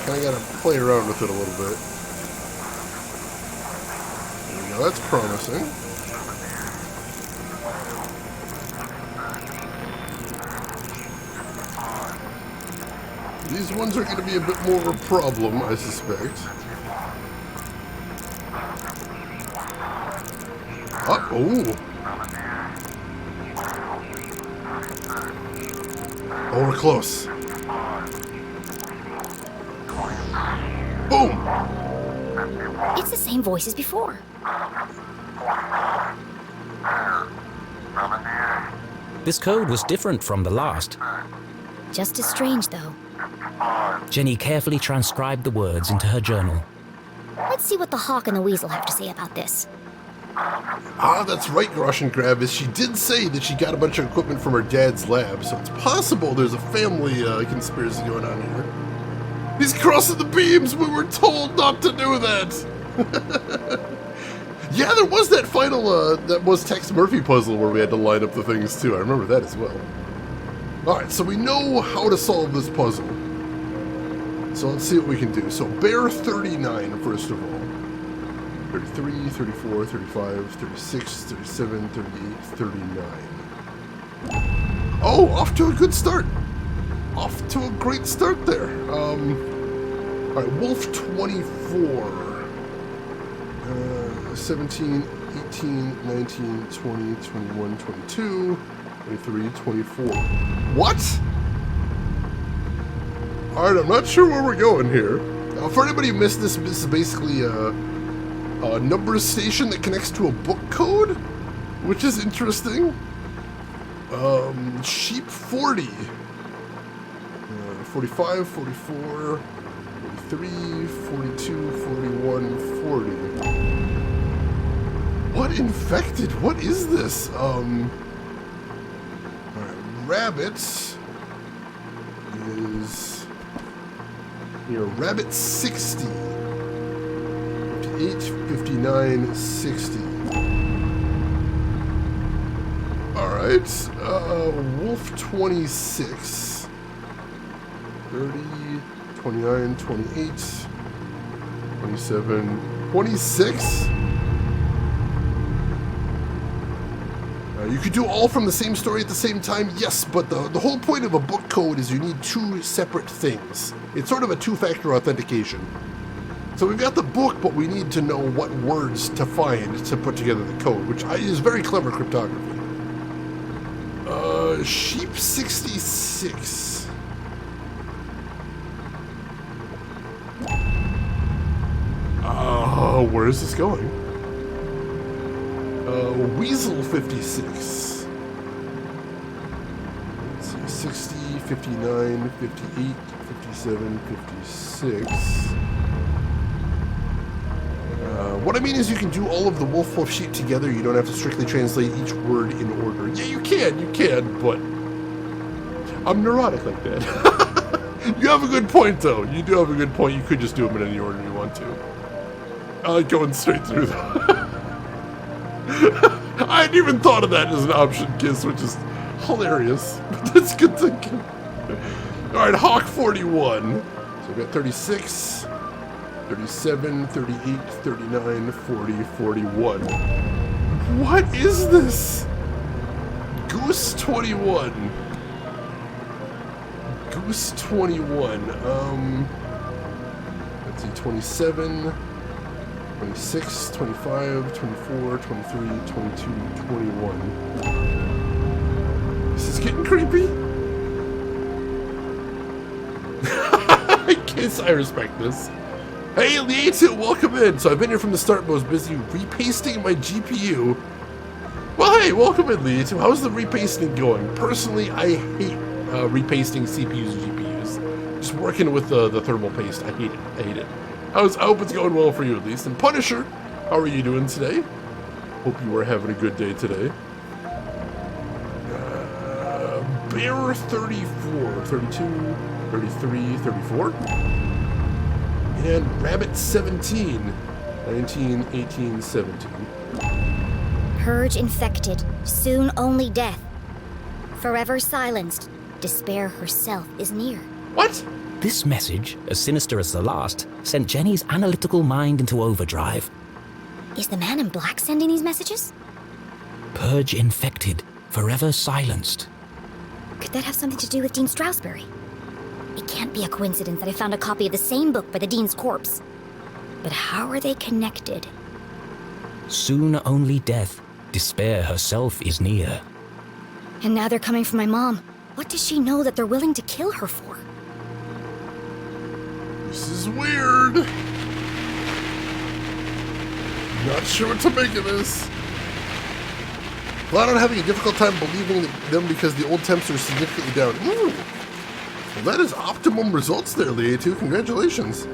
Kinda gotta play around with it a little bit. There we go, that's promising. These ones are going to be a bit more of a problem, I suspect. Oh! Oh, we're close. Boom! It's the same voice as before. This code was different from the last. Just as strange, though. Jenny carefully transcribed the words into her journal. Let's see what the Hawk and the Weasel have to say about this. Ah, that's right, Groshen Gravis. She did say that she got a bunch of equipment from her dad's lab, so it's possible there's a family conspiracy going on here. He's crossing the beams! We were told not to do that! Yeah, there was that final, that was Tex Murphy puzzle where we had to line up the things, too. I remember that as well. Alright, so we know how to solve this puzzle. So let's see what we can do. So bear 39, first of all. 33, 34, 35, 36, 37, 38, 39. Oh, off to a good start. Off to a great start there. Alright, Wolf 24. 17, 18, 19, 20, 21, 22, 23, 24. What? Alright, I'm not sure where we're going here. For anybody who missed this, this is basically a number station that connects to a book code, which is interesting. Sheep 40. 45, 44, 43, 42, 41, 40. What infected? What is this? Alright, rabbit is Here, Rabbit 60. 58, 59, 60. Alright, Wolf 26. 30, 29, 28, 27, 26. You could do all from the same story at the same time, yes, but the whole point of a book code is you need two separate things. It's sort of a two-factor authentication. So we've got the book, but we need to know what words to find to put together the code, which is very clever cryptography. Sheep 66. Where is this going? Weasel 56. Let's see, 60, 59, 58, 57, 56. What I mean is you can do all of the wolf sheet together. You don't have to strictly translate each word in order. Yeah, you can, but I'm neurotic like that. You have a good point, though. You do have a good point. You could just do them in any order you want to. I like going straight through them. I hadn't even thought of that as an option, Kiss, which is hilarious. But that's good thinking. Alright, Hawk 41. So we've got 36, 37, 38, 39, 40, 41. What is this? Goose 21. Goose 21. Let's see, 27, 26, 25, 24, 23, 22, 21. This is getting creepy. I guess I respect this. Hey, Leatu, welcome in. So I've been here from the start, but I was busy repasting my GPU. Well, hey, welcome in, Leatu. How's the repasting going? Personally, I hate repasting CPUs and GPUs. Just working with the thermal paste. I hate it. I hope it's going well for you, at least. And Punisher, how are you doing today? Hope you are having a good day today. Bear 34, 32, 33, 34. And Rabbit 17, 19, 18, 17. Purge infected, soon only death. Forever silenced, despair herself is near. What? This message, as sinister as the last, sent Jenny's analytical mind into overdrive. Is the man in black sending these messages? Purge infected, forever silenced. Could that have something to do with Dean Strasberry? It can't be a coincidence that I found a copy of the same book by the Dean's corpse. But how are they connected? Soon only death, despair herself is near. And now they're coming for my mom. What does she know that they're willing to kill her for? This is weird. Not sure what to make of this. Glad I'm having a difficult time believing them because the old temps are significantly down. Ooh. Well, that is optimum results there, Leatu. Congratulations.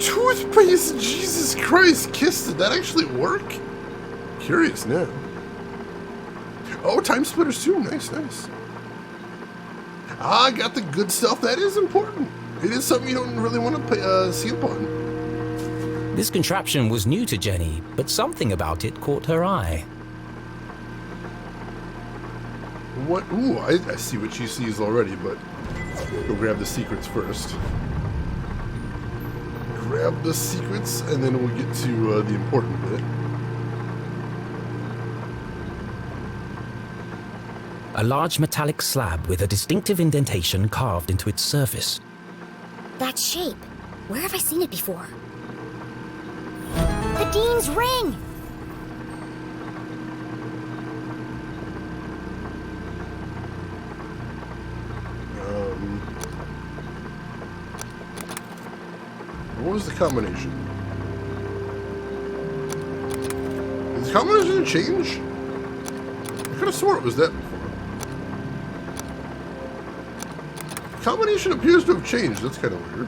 Toothpaste, Jesus Christ. Kiss, did that actually work? Curious now. Oh, time splitters too. Nice. Ah, got the good stuff. That is important. It is something you don't really want to see upon. This contraption was new to Jenny, but something about it caught her eye. What? Ooh, I see what she sees already, but go grab the secrets first. Grab the secrets, and then we'll get to the important bit. A large metallic slab with a distinctive indentation carved into its surface. That shape. Where have I seen it before? The Dean's ring! What was the combination? Did the combination change? I could have swore it was that before. The combination appears to have changed. That's kind of weird.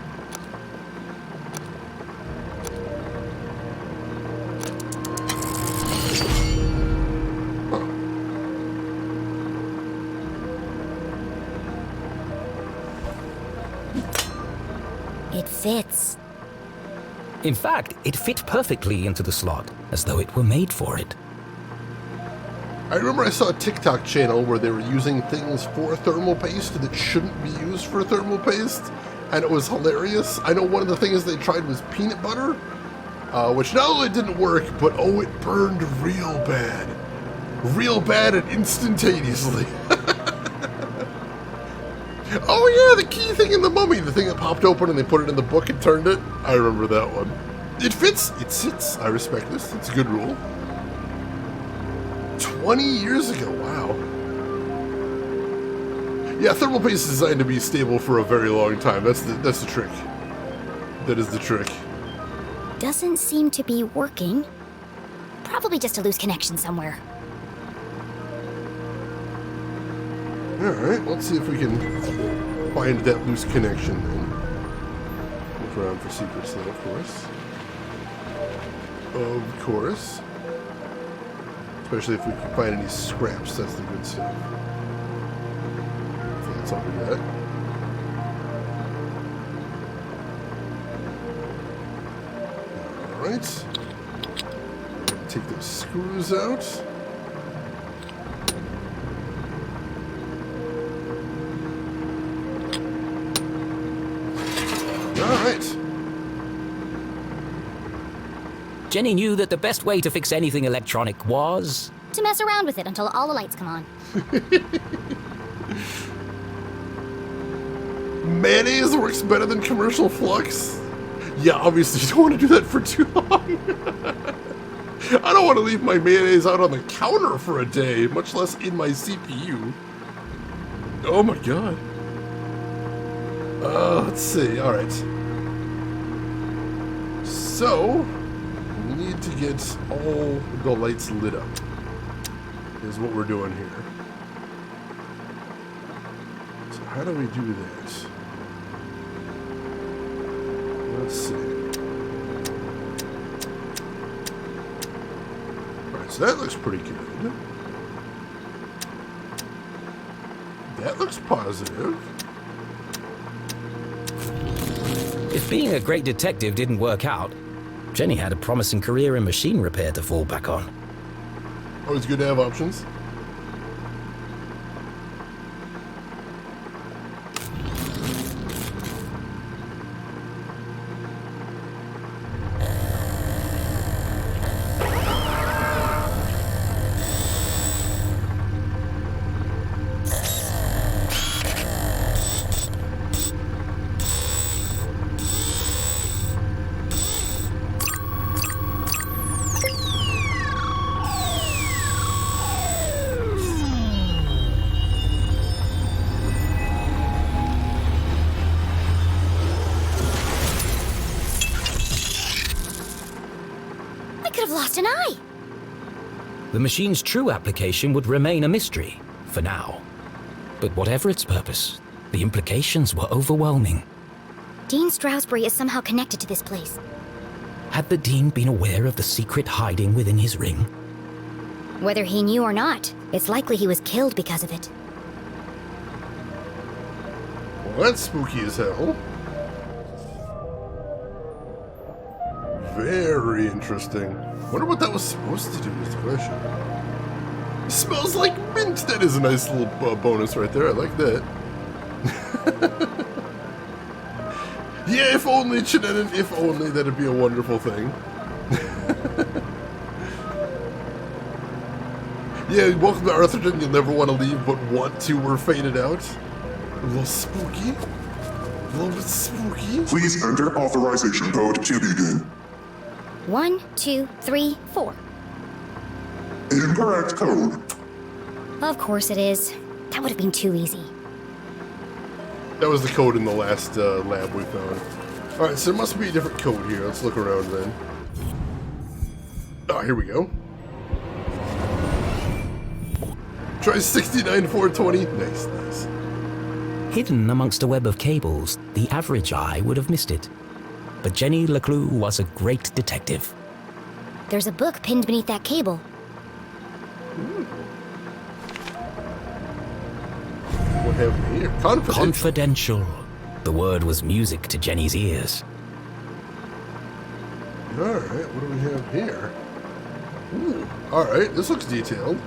It fits. In fact, it fit perfectly into the slot, as though it were made for it. I remember I saw a TikTok channel where they were using things for thermal paste that shouldn't be used for thermal paste, and it was hilarious. I know one of the things they tried was peanut butter, which not only didn't work, but oh, it burned real bad. Real bad and instantaneously. Oh yeah, the key thing in the mummy, the thing that popped open and they put it in the book and turned it. I remember that one. It fits, it sits. I respect this. It's a good rule. 20 years ago, wow. Yeah, thermal paste is designed to be stable for a very long time. That's the trick. That is the trick. Doesn't seem to be working. Probably just a loose connection somewhere. Alright, let's see if we can find that loose connection then. Look around for secrets though, of course. Of course. Especially if we can find any scraps, that's the good stuff. I think that's all we got. Alright. Take those screws out. Alright. Jenny knew that the best way to fix anything electronic was... to mess around with it until all the lights come on. Mayonnaise works better than commercial flux? Yeah, obviously you don't want to do that for too long. I don't want to leave my mayonnaise out on the counter for a day, much less in my CPU. Oh my god. Let's see, alright. So, we need to get all the lights lit up, is what we're doing here. So how do we do that? Let's see. Alright, so that looks pretty good. That looks positive. If being a great detective didn't work out, Jenny had a promising career in machine repair to fall back on. Always good to have options. Lost an eye. The machine's true application would remain a mystery, for now. But whatever its purpose, the implications were overwhelming. Dean Stroudsbury is somehow connected to this place. Had the Dean been aware of the secret hiding within his ring? Whether he knew or not, it's likely he was killed because of it. Well, that's spooky as hell. Very interesting. Wonder what that was supposed to do is the question. It smells like mint. That is a nice little bonus right there. I like that. Yeah, if only, Chinenin, if only, that'd be a wonderful thing. Yeah, welcome to Arthurton. You'll never want to leave, but want to or faded out. A little spooky. A little bit spooky. Please enter authorization code to begin. 1, 2, 3, 4. Incorrect code. Of course it is. That would have been too easy. That was the code in the last lab we found. Alright, so there must be a different code here. Let's look around then. Oh, here we go. Try 69420. Nice, nice. Hidden amongst a web of cables, the average eye would have missed it. But Jenny LeClue was a great detective. There's a book pinned beneath that cable. What have we here? Confidential. Confidential. The word was music to Jenny's ears. Alright, what do we have here? Ooh, alright, this looks detailed.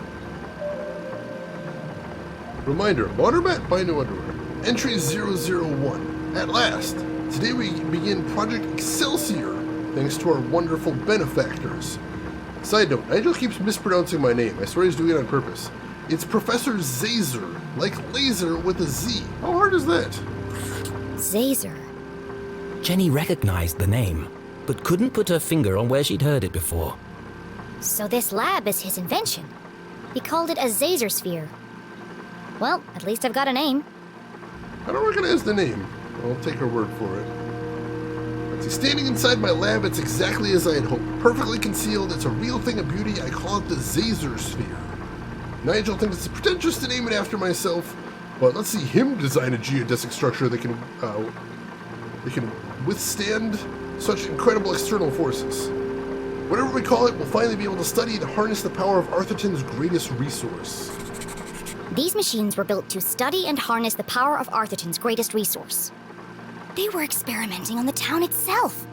Reminder, laundromat, buy new underwear. Entry 001. At last, today we begin Project Excelsior, thanks to our wonderful benefactors. Side note, Nigel keeps mispronouncing my name. I swear he's doing it on purpose. It's Professor Zazer, like laser with a Z. How hard is that? Zazer. Jenny recognized the name, but couldn't put her finger on where she'd heard it before. So this lab is his invention. He called it a Zazer sphere. Well, at least I've got a name. I don't recognize the name. I'll take her word for it. Let's see, standing inside my lab, it's exactly as I had hoped. Perfectly concealed, it's a real thing of beauty. I call it the Zazer sphere. Nigel thinks it's pretentious to name it after myself, but let's see him design a geodesic structure that can withstand such incredible external forces. Whatever we call it, we'll finally be able to study and harness the power of Arthurton's greatest resource. These machines were built to study and harness the power of Arthurton's greatest resource. They were experimenting on the town itself.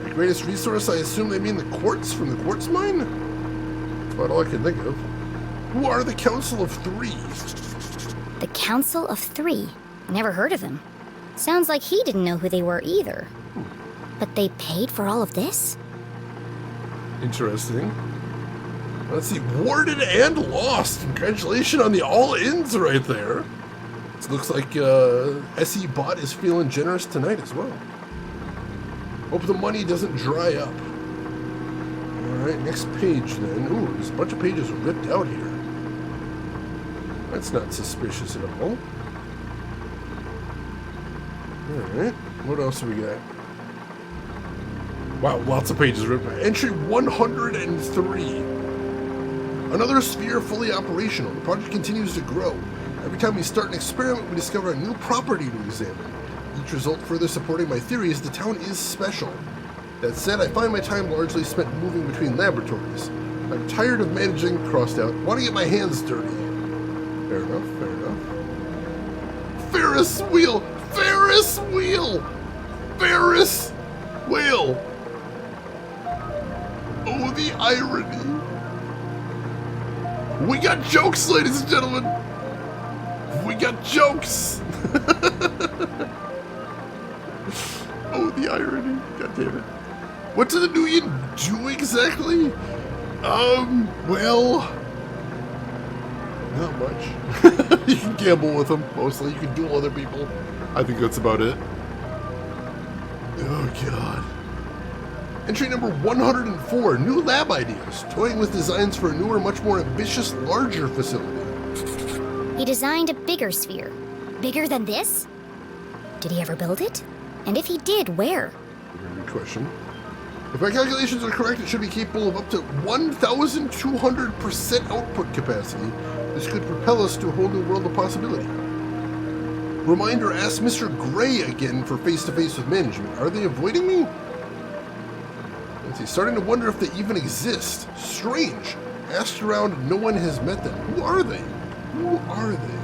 The greatest resource, I assume they mean the quartz from the quartz mine? That's about all I can think of. Who are the Council of Three? The Council of Three? Never heard of them. Sounds like he didn't know who they were either. But they paid for all of this? Interesting. Let's see, warded and lost. Congratulations on the all-ins right there. It looks like SE Bot is feeling generous tonight as well. Hope the money doesn't dry up. Alright, next page then. Ooh, there's a bunch of pages ripped out here. That's not suspicious at all. Alright, what else do we got? Wow, lots of pages ripped out. Entry 103. Another sphere fully operational. The project continues to grow. Every time we start an experiment, we discover a new property to examine. Each result further supporting my theories the town is special. That said, I find my time largely spent moving between laboratories. I'm tired of managing, crossed out, want to get my hands dirty. Fair enough, fair enough. Ferris wheel! Ferris wheel! Ferris wheel! Oh, the irony. We got jokes, ladies and gentlemen! We got jokes! Oh, the irony. God damn it. What did the New Year do exactly? Well... not much. You can gamble with them, mostly. You can duel other people. I think that's about it. Oh, God. Entry number 104, new lab ideas, toying with designs for a newer, much more ambitious, larger facility. He designed a bigger sphere. Bigger than this? Did he ever build it? And if he did, where? Very good question. If my calculations are correct, it should be capable of up to 1,200% output capacity. This could propel us to a whole new world of possibility. Reminder, ask Mr. Gray again for face-to-face with management. Are they avoiding me? Let's see, starting to wonder if they even exist. Strange. Asked around, no one has met them. Who are they? Who are they?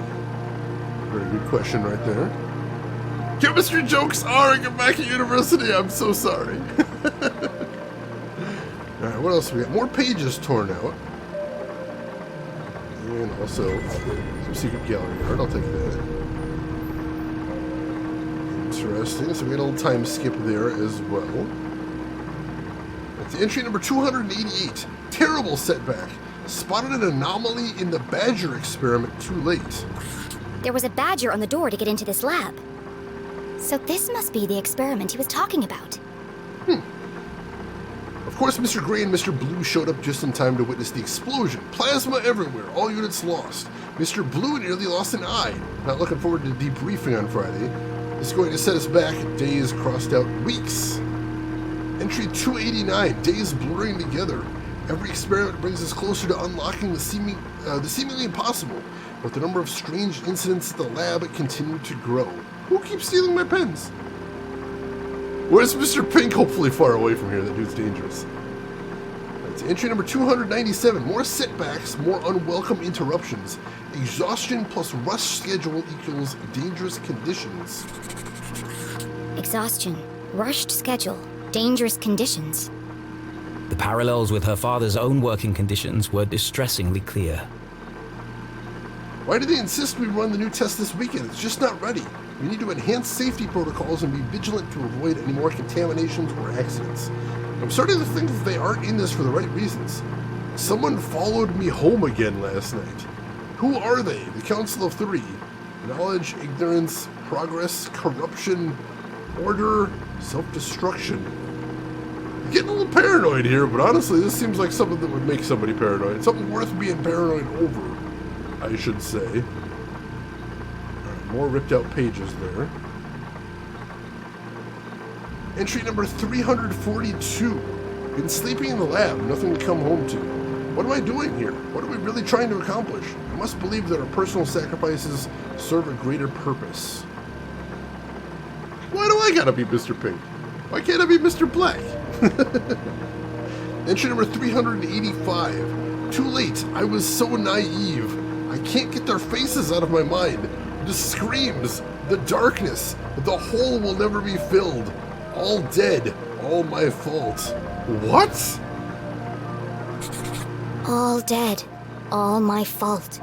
Very good question right there. Chemistry jokes are at Gamaki University. I'm so sorry. Alright, what else we got? More pages torn out. And also some secret gallery art. I'll take that. Interesting. So we got a little time skip there as well. That's the entry number 288. Terrible setback. Spotted an anomaly in the badger experiment too late. There was a badger on the door to get into this lab. So this must be the experiment he was talking about. Of course, Mr. Gray and Mr. Blue showed up just in time to witness the explosion. Plasma everywhere, all units lost. Mr. Blue nearly lost an eye. Not looking forward to debriefing on Friday. This is going to set us back days crossed out weeks. Entry 289, days blurring together. Every experiment brings us closer to unlocking the seemingly impossible, but the number of strange incidents at the lab continue to grow. Who keeps stealing my pens? Where's Mr. Pink? Hopefully far away from here. That dude's dangerous. That's Entry number 297. More setbacks, more unwelcome interruptions. Exhaustion plus rush schedule equals dangerous conditions. Exhaustion, rushed schedule, dangerous conditions. The parallels with her father's own working conditions were distressingly clear. Why do they insist we run the new test this weekend? It's just not ready. We need to enhance safety protocols and be vigilant to avoid any more contaminations or accidents. I'm starting to think that they aren't in this for the right reasons. Someone followed me home again last night. Who are they? The Council of Three. Knowledge, ignorance, progress, corruption, order, self-destruction. I'm getting a little paranoid here, but honestly, this seems like something that would make somebody paranoid. Something worth being paranoid over, I should say. Alright, more ripped out pages there. Entry number 342. Been sleeping in the lab, nothing to come home to. What am I doing here? What are we really trying to accomplish? I must believe that our personal sacrifices serve a greater purpose. Why do I gotta be Mr. Pink? Why can't I be Mr. Black? Entry number 385. Too late. I was so naive. I can't get their faces out of my mind. The screams, the darkness, the hole will never be filled. All dead. All my fault. What? All dead. All my fault.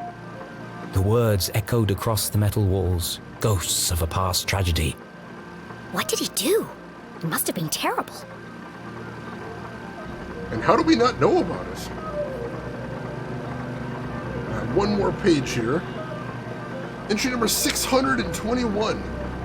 The words echoed across the metal walls, ghosts of a past tragedy. What did he do? It must have been terrible. And how do we not know about it? One more page here. Entry number 621.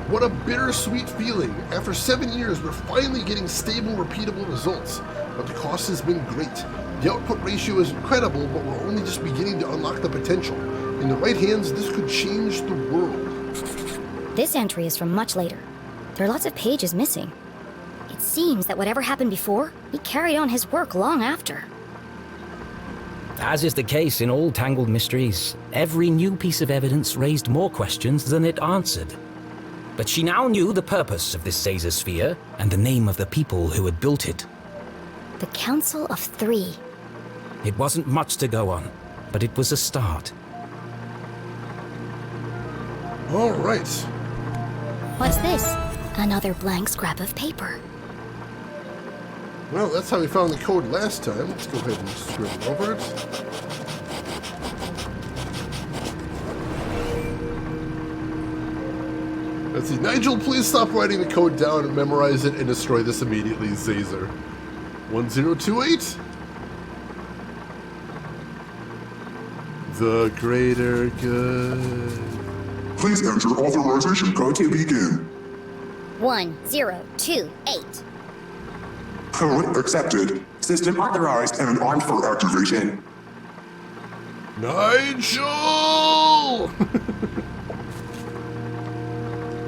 What a bittersweet feeling. After 7 years, we're finally getting stable, repeatable results. But the cost has been great. The output ratio is incredible, but we're only just beginning to unlock the potential. In the right hands, this could change the world. This entry is from much later. There are lots of pages missing. It seems that whatever happened before, he carried on his work long after. As is the case in all tangled mysteries, every new piece of evidence raised more questions than it answered. But she now knew the purpose of this Caesar sphere and the name of the people who had built it. The Council of Three. It wasn't much to go on, but it was a start. All right. What's this? Another blank scrap of paper. Well, that's how we found the code last time. Let's go ahead and scribble over it. Let's see. Nigel, please stop writing the code down and memorize it and destroy this immediately, Caesar. 1028. The greater good. Please enter authorization code to begin. 1028. Code accepted. System authorized and armed for activation. Nigel!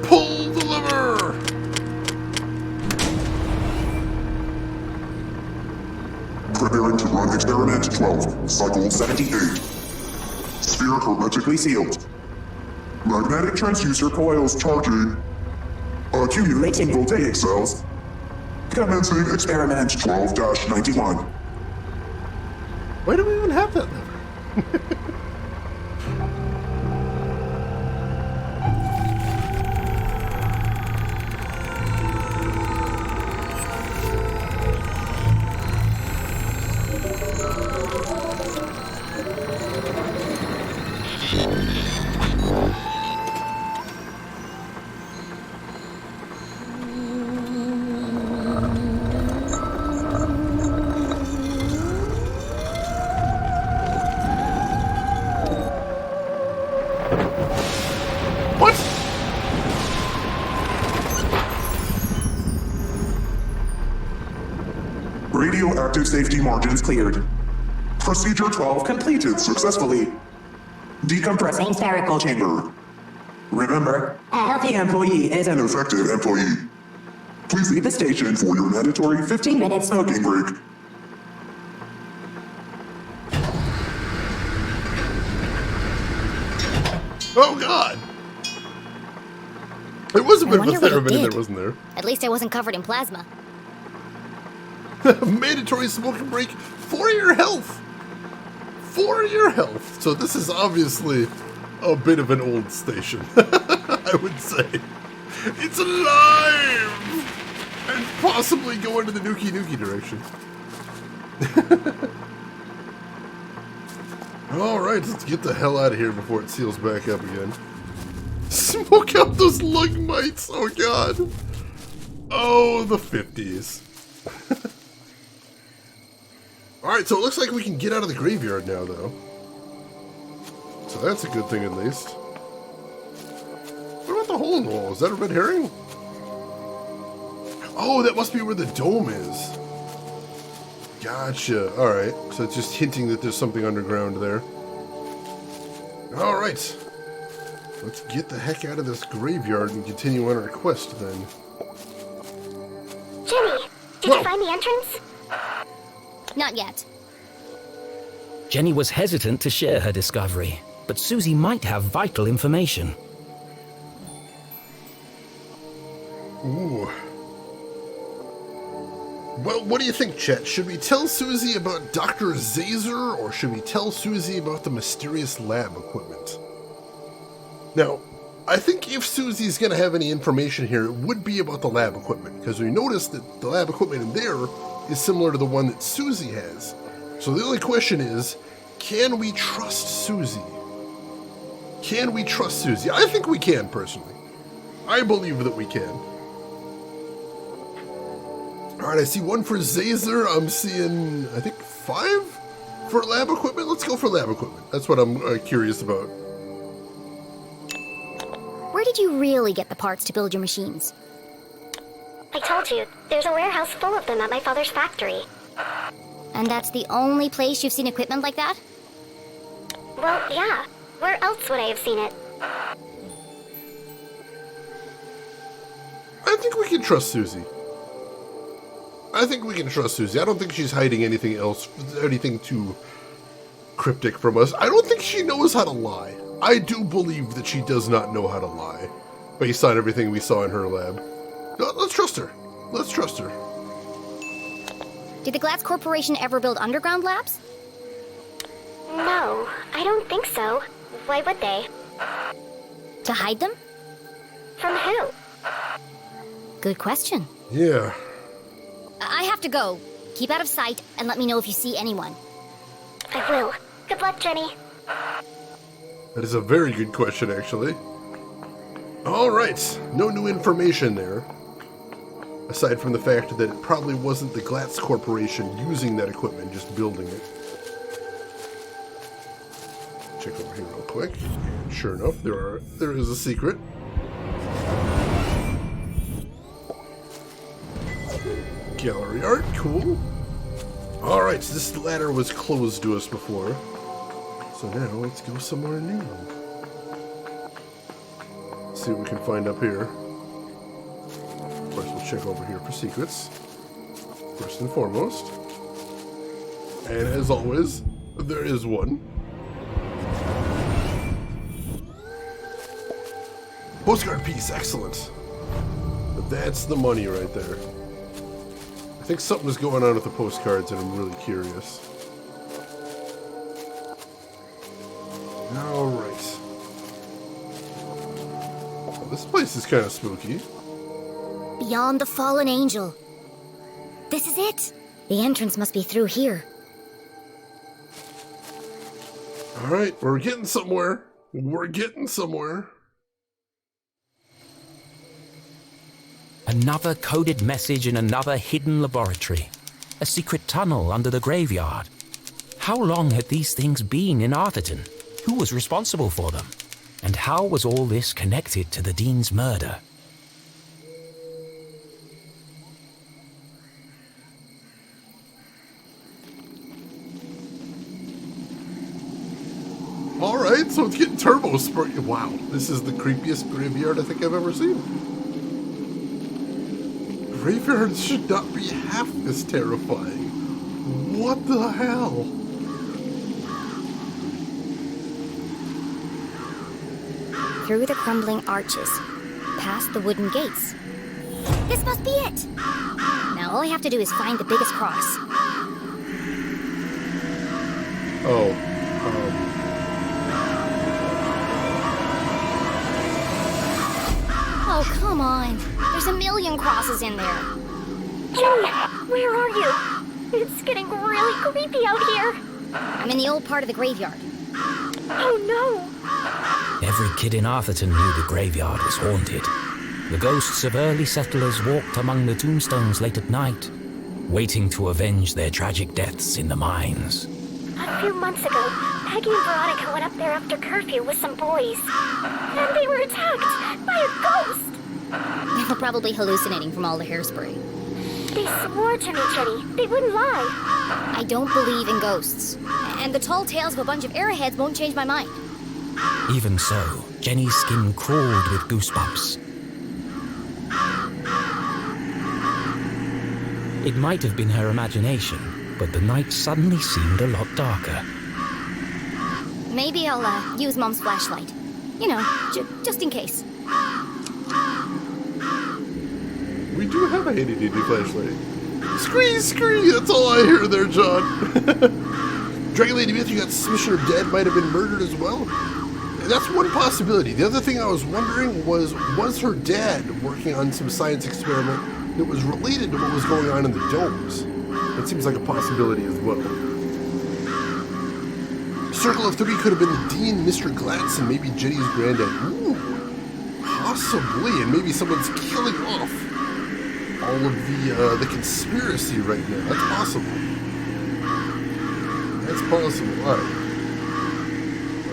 Pull the lever! Preparing to run experiment 12, cycle 78. Sphere hermetically sealed. Magnetic transducer coils charging. Accumulating voltaic cells. Commencing experiment 12-91. Why do we even have that lever? Radioactive safety margins cleared. Procedure 12 completed successfully. Decompressing spherical chamber. Remember, a healthy employee is an effective employee. Please leave the station for your mandatory 15-minute smoking break. Oh god! There was a bit of a wonder what it theremin in there, did. wasn't there? At least I wasn't covered in plasma. Mandatory smoking break for your health. For your health. So this is obviously a bit of an old station, I would say. It's alive! And possibly going to the Nuki Nuki direction. Alright, let's get the hell out of here before it seals back up again. Smoke out those lung mites! Oh god! Oh, the 50s. Alright, so it looks like we can get out of the graveyard now, though. So that's a good thing, at least. What about the hole in the wall? Is that a red herring? Oh, that must be where the dome is. Gotcha. Alright, so it's just hinting that there's something underground there. Alright. Let's get the heck out of this graveyard and continue on our quest, then. Jenny, did you find the entrance? Not yet. Jenny was hesitant to share her discovery, but Susie might have vital information. Ooh. Well, what do you think, Chet? Should we tell Susie about Dr. Zazer, or should we tell Susie about the mysterious lab equipment? Now, I think if Susie's going to have any information here, it would be about the lab equipment, because we noticed that the lab equipment in there is similar to the one that Susie has. So the only question is, can we trust Susie? Can we trust Susie? I think we can, personally. I believe that we can. Alright, I see one for Zazer. I'm seeing, I think, 5 for lab equipment. Let's go for lab equipment. That's what I'm curious about. Where did you really get the parts to build your machines? I told you, there's a warehouse full of them at my father's factory. And that's the only place you've seen equipment like that? Well, yeah. Where else would I have seen it? I think we can trust Susie. I think we can trust Susie. I don't think she's hiding anything else, anything too cryptic from us. I don't think she knows how to lie. I do believe that she does not know how to lie, based on everything we saw in her lab. No, let's trust her. Let's trust her. Did the Glatz Corporation ever build underground labs? No, I don't think so. Why would they? To hide them? From who? Good question. Yeah. I have to go. Keep out of sight and let me know if you see anyone. I will. Good luck, Jenny. That is a very good question, actually. Alright, no new information there. Aside from the fact that it probably wasn't the Glatz Corporation using that equipment, just building it. Check over here real quick. And sure enough, there is a secret. Gallery art, cool. Alright, so this ladder was closed to us before. So now let's go somewhere new. Let's see what we can find up here. Of course, we'll check over here for secrets, first and foremost. And as always, there is one. Postcard piece, excellent. But that's the money right there. I think something's going on with the postcards and I'm really curious. Alright. Well, this place is kind of spooky. Beyond the fallen angel. This is it. The entrance must be through here. Alright, we're getting somewhere. We're getting somewhere. Another coded message in another hidden laboratory. A secret tunnel under the graveyard. How long had these things been in Arthurton? Who was responsible for them? And how was all this connected to the Dean's murder? Alright, so it's getting turbo spray. Wow, this is the creepiest graveyard I think I've ever seen. Graveyards should not be half this terrifying. What the hell? Through the crumbling arches, past the wooden gates. This must be it! Now All I have to do is find the biggest cross. Oh. Oh, come on. There's a million crosses in there. Jenny, where are you? It's getting really creepy out here. I'm in the old part of the graveyard. Oh no. Every kid in Arthurton knew the graveyard was haunted. The ghosts of early settlers walked among the tombstones late at night, waiting to avenge their tragic deaths in the mines. A few months ago, Peggy and Veronica went up there after curfew with some boys. And they were attacked by a ghost. They were probably hallucinating from all the hairspray. They swore to me, Jenny. They wouldn't lie. I don't believe in ghosts. And the tall tales of a bunch of arrowheads won't change my mind. Even so, Jenny's skin crawled with goosebumps. It might have been her imagination, but the night suddenly seemed a lot darker. Maybe I'll use Mom's flashlight. You know, just in case. We do have a handy dandy flashlight. Scree! That's all I hear there, John. Dragon Lady Myth, you got suspicion her dad might have been murdered as well? That's one possibility. The other thing I was wondering was her dad working on some science experiment that was related to what was going on in the domes? That seems like a possibility as well. Circle of Three could have been the Dean, Mr. Glatz, and maybe Jenny's granddad. Ooh, possibly, and maybe someone's killing off all of the conspiracy right now. That's possible. That's possible. All right.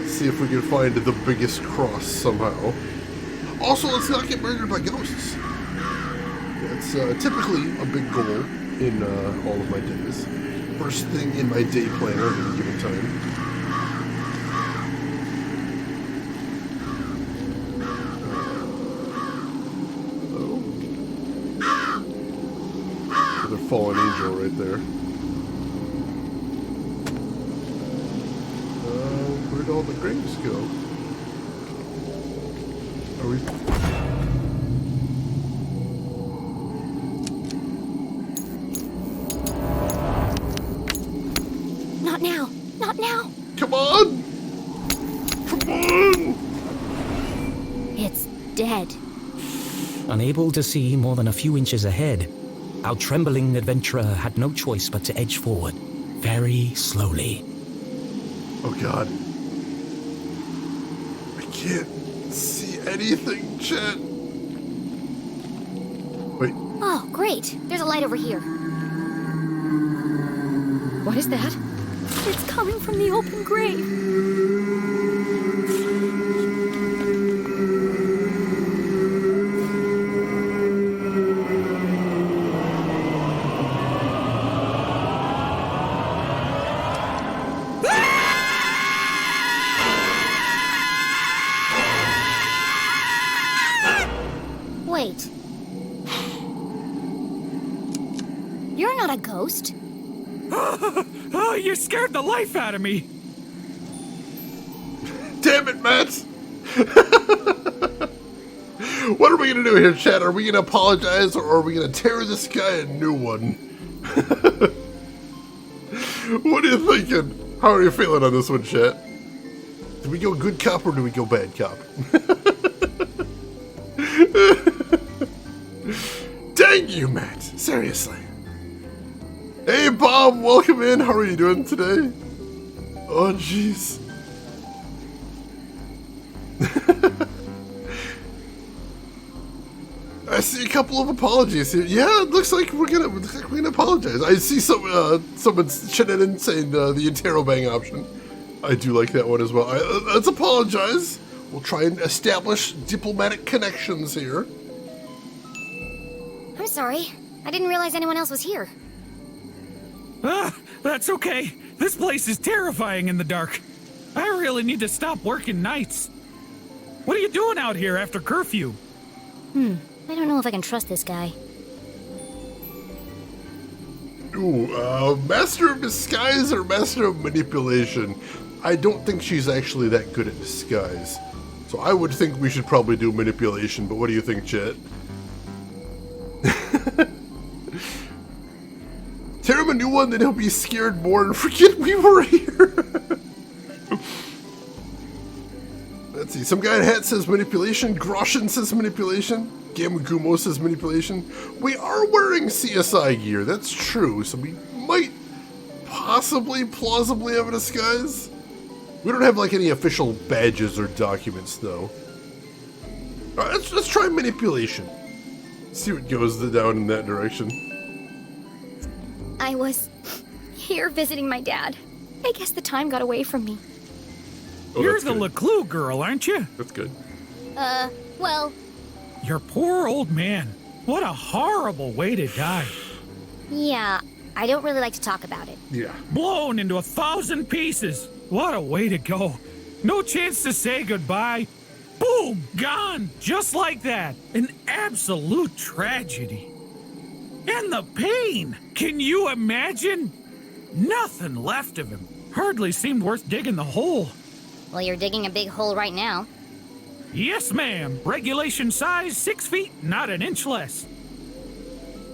Let's see if we can find the biggest cross somehow. Also, let's not get murdered by ghosts. That's typically a big goal in all of my days. First thing in my day planner at any given time. Another fallen angel right there. Where'd all the graves go? Are we... Not now! Not now! Come on! Come on! It's dead. Unable to see more than a few inches ahead, our trembling adventurer had no choice but to edge forward, very slowly. Oh God. I can't see anything, Chet. Wait. Oh, great. There's a light over here. What is that? It's coming from the open grave. Wait. You're not a ghost. Oh, you scared the life out of me! Damn it, Matt! What are we gonna do here, Chat? Are we gonna apologize or are we gonna tear this guy a new one? What are you thinking? How are you feeling on this one, Chat? Do we go good cop or do we go bad cop? Dang you, Matt! Seriously. Hey, Bob, welcome in. How are you doing today? Oh, jeez. I see a couple of apologies here. Yeah, it looks like we're gonna apologize. I see someone's chatting in saying the interrobang option. I do like that one as well. Let's apologize. We'll try and establish diplomatic connections here. I'm sorry. I didn't realize anyone else was here. Ah, that's okay. This place is terrifying in the dark. I really need to stop working nights. What are you doing out here after curfew? I don't know if I can trust this guy. Ooh, Master of Disguise or Master of Manipulation? I don't think she's actually that good at disguise. So I would think we should probably do manipulation, but what do you think, Chet? him a new one, then he'll be scared more and forget we were here. Let's see. Some guy in a hat says manipulation. Groshin says manipulation. Gamagumo says manipulation. We are wearing CSI gear. That's true. So we might possibly, plausibly have a disguise. We don't have like any official badges or documents though. All right, let's try manipulation. See what goes down in that direction. I was here visiting my dad. I guess the time got away from me. Oh, You're the LeClue girl, aren't you? That's good. Well... Your poor old man. What a horrible way to die. Yeah, I don't really like to talk about it. Yeah. Blown into 1,000 pieces. What a way to go. No chance to say goodbye. Boom! Gone! Just like that. An absolute tragedy. And the pain! Can you imagine? Nothing left of him. Hardly seemed worth digging the hole. Well, you're digging a big hole right now. Yes, ma'am. Regulation size 6 feet, not an inch less.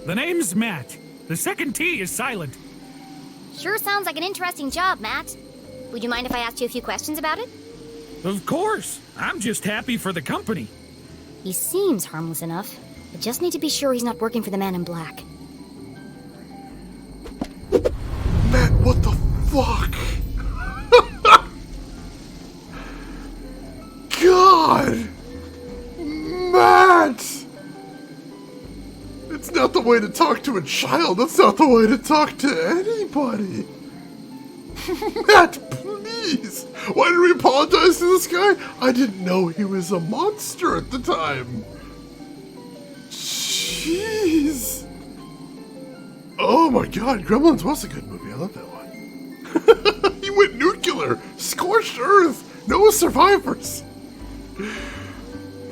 The name's Matt. The second T is silent. Sure sounds like an interesting job, Matt. Would you mind if I asked you a few questions about it? Of course. I'm just happy for the company. He seems harmless enough. I just need to be sure he's not working for the Man in Black. Matt, what the fuck? God! Matt! It's not the way to talk to a child. That's not the way to talk to anybody. Matt, please! Why did we apologize to this guy? I didn't know he was a monster at the time. Jeez. Oh my god, Gremlins was a good movie. I love that one. He went nuclear. Scorched Earth. No survivors.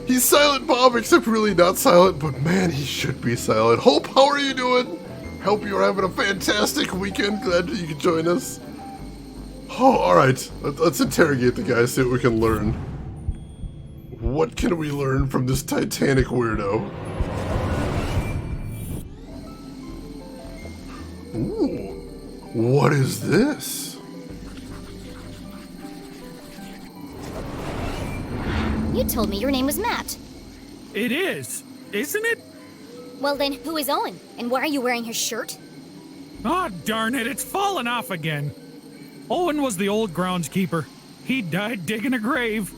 He's Silent Bob, except really not silent, but man, he should be silent. Hope, how are you doing? Hope you're having a fantastic weekend. Glad that you could join us. Oh, alright. Let's interrogate the guy, see what we can learn. What can we learn from this Titanic weirdo? Ooh. What is this? You told me your name was Matt. It is, isn't it? Well then, who is Owen? And why are you wearing his shirt? Oh, darn it, it's fallen off again. Owen was the old groundskeeper. He died digging a grave.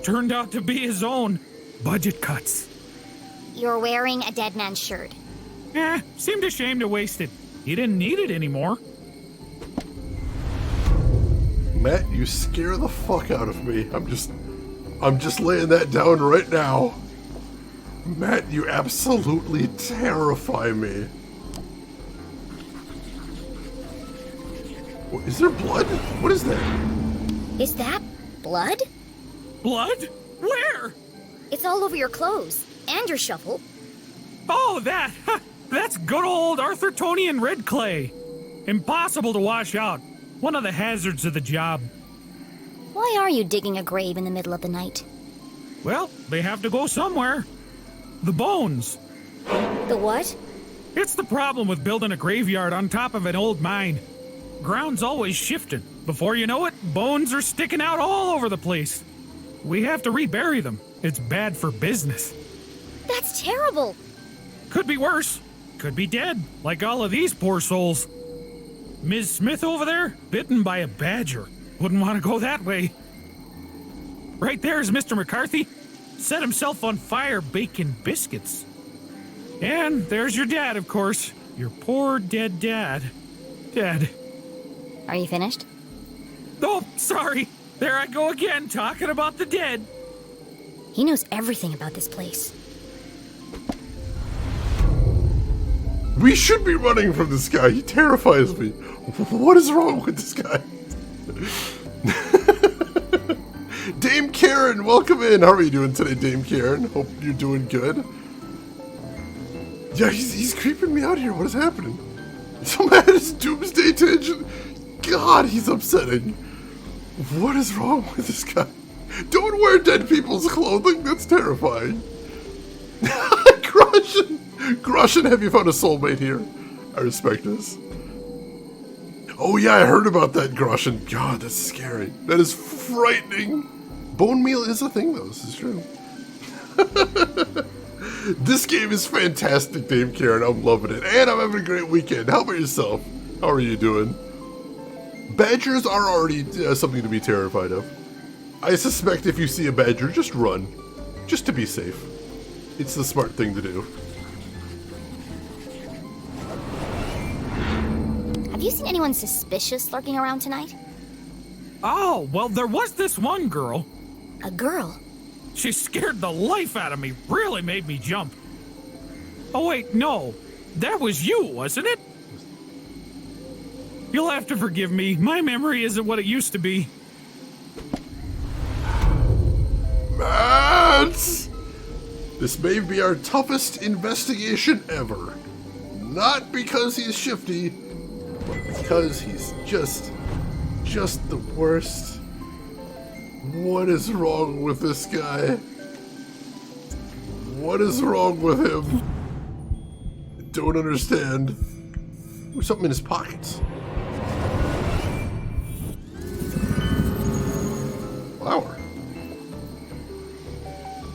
Turned out to be his own. Budget cuts. You're wearing a dead man's shirt. Seemed a shame to waste it. He didn't need it anymore. Matt, you scare the fuck out of me. I'm just laying that down right now. Matt, you absolutely terrify me. Is there blood? What is that? Is that blood? Blood? Where? It's all over your clothes. And your shovel. Oh, that! That's good old Arthurtonian red clay. Impossible to wash out. One of the hazards of the job. Why are you digging a grave in the middle of the night? Well, they have to go somewhere. The bones. The what? It's the problem with building a graveyard on top of an old mine. Ground's always shifting. Before you know it, bones are sticking out all over the place. We have to rebury them. It's bad for business. That's terrible. Could be worse. Could be dead, like all of these poor souls. Ms. Smith over there, bitten by a badger. Wouldn't want to go that way. Right there's Mr. McCarthy. Set himself on fire baking biscuits. And there's your dad, of course. Your poor dead dad. Dead. Are you finished? Oh, sorry. There I go again, talking about the dead. He knows everything about this place. We should be running from this guy. He terrifies me. What is wrong with this guy? Dame Karen, welcome in. How are you doing today, Dame Karen? Hope you're doing good. Yeah, he's creeping me out here. What is happening? Some man is doomsday tension. God, he's upsetting. What is wrong with this guy? Don't wear dead people's clothing. That's terrifying. Grushin, have you found a soulmate here? I respect this. Oh yeah, I heard about that, Groshin. God, that's scary. That is frightening. Bone meal is a thing, though. This is true. This game is fantastic, Dave Karen. I'm loving it. And I'm having a great weekend. How about yourself? How are you doing? Badgers are already something to be terrified of. I suspect if you see a badger, just run. Just to be safe. It's the smart thing to do. Have you seen anyone suspicious lurking around tonight? Oh, well, there was this one girl. A girl? She scared the life out of me, really made me jump. Oh, wait, no. That was you, wasn't it? You'll have to forgive me. My memory isn't what it used to be. Matt! This may be our toughest investigation ever. Not because he's shifty, but because he's just the worst. What is wrong with this guy? What is wrong with him? I don't understand. There's something in his pockets. Flower.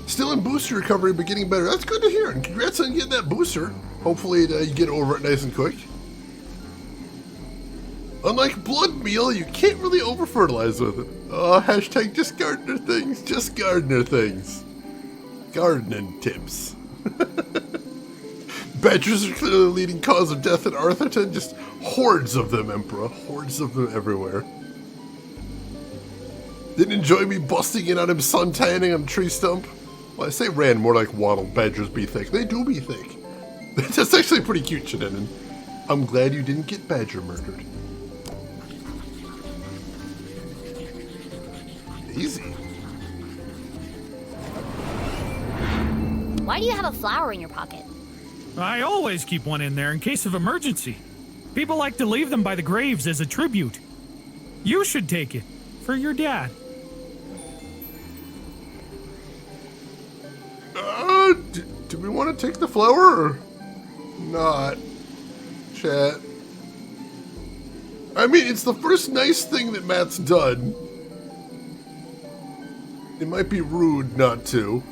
Still in booster recovery, but getting better. That's good to hear. And congrats on getting that booster. Hopefully you get over it nice and quick. Unlike blood meal, you can't really over-fertilize with it. Hashtag just gardener things. Just gardener things. Gardening tips. Badgers are clearly the leading cause of death in Arthurton. Just hordes of them, Emperor. Hordes of them everywhere. Didn't enjoy me busting in on him sun-tanning on a tree stump? Well, I say ran, more like waddle. Badgers be thick. They do be thick. That's actually pretty cute, Shannon. I'm glad you didn't get badger murdered. Easy. Why do you have a flower in your pocket? I always keep one in there in case of emergency. People like to leave them by the graves as a tribute. You should take it. For your dad. Do we want to take the flower or not? Chat. I mean, it's the first nice thing that Matt's done. It might be rude not to.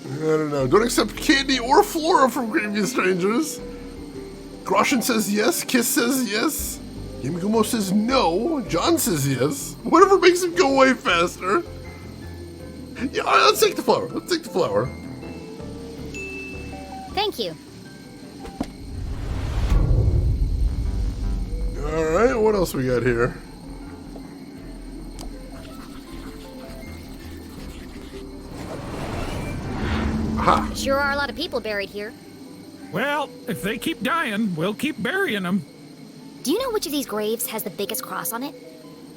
I don't know. Don't accept candy or flora from grievous strangers. Groshin says yes. Kiss says yes. Yamigumo says no. John says yes. Whatever makes him go away faster. Yeah, all right, let's take the flower. Let's take the flower. Thank you. Alright, what else we got here? Aha! Sure are a lot of people buried here. Well, if they keep dying, we'll keep burying them. Do you know which of these graves has the biggest cross on it?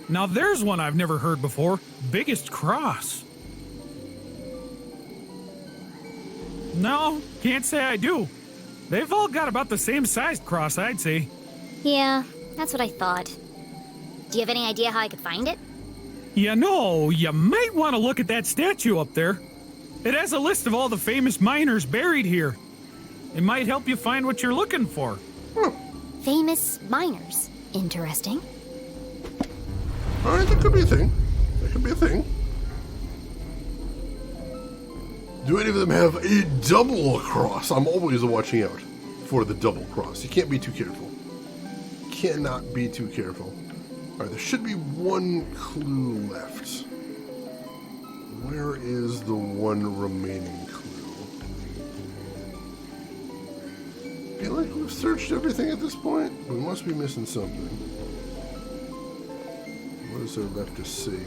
Now there's one I've never heard before. Biggest cross. No, can't say I do. They've all got about the same sized cross, I'd say. Yeah, that's what I thought. Do you have any idea how I could find it? You know, you might want to look at that statue up there. It has a list of all the famous miners buried here. It might help you find what you're looking for. Famous miners. Interesting. Alright, that could be a thing. That could be a thing. Do any of them have a double cross? I'm always watching out for the double cross. You can't be too careful. Cannot be too careful. Alright, there should be one clue left. Where is the one remaining clue? I feel like we've searched everything at this point. We must be missing something. What is there left to see?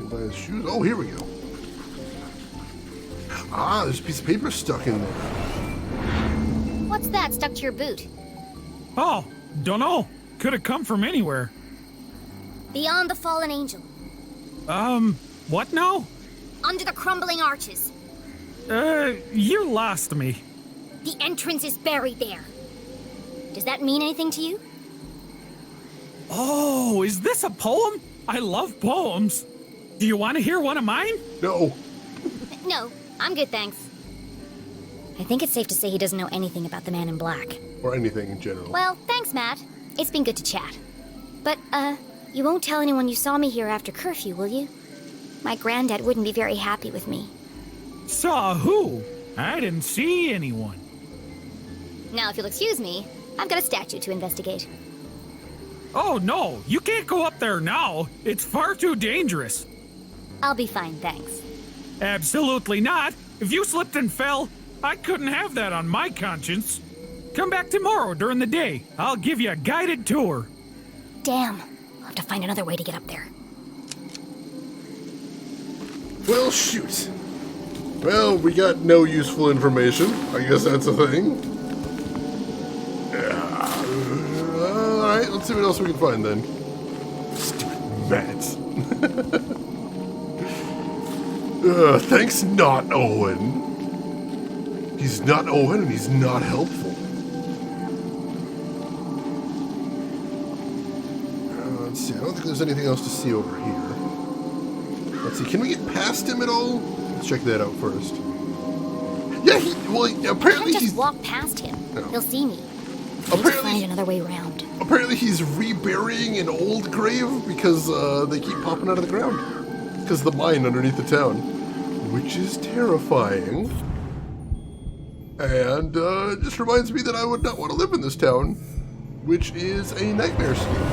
By his shoes. Oh, here we go. Ah, there's a piece of paper stuck in there. What's that stuck to your boot? Oh, dunno. Could have come from anywhere. Beyond the fallen angel. What now? Under the crumbling arches. You lost me. The entrance is buried there. Does that mean anything to you? Oh, is this a poem? I love poems. Do you want to hear one of mine? No. No, I'm good, thanks. I think it's safe to say he doesn't know anything about the man in black. Or anything in general. Well, thanks, Matt. It's been good to chat. But, you won't tell anyone you saw me here after curfew, will you? My granddad wouldn't be very happy with me. Saw who? I didn't see anyone. Now, if you'll excuse me, I've got a statue to investigate. Oh no, you can't go up there now. It's far too dangerous. I'll be fine, thanks. Absolutely not. If you slipped and fell, I couldn't have that on my conscience. Come back tomorrow during the day. I'll give you a guided tour. Damn. I'll have to find another way to get up there. Well, shoot. Well, we got no useful information. I guess that's a thing. Alright, let's see what else we can find then. Stupid Matt. Thanks, not Owen. He's not Owen and he's not helpful. Let's see, I don't think there's anything else to see over here. Let's see, can we get past him at all? Let's check that out first. Yeah, apparently I can't he's... just walk past him. No. He'll see me. I need to find another way around. Apparently he's reburying an old grave because they keep popping out of the ground. Because the mine underneath the town. Which is terrifying. And it just reminds me that I would not want to live in this town. Which is a nightmare scheme.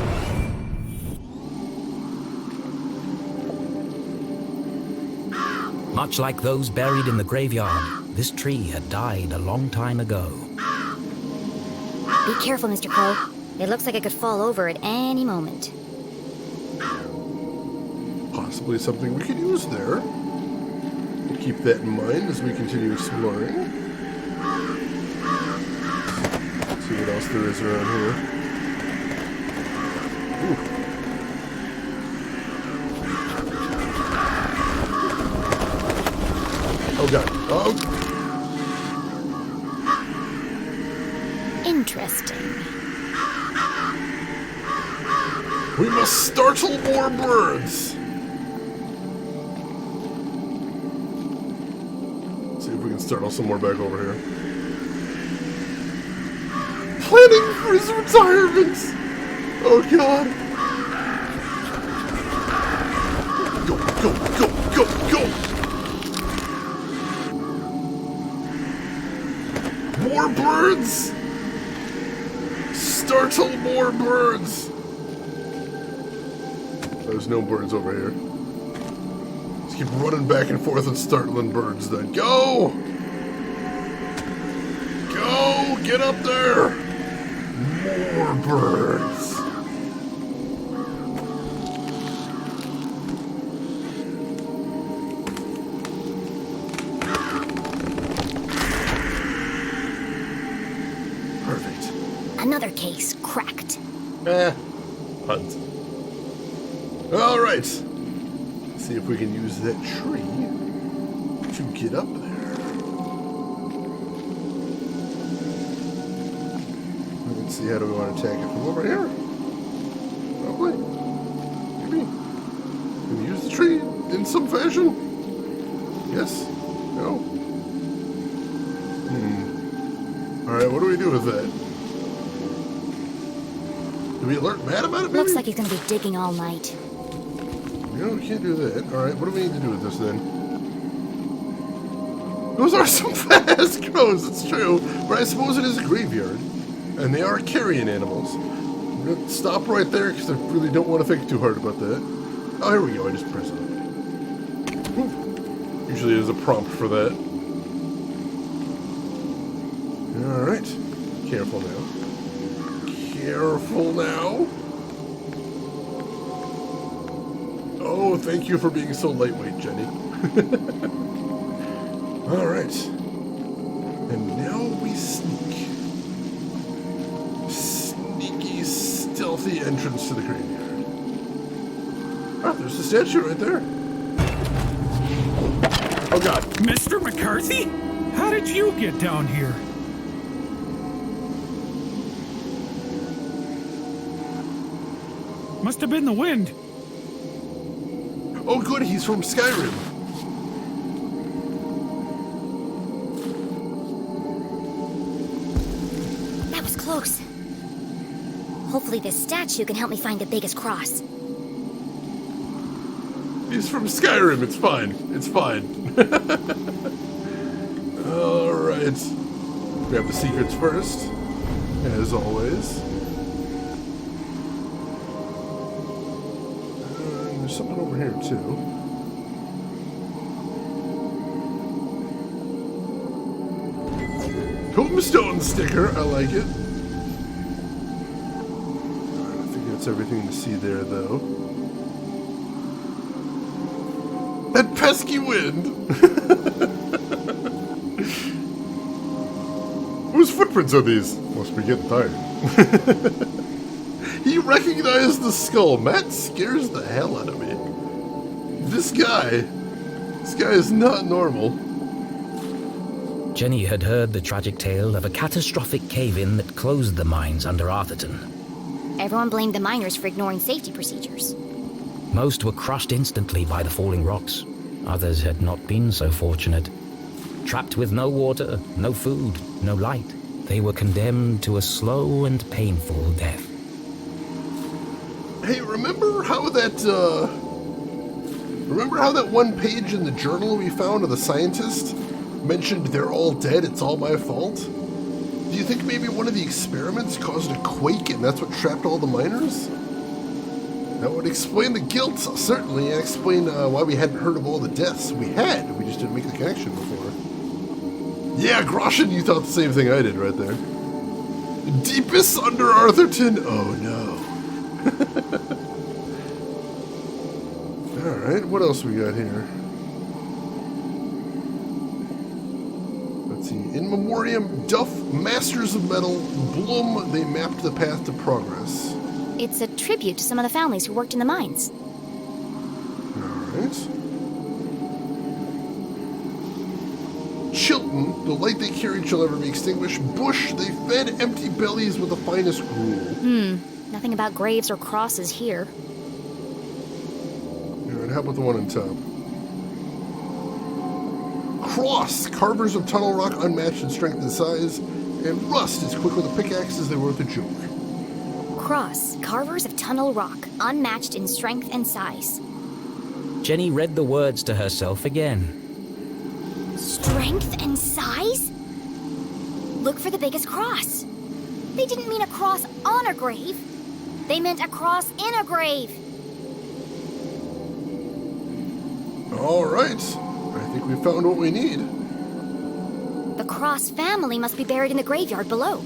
Much like those buried in the graveyard, this tree had died a long time ago. Be careful, Mr. Crow. It looks like it could fall over at any moment. Possibly something we could use there. We'll keep that in mind as we continue exploring. Let's see what else there is around here. Ooh. Oh god. Oh! Interesting. We must startle more birds! Let's see if we can startle some more back over here. Planning for his retirement! Oh god! Go, go, go, go, go! More birds! Startle more birds! There's no birds over here. Let's keep running back and forth and startling birds then. Go! Go! Get up there! More birds! Perfect. Another case cracked. Punt. Alright. See if we can use that tree to get up there. Let's see, how do we want to attack it from over here? Probably. Maybe. Can we use the tree in some fashion? Yes? No? Alright, what do we do with that? Do we alert Matt about it, maybe? Looks like he's gonna be digging all night. No, we can't do that. Alright, what do we need to do with this then? Those are some fast crows, it's true. But I suppose it is a graveyard. And they are carrion animals. I'm going to stop right there because I really don't want to think too hard about that. Oh, here we go. I just press it. Usually there's a prompt for that. Alright. Careful now. Careful now. Oh, thank you for being so lightweight, Jenny. Alright. And now we sneak. Sneaky, stealthy entrance to the graveyard. Ah, there's the statue right there. Oh god. Mr. McCarthy? How did you get down here? Must have been the wind. Oh good, he's from Skyrim. close. Hopefully this statue can help me find the biggest cross. He's from Skyrim, it's fine. It's fine. Alright. Grab the secrets first, as always. And there's something over here, too. Tombstone sticker, I like it. I think that's everything to see there, though. That pesky wind! Whose footprints are these? Must be getting tired. He recognized the skull. Matt scares the hell out of me. This guy is not normal. Jenny had heard the tragic tale of a catastrophic cave-in that closed the mines under Arthurton. Everyone blamed the miners for ignoring safety procedures. Most were crushed instantly by the falling rocks. Others had not been so fortunate. Trapped with no water, no food, no light, they were condemned to a slow and painful death. Hey, remember how that one page in the journal we found of the scientist mentioned they're all dead, it's all my fault? Do you think maybe one of the experiments caused a quake and that's what trapped all the miners? That would explain the guilt, certainly, and explain why we hadn't heard of all the deaths. We just didn't make the connection before. Yeah, Groshin, you thought the same thing I did right there. Deepest under Arthurton? Oh no. Alright, what else we got here? Let's see. In Memoriam, Duff, Masters of Metal, Bloom, they mapped the path to progress. It's a tribute to some of the families who worked in the mines. Alright. Chilton, the light they carried shall never be extinguished. Bush, they fed empty bellies with the finest gruel. Nothing about graves or crosses here. Alright, how about the one on top? Cross, carvers of tunnel rock unmatched in strength and size, and Rust, as quick with a pickaxe as they were with a joke. Cross, carvers of tunnel rock, unmatched in strength and size. Jenny read the words to herself again. Strength and size? Look for the biggest cross. They didn't mean a cross on a grave. They meant a cross in a grave. All right. I think we found what we need. The Cross family must be buried in the graveyard below.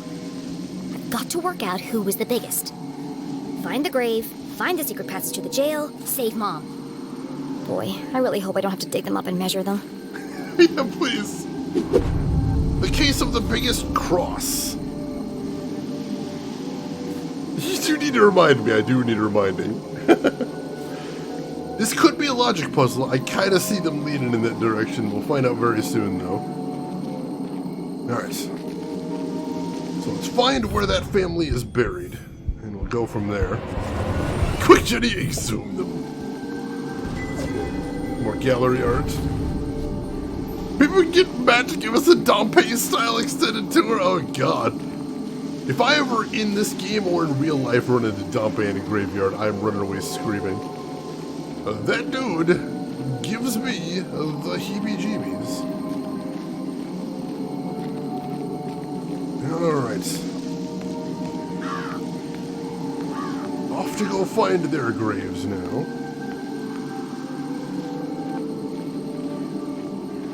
I've got to work out who was the biggest. Find the grave, find the secret paths to the jail, save Mom. Boy, I really hope I don't have to dig them up and measure them. Yeah, please. The case of the biggest cross. You do need to remind me. I do need reminding. This could be a logic puzzle. I kind of see them leaning in that direction. We'll find out very soon, though. Alright. So let's find where that family is buried. And we'll go from there. Quick, Jenny, exhume them. More gallery art. Maybe we can get Matt to give us a Dompe-style extended tour. Oh, God. If I ever, in this game or in real life, run into Dompe in a graveyard, I'm running away screaming. That dude gives me the heebie-jeebies. Alright. Off to go find their graves now.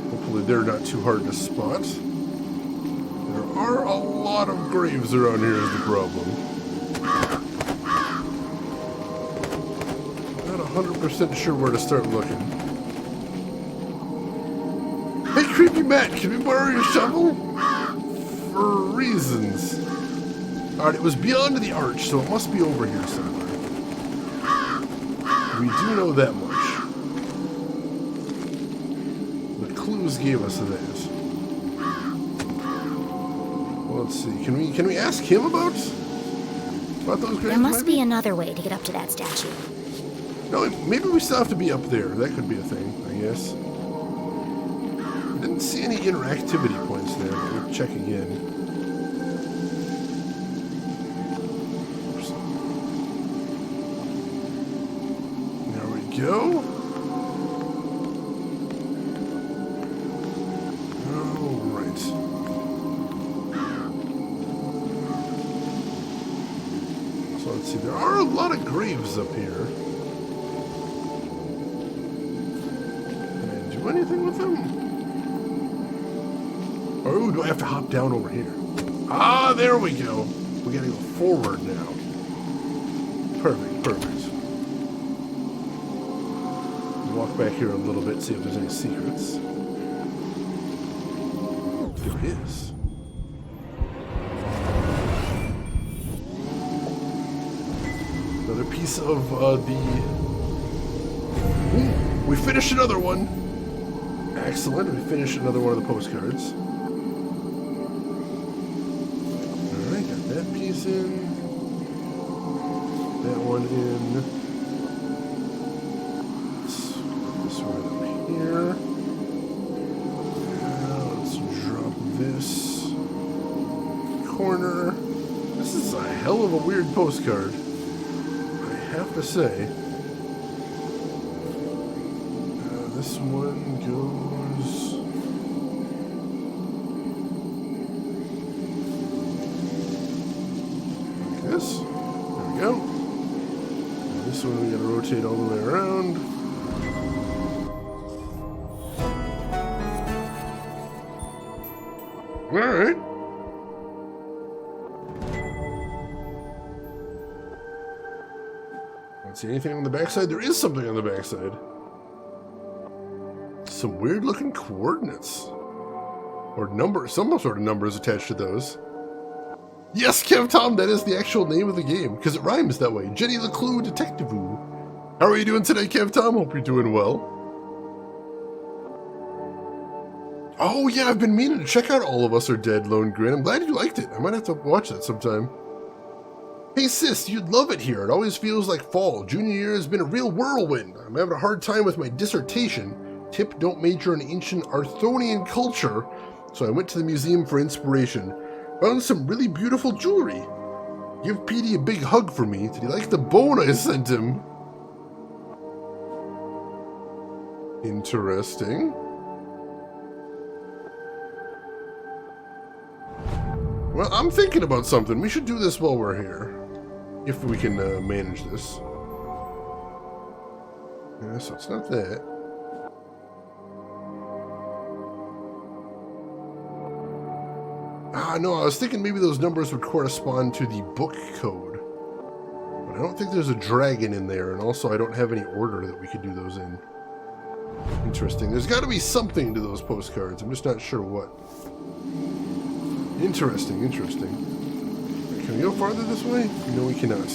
Hopefully they're not too hard to spot. There are a lot of graves around here is the problem. Not 100% sure where to start looking. Hey, Creepy Matt, can we borrow your shovel? For reasons. Alright, it was beyond the arch, so it must be over here somewhere. We do know that much. The clues gave us that. Well, let's see. Can we ask him about those graves? There must be another way to get up to that statue. No, maybe we still have to be up there. That could be a thing, I guess. I didn't see any interactivity points there, but we'll check again. go. All right. So let's see. There are a lot of graves up here. Can I do anything with them? Oh, do I have to hop down over here? Ah, there we go. We gotta go forward now. Perfect, perfect. Walk back here a little bit, see if there's any secrets. There is. Another piece of the... Ooh, we finished another one. Excellent, we finished another one of the postcards. Alright, got that piece in. That one in. This one up here. Let's drop this corner. This is a hell of a weird postcard, I have to say. This one goes. Like this. There we go. This one we gotta rotate all the way around. Alright. Don't see anything on the backside. There is something on the backside. Some weird looking coordinates. Or numbers, some sort of numbers attached to those. Yes, Kev Tom, that is the actual name of the game, because it rhymes that way. Jenny LeClue, Detectivu. How are you doing today, Kev Tom? Hope you're doing well. Oh yeah, I've been meaning to check out All of Us Are Dead, Lone Grin. I'm glad you liked it. I might have to watch that sometime. Hey sis, you'd love it here. It always feels like fall. Junior year has been a real whirlwind. I'm having a hard time with my dissertation. Tip, don't major in ancient Arthonian culture. So I went to the museum for inspiration. Found some really beautiful jewelry. Give Petey a big hug for me. Did he like the bone I sent him? Interesting. Well, I'm thinking about something. We should do this while we're here. If we can manage this. Yeah, so it's not that. Ah, no, I was thinking maybe those numbers would correspond to the book code. But I don't think there's a dragon in there, and also I don't have any order that we could do those in. Interesting. There's got to be something to those postcards. I'm just not sure what. Interesting, interesting. Can we go farther this way? No, we cannot.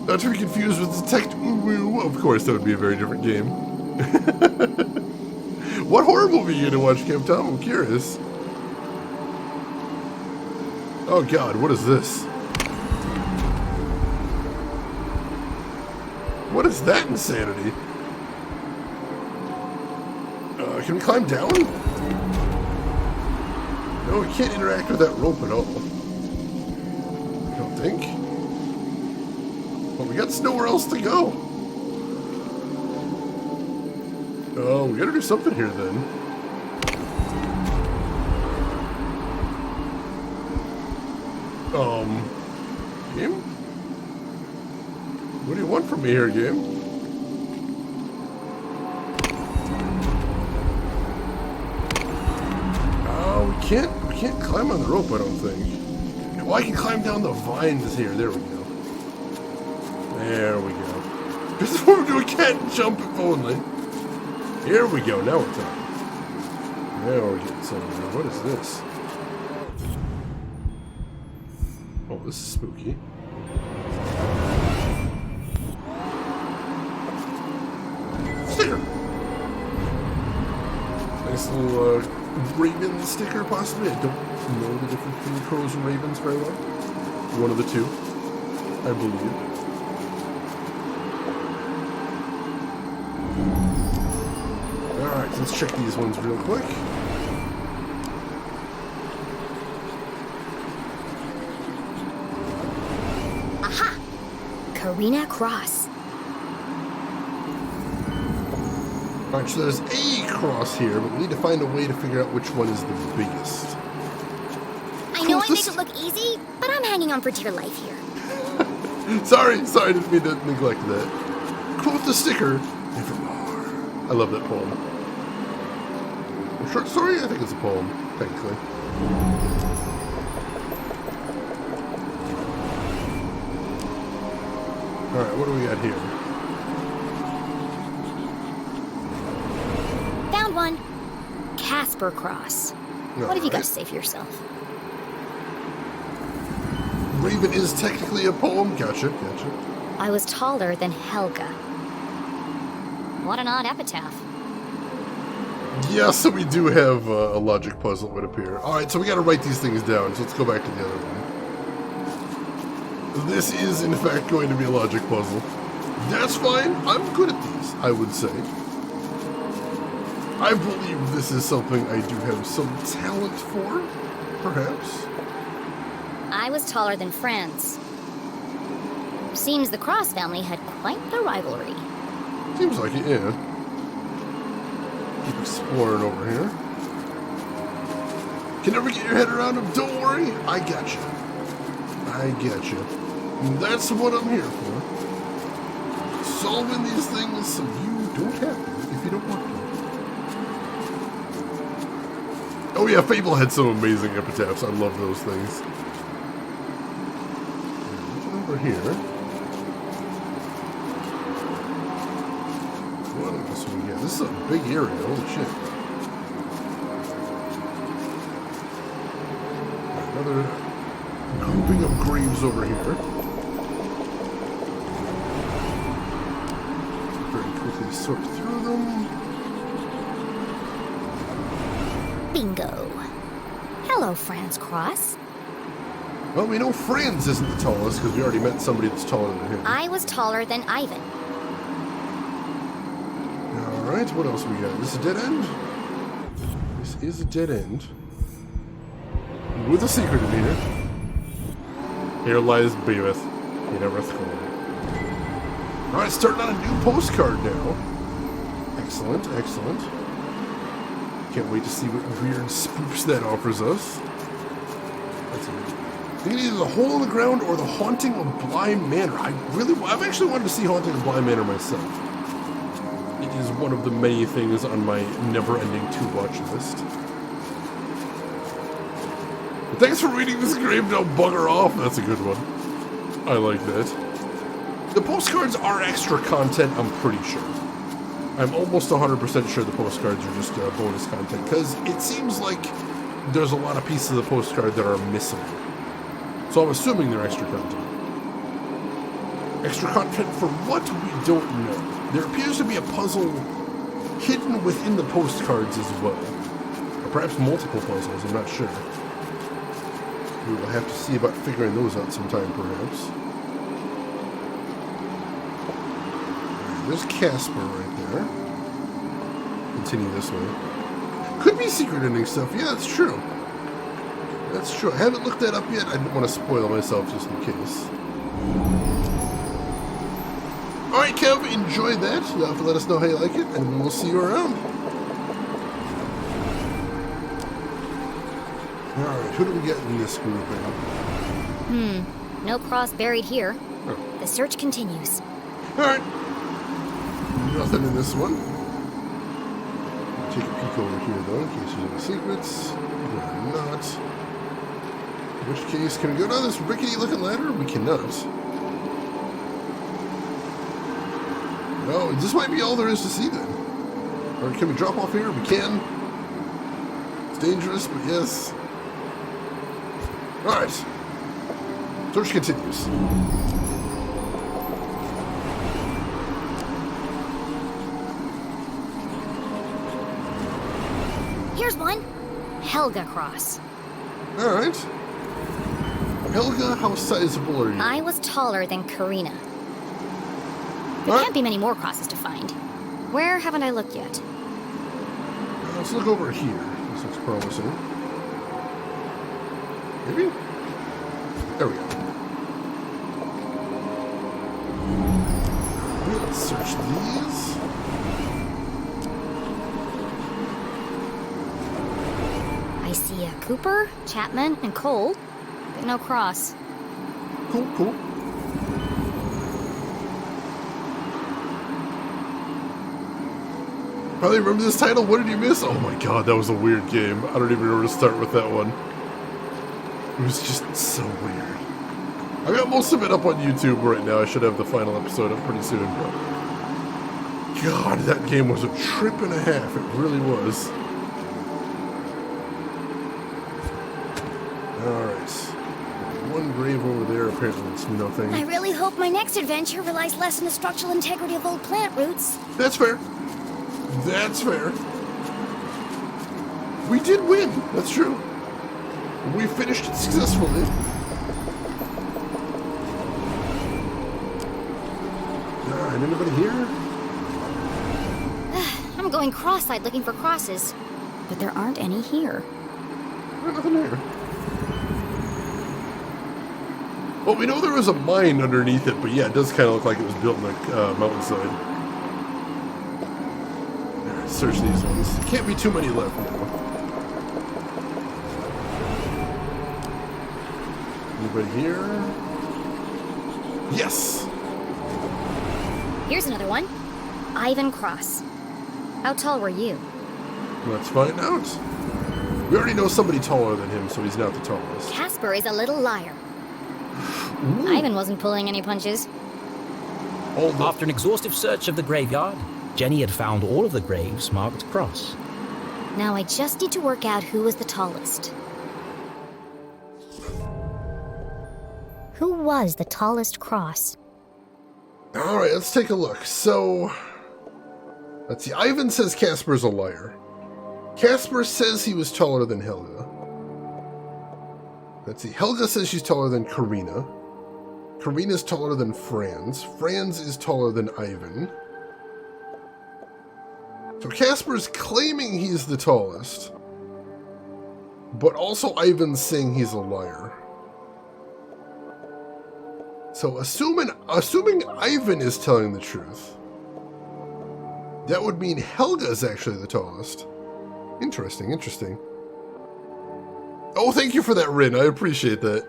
Not to be confused with Detectivu. Of course, that would be a very different game. What horror movie are you gonna watch, Kev Tom? I'm curious. Oh god, what is this? What is that insanity? Can we climb down? No, we can't interact with that rope at all. I don't think. Well, we got nowhere else to go. Oh, we gotta do something here then. Game? What do you want from me here, game? Oh, we can't climb on the rope, I don't think. Well, I can climb down the vines here. There we go. There we go. This is what we're doing. Can't jump if only. Here we go, now we're talking. Now we're getting somewhere. What is this? Oh, this is spooky. Sticker! Nice little raven sticker, possibly. I don't know the difference between crows and ravens very well. One of the two, I believe. Alright, let's check these ones real quick. Karina Cross. Alright, so there's a cross here, but we need to find a way to figure out which one is the biggest. I know I make it look easy, but I'm hanging on for dear life here. Sorry, I didn't mean to neglect that. Quote the sticker, nevermore. I love that poem. A short story? I think it's a poem, technically. Alright, what do we got here? Found one. Casper Cross. What have you got to say for yourself? Raven is technically a poem. Gotcha. I was taller than Helga. What an odd epitaph. Yeah, so we do have a logic puzzle, it would appear. Alright, so we gotta write these things down, so let's go back to the other one. This is, in fact, going to be a logic puzzle. That's fine. I'm good at these, I would say. I believe this is something I do have some talent for, perhaps. I was taller than Franz. Seems the Cross family had quite the rivalry. Seems like it, yeah. Keep exploring over here. Can never get your head around them, don't worry. I got you. And that's what I'm here for. Solving these things so you don't have to, if you don't want to. Oh yeah, Fable had some amazing epitaphs. I love those things. Over here. What else we get? This is a big area. Holy shit. Another grouping of graves over here. Very quickly sort through them. Bingo. Hello, Franz Cross. Well, we know Franz isn't the tallest because we already met somebody that's taller than him. I was taller than Ivan. Alright, what else we got? This is a dead end? This is a dead end. With a secret in here. Here lies Beavis. You never throw. Alright, starting on a new postcard now. Excellent. Can't wait to see what weird spoops that offers us. That's amazing. I think either the hole in the ground or the haunting of Bly Manor. I've actually wanted to see Haunting of Bly Manor myself. It is one of the many things on my never-ending to-watch list. But thanks for reading this grave, now bugger off. That's a good one. I like that. The postcards are extra content, I'm pretty sure. I'm almost 100% sure the postcards are just bonus content, because it seems like there's a lot of pieces of the postcard that are missing. So I'm assuming they're extra content. Extra content for what? We don't know. There appears to be a puzzle hidden within the postcards as well. Or perhaps multiple puzzles, I'm not sure. We will have to see about figuring those out sometime, perhaps. There's Casper right there. Continue this way. Could be secret ending stuff. Yeah, that's true. That's true. I haven't looked that up yet. I didn't want to spoil myself just in case. Alright, Kev, enjoy that. You'll have to let us know how you like it, and we'll see you around. Alright, who do we get in this grouping? No cross buried here. Oh. The search continues. Alright. Nothing in this one. Take a peek over here, though, in case there's any secrets. There are not. In which case, can we go down this rickety-looking ladder? We cannot. No, this might be all there is to see, then. Or can we drop off here? We can. It's dangerous, but yes. Alright. Search continues. Here's one. Helga Cross. Alright. Helga, how sizable are you? I was taller than Karina. There can't be many more crosses to find. Where haven't I looked yet? Let's look over here. This looks promising. Maybe? There we go. Search these. I see a Cooper, Chapman, and Cole, but no cross. Cool, cool. Probably remember this title? What did you miss? Oh my god, that was a weird game. I don't even know where to start with that one. It was just so weird. I got most of it up on YouTube right now. I should have the final episode up pretty soon, but God, that game was a trip and a half. It really was. Alright. One grave over there, apparently it's nothing. I really hope my next adventure relies less on the structural integrity of old plant roots. That's fair. That's fair. We did win. That's true. We finished it successfully. Alright, anybody here? I'm going cross-eyed looking for crosses, but there aren't any here. There's nothing here. Well, we know there was a mine underneath it, but yeah, it does kind of look like it was built in the mountainside. Alright, search these ones. Can't be too many left now. Anybody here? Yes! Here's another one. Ivan Cross. How tall were you? Let's find out. We already know somebody taller than him, so he's not the tallest. Casper is a little liar. Ooh. Ivan wasn't pulling any punches. After an exhaustive search of the graveyard, Jenny had found all of the graves marked cross. Now I just need to work out who was the tallest. Who was the tallest cross? Alright, let's take a look. So, let's see. Ivan says Casper's a liar. Casper says he was taller than Helga. Let's see. Helga says she's taller than Karina. Karina's taller than Franz. Franz is taller than Ivan. So Casper's claiming he's the tallest. But also Ivan's saying he's a liar. So assuming Ivan is telling the truth, that would mean Helga's actually the tallest. Interesting, interesting. Oh, thank you for that, Rin. I appreciate that.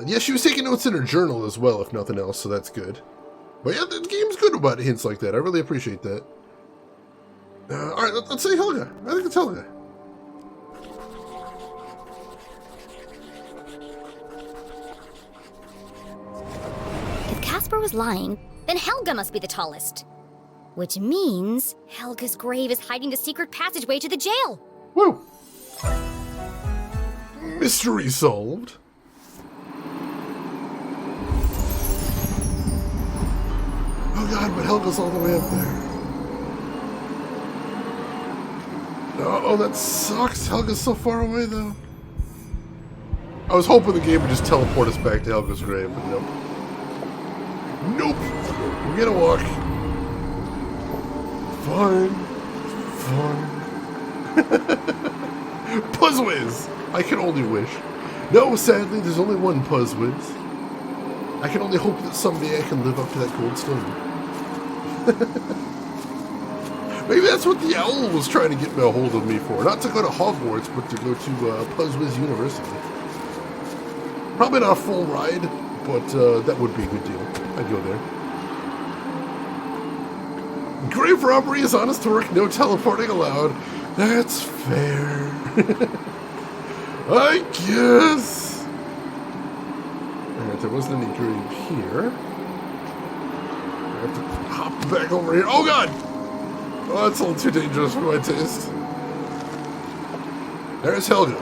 Yeah, she was taking notes in her journal as well, if nothing else, so that's good. But yeah, the game's good about hints like that. I really appreciate that. Alright, let's say Helga. I think it's Helga. If Casper was lying, then Helga must be the tallest. Which means Helga's grave is hiding the secret passageway to the jail. Woo! Mystery solved. Oh god, but Helga's all the way up there. Oh, that sucks. Helga's so far away, though. I was hoping the game would just teleport us back to Helga's grave, but nope. Nope! We're gonna walk. Fine. Puzzwiz! I can only wish. No, sadly, there's only one Puzzwiz. I can only hope that someday I can live up to that gold stone. Maybe that's what the owl was trying to get a hold of me for. Not to go to Hogwarts, but to go to Puzzwiz University. Probably not a full ride, but that would be a good deal. I'd go there. Grave robbery is honest work, no teleporting allowed. That's fair. I guess. Alright, there wasn't any grave here. I have to hop back over here. Oh god! Oh, that's a little too dangerous for my taste. There's Helga.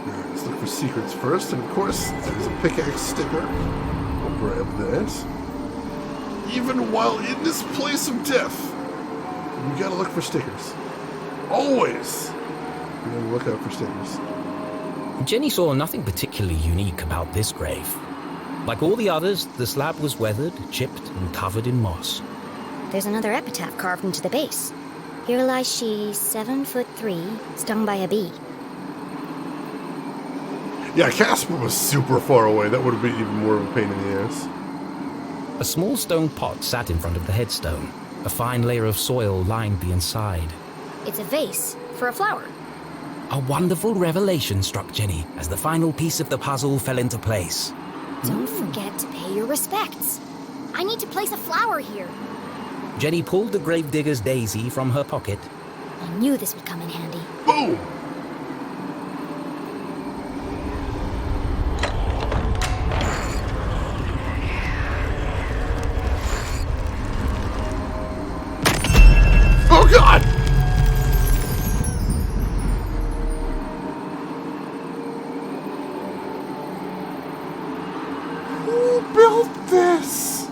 Alright, let's look for secrets first, and of course, there's a pickaxe sticker. We'll grab that. Even while in this place of death, we gotta look for stickers. Always! We gotta look out for stickers. Jenny saw nothing particularly unique about this grave. Like all the others, the slab was weathered, chipped, and covered in moss. There's another epitaph carved into the base. Here lies she, 7'3", stung by a bee. Yeah, Casper was super far away. That would have been even more of a pain in the ass. A small stone pot sat in front of the headstone. A fine layer of soil lined the inside. It's a vase for a flower. A wonderful revelation struck Jenny as the final piece of the puzzle fell into place. Don't forget to pay your respects. I need to place a flower here. Jenny pulled the gravedigger's daisy from her pocket. I knew this would come in handy. Boom! Oh God! Who built this?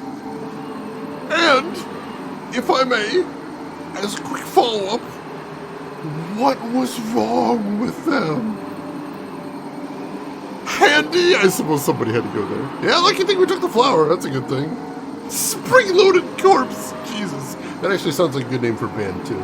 And, if I may, as a quick follow-up, what was wrong with them? Handy? I suppose somebody had to go there. Yeah, lucky thing we took the flower. That's a good thing. Spring-loaded corpse. Jesus. That actually sounds like a good name for a band, too.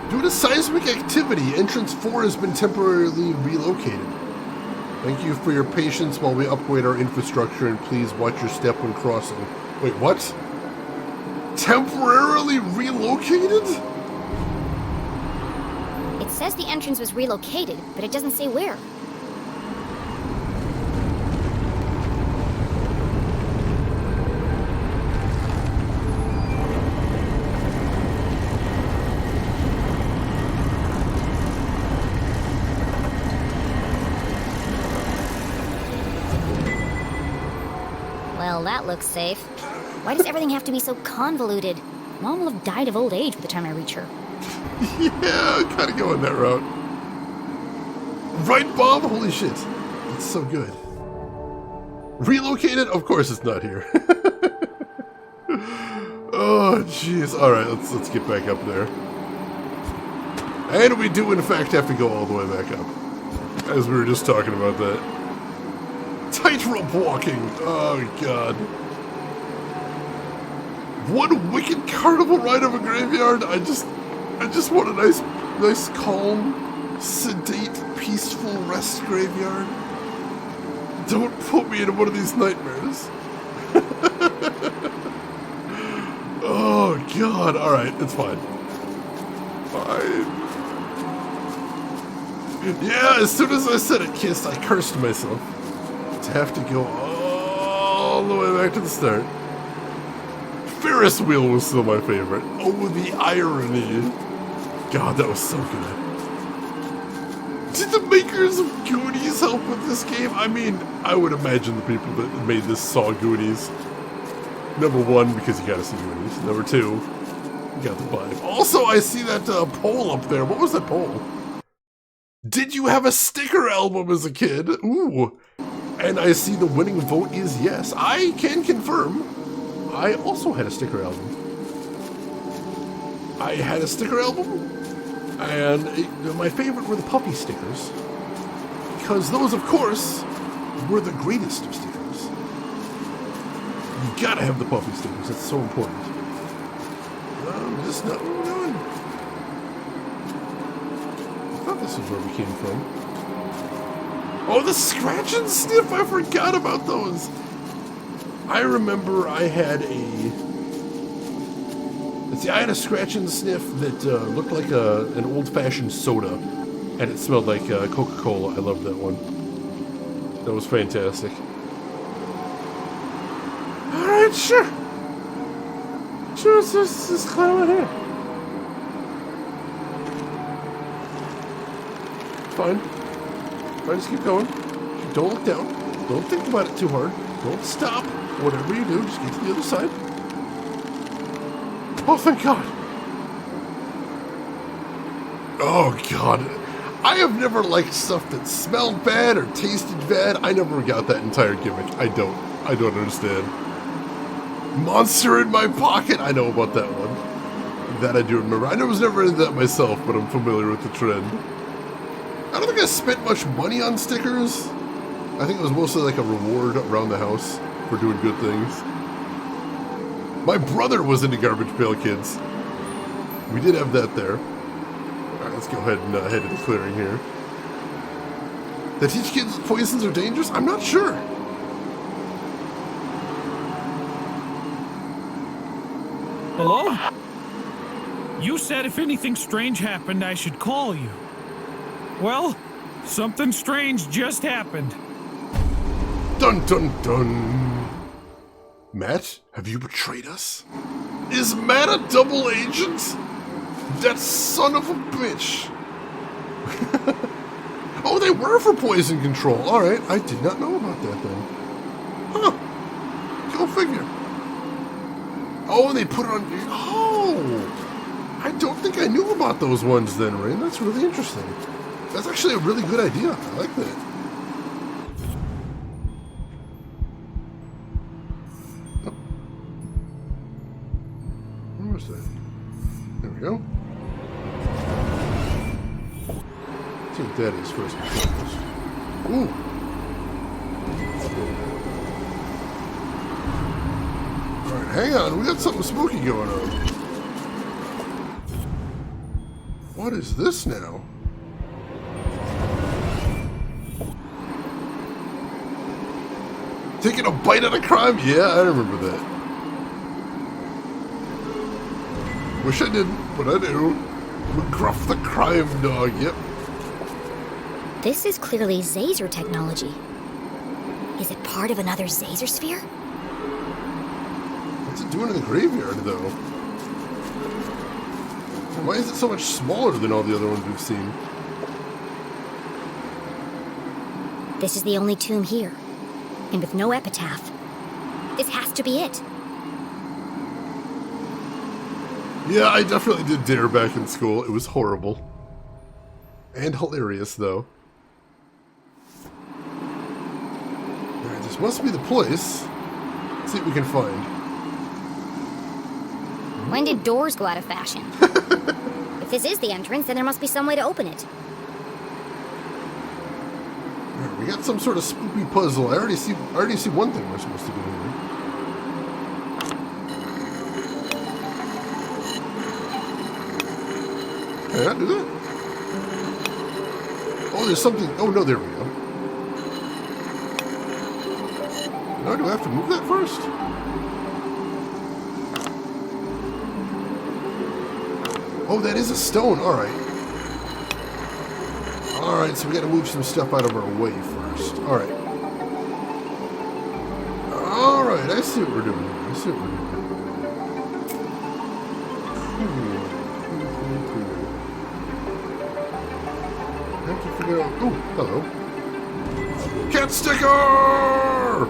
Due to seismic activity, entrance 4 has been temporarily relocated. Thank you for your patience while we upgrade our infrastructure, and please watch your step when crossing. Wait, what? Temporarily relocated? It says the entrance was relocated, but it doesn't say where. Well, that looks safe. Why does everything have to be so convoluted? Mom will have died of old age by the time I reach her. Yeah, kind of going that route. Right, Bob? Holy shit. That's so good. Relocated? Of course it's not here. Oh, jeez. Alright, let's get back up there. And we do, in fact, have to go all the way back up. As we were just talking about that. Tightrope walking. Oh, God. One wicked carnival ride of a graveyard. I just want a nice, calm, sedate, peaceful rest graveyard. Don't put me into one of these nightmares. Oh, God. All right, it's fine. Fine. Yeah, as soon as I said it, Kiss, I cursed myself to have to go all the way back to the start. Ferris wheel was still my favorite. Oh, the irony. God, that was so good. Did the makers of Goonies help with this game? I mean, I would imagine the people that made this saw Goonies. Number one, because you gotta see Goonies. Number two, you got the vibe. Also, I see that poll up there. What was that poll? Did you have a sticker album as a kid? Ooh. And I see the winning vote is yes. I can confirm I also had a sticker album. I had a sticker album, and my favorite were the puppy stickers, because those, of course, were the greatest of stickers. You gotta have the puppy stickers, it's so important. I'm just not what we're doing. I thought this was where we came from. Oh, the scratch and sniff! I forgot about those! I remember I had a scratch and sniff that looked like an old-fashioned soda, and it smelled like Coca-Cola. I loved that one. That was fantastic. Alright, sure. Sure, let's just climb in here. Fine. Fine, just keep going. Don't look down. Don't think about it too hard. Don't stop. Whatever you do, just get to the other side. Oh, thank God. Oh, God. I have never liked stuff that smelled bad or tasted bad. I never got that entire gimmick. I don't understand. Monster in my pocket. I know about that one. That I do remember. I was never into that myself, but I'm familiar with the trend. I don't think I spent much money on stickers. I think it was mostly like a reward around the house for doing good things. My brother was into Garbage Pail Kids. We did have that there. Alright, let's go ahead and head to the clearing here. They teach kids poisons are dangerous? I'm not sure. Hello? You said if anything strange happened, I should call you. Well, something strange just happened. Dun dun dun. Matt, have you betrayed us? Is Matt a double agent? That son of a bitch. Oh, they were for poison control. Alright, I did not know about that then. Huh. Go figure. Oh, and they put it on... Oh! I don't think I knew about those ones then, Rain. That's really interesting. That's actually a really good idea. I like that. Oh. Where was that? There we go. See what that is first and foremost. Ooh! Alright, hang on. We got something spooky going on. What is this now? Taking a bite at a crime? Yeah, I remember that. Wish I didn't, but I do. McGruff the crime dog, yep. This is clearly Zazer technology. Is it part of another Zazer sphere? What's it doing in the graveyard, though? Why is it so much smaller than all the other ones we've seen? This is the only tomb here, and with no epitaph. This has to be it. Yeah, I definitely did dare back in school. It was horrible. And hilarious, though. Alright, this must be the place. Let's see what we can find. When did doors go out of fashion? If this is the entrance, then there must be some way to open it. Alright, we got some sort of spooky puzzle. I already see one thing we're supposed to do here. Can I do that? Oh, there's something. Oh, no, there we go. Now, do I have to move that first? Oh, that is a stone. All right. All right, so we got to move some stuff out of our way first. All right. All right, I see what we're doing here. I see what we're doing. I have to figure out... Oh, hello. Cat sticker!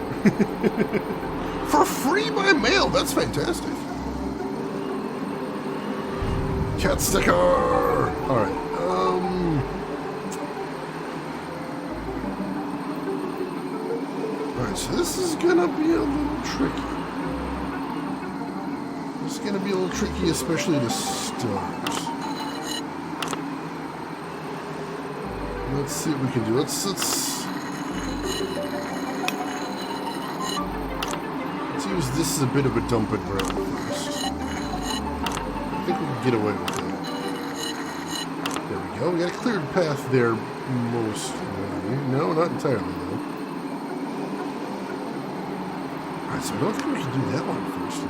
For free by mail. That's fantastic. Cat sticker! Alright, Alright, so this is gonna be a little tricky. This is gonna be a little tricky, especially to start. Let's see what we can do. Let's use this as a bit of a dumping ground first. I think we can get away with that. There we go. We got a cleared path there mostly. No, not entirely though. Alright, so I don't think we can do that one first.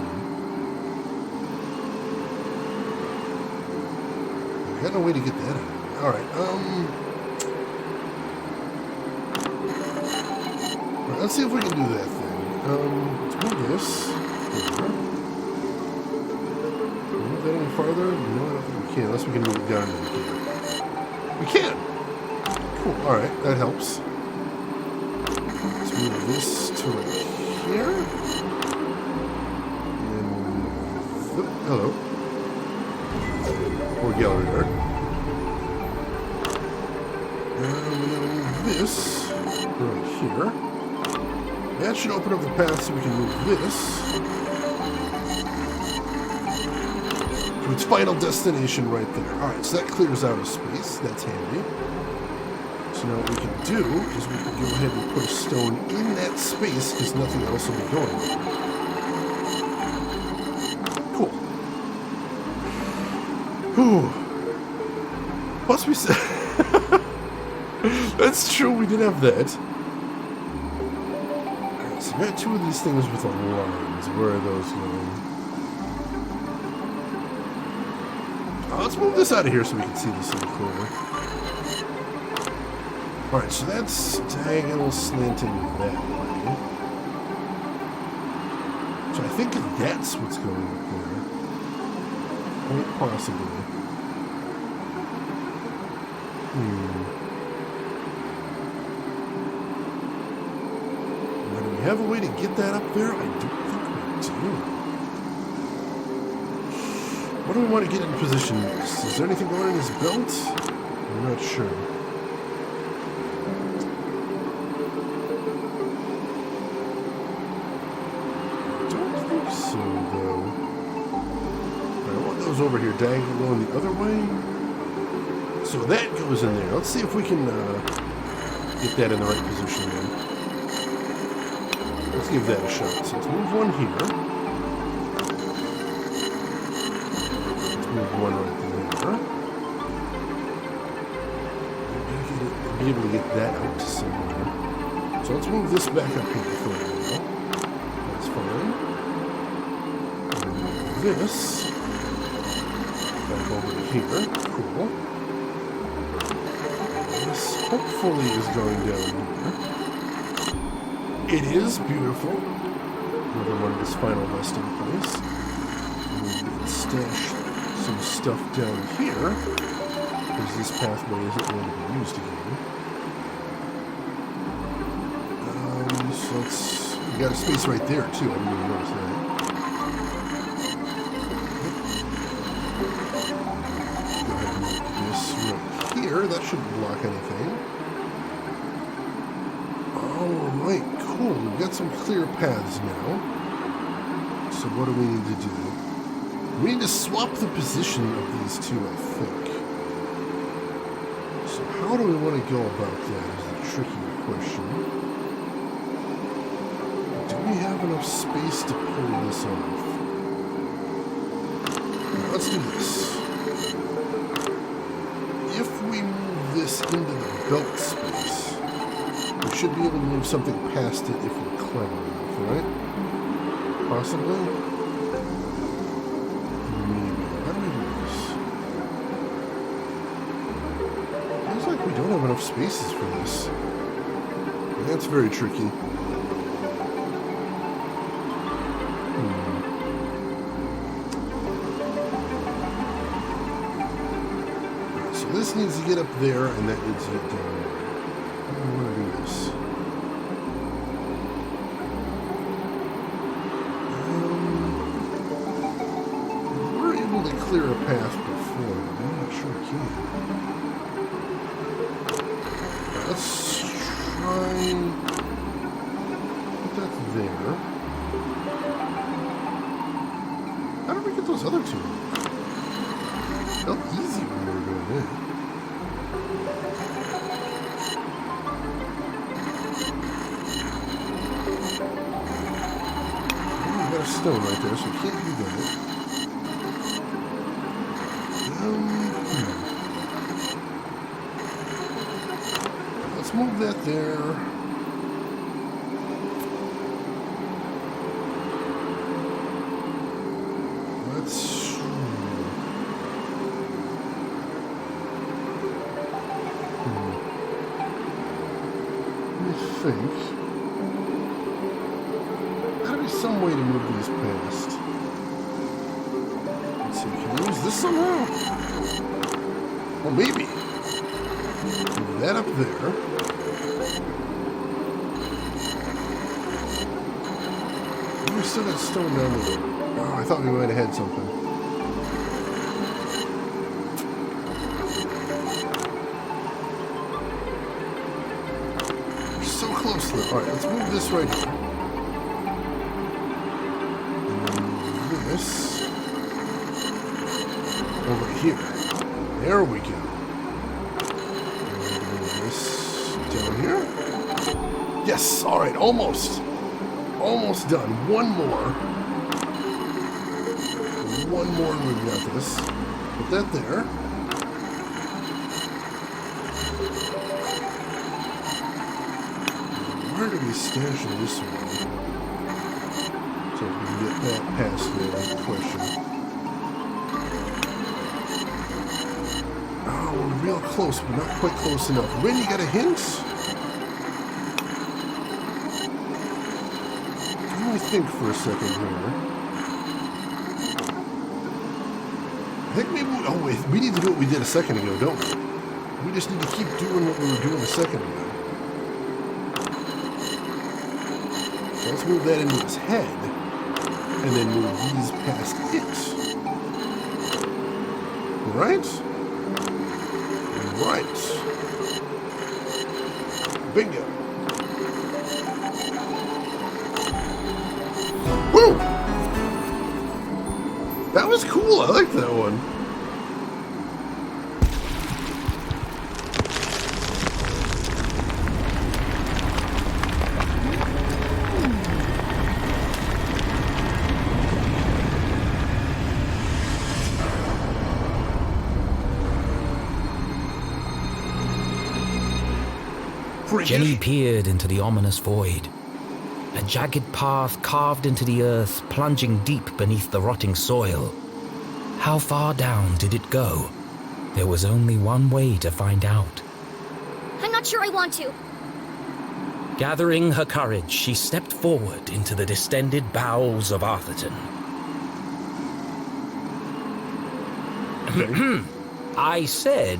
We got no way to get that out. Alright, Alright, let's see if we can do that thing. Let's move this. Can we move that any farther? No, I don't think we can. Unless we can move it down here. We can! Cool, alright, that helps. Let's move this to right here. And... Oh, hello. More gallery art. And then move this right here. That should open up the path so we can move this to its final destination right there. Alright, so that clears out a space. That's handy. So now what we can do is we can go ahead and put a stone in that space because nothing else will be going there. Cool. Whew. Plus we said... That's true, we did have that. Alright, so we got two of these things with alarms. Where are those going? Let's move this out of here so we can see this a little clearer. Alright, so that's diagonal slanting that way. So I think that's what's going up there. Quite possibly. Now, do we have a way to get that up there? I don't think we do. What do we want to get in position next? Is there anything going in his belt? I'm not sure. So, though, I want those over here diagonal going the other way. So that goes in there. Let's see if we can get that in the right position then. Let's give that a shot. So let's move one here. Let's move one right there. Be able to get that out to somewhere. So let's move this back up here for now. That's fine. This back over to here. Cool. This hopefully is going down here. It is beautiful. Another one of his final resting place. And we can stash some stuff down here because this pathway isn't going to be used again. So let's. We got a space right there too. I didn't even notice that. Here, that shouldn't block anything. Alright, cool. We've got some clear paths now. So what do we need to do? We need to swap the position of these two, I think. So how do we want to go about that is the tricky question. Do we have enough space to pull this off? Now, let's do this. If we move this into the belt space, we should be able to move something past it if we're clever enough, right? Possibly? Maybe. How do we do this? Feels like we don't have enough spaces for this. That's very tricky. This needs to get up there, and that needs to get down there. How do we want to do this? We were able to clear a path before, but I'm not sure we can. Right, let's try and put that there. How did we get those other two? It felt easy when we were doing it. Stone right there, so we can't do that. Let's move that there. Let's... Let me think. Some way to move these past. Let's see, can we use this somehow? Well, maybe. Move that up there. Oh, we still got stone down there. Oh, I thought we might have had something. We're so close to it. Alright, let's move this right here. This over here. There we go. Move this down here. Yes, all right, almost. Almost done. One more. One more and we've got this. Put that there. Where do we stash this one? So we can get that past the question. Oh, we're real close, but not quite close enough. When you got a hint? Let me think for a second here. I think maybe, oh wait, we need to do what we did a second ago, don't we? We just need to keep doing what we were doing a second ago. So let's move that into his head, and then move these past it. Right? Right. Bingo. Woo! That was cool. I like that one. Jenny peered into the ominous void. A jagged path carved into the earth, plunging deep beneath the rotting soil. How far down did it go? There was only one way to find out. I'm not sure I want to. Gathering her courage, she stepped forward into the distended bowels of Arthurton. I said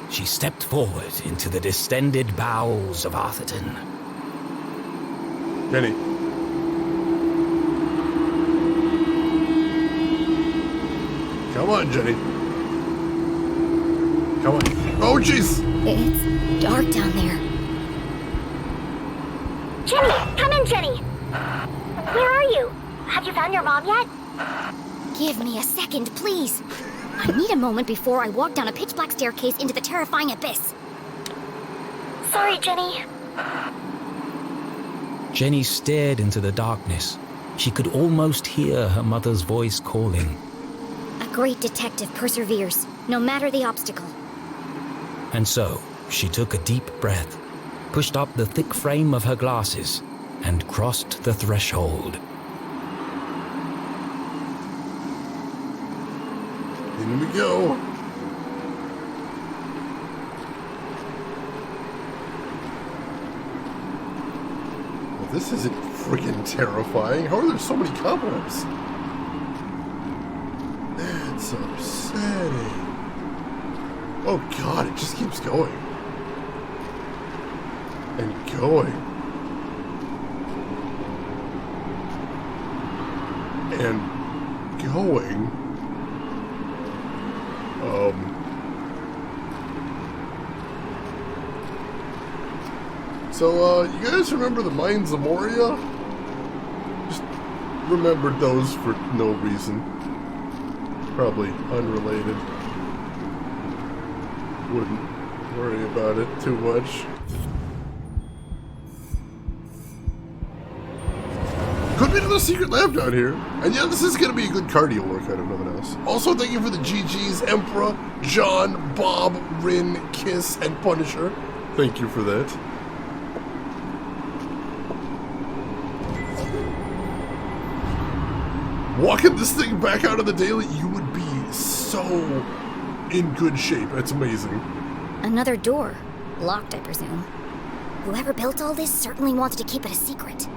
she stepped forward into the distended bowels of Arthurton. Jenny. Come on, Jenny. Come on. Oh, jeez! It's dark down there. Jenny! Come in, Jenny! Where are you? Have you found your mom yet? Give me a second, please. I need a moment before I walk down a pitch-black staircase into the terrifying abyss. Sorry, Jenny. Jenny stared into the darkness. She could almost hear her mother's voice calling. A great detective perseveres, no matter the obstacle. And so, she took a deep breath, pushed up the thick frame of her glasses, and crossed the threshold. In we go. Well, this isn't freaking terrifying. How are there so many cobwebs? That's upsetting. Oh god, it just keeps going. And going. And going. So, you guys remember the Mines of Moria? Just remembered those for no reason. Probably unrelated. Wouldn't worry about it too much. Could be another secret lab down here. And yeah, this is going to be a good cardio workout if nothing else. Also, thank you for the GGs, Emperor, John, Bob, Rin, Kiss, and Punisher. Thank you for that. Walking this thing back out of the daily, you would be so in good shape. That's amazing. Another door. Locked, I presume. Whoever built all this certainly wanted to keep it a secret.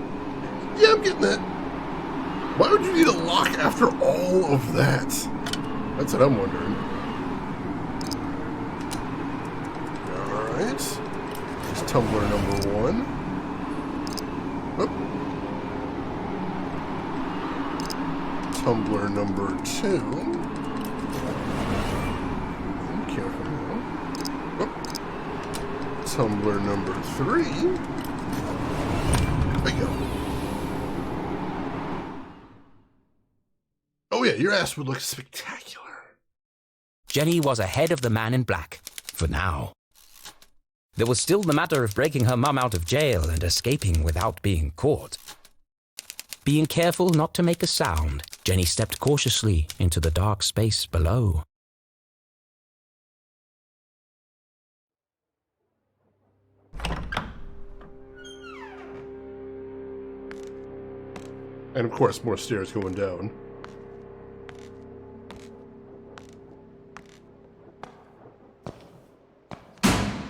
Yeah, I'm getting that. Why would you need a lock after all of that? That's what I'm wondering. Alright. Here's tumbler number 1. Oop. Tumbler number 2. Be careful now. Oop. Tumbler number 3. There we go. Oh yeah, your ass would look spectacular. Jenny was ahead of the man in black, for now. There was still the matter of breaking her mum out of jail and escaping without being caught. Being careful not to make a sound, Jenny stepped cautiously into the dark space below. And of course, more stairs going down.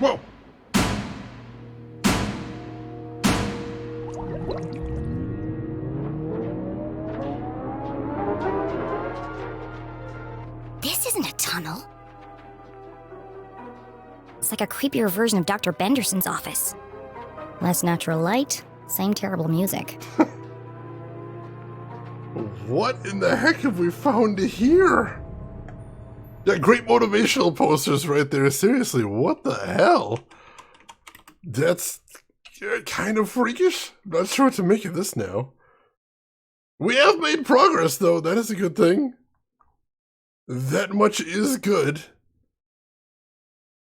Whoa! This isn't a tunnel. It's like a creepier version of Dr. Benderson's office. Less natural light, same terrible music. What in the heck have we found here? Yeah, great motivational posters right there. Seriously, what the hell? That's kind of freakish. Not sure what to make of this now. We have made progress, though. That is a good thing. That much is good.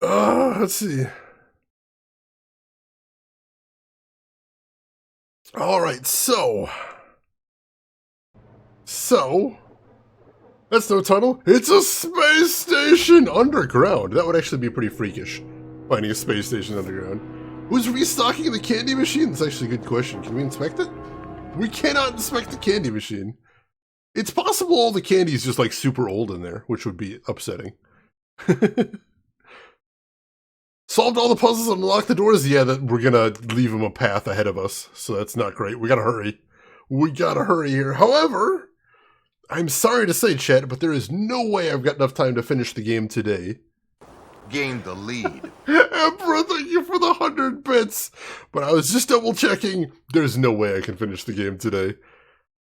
Let's see. Alright, so, that's no tunnel. It's a space station underground. That would actually be pretty freakish, finding a space station underground. Who's restocking the candy machine? That's actually a good question. Can we inspect it? We cannot inspect the candy machine. It's possible all the candy is just like super old in there, which would be upsetting. Solved all the puzzles and unlocked the doors? Yeah, that we're gonna leave them a path ahead of us, so that's not great. We gotta hurry. We gotta hurry here. However, I'm sorry to say, chat, but there is no way I've got enough time to finish the game today. Gained the lead. Emperor, thank you for the 100 bits. But I was just double checking. There's no way I can finish the game today.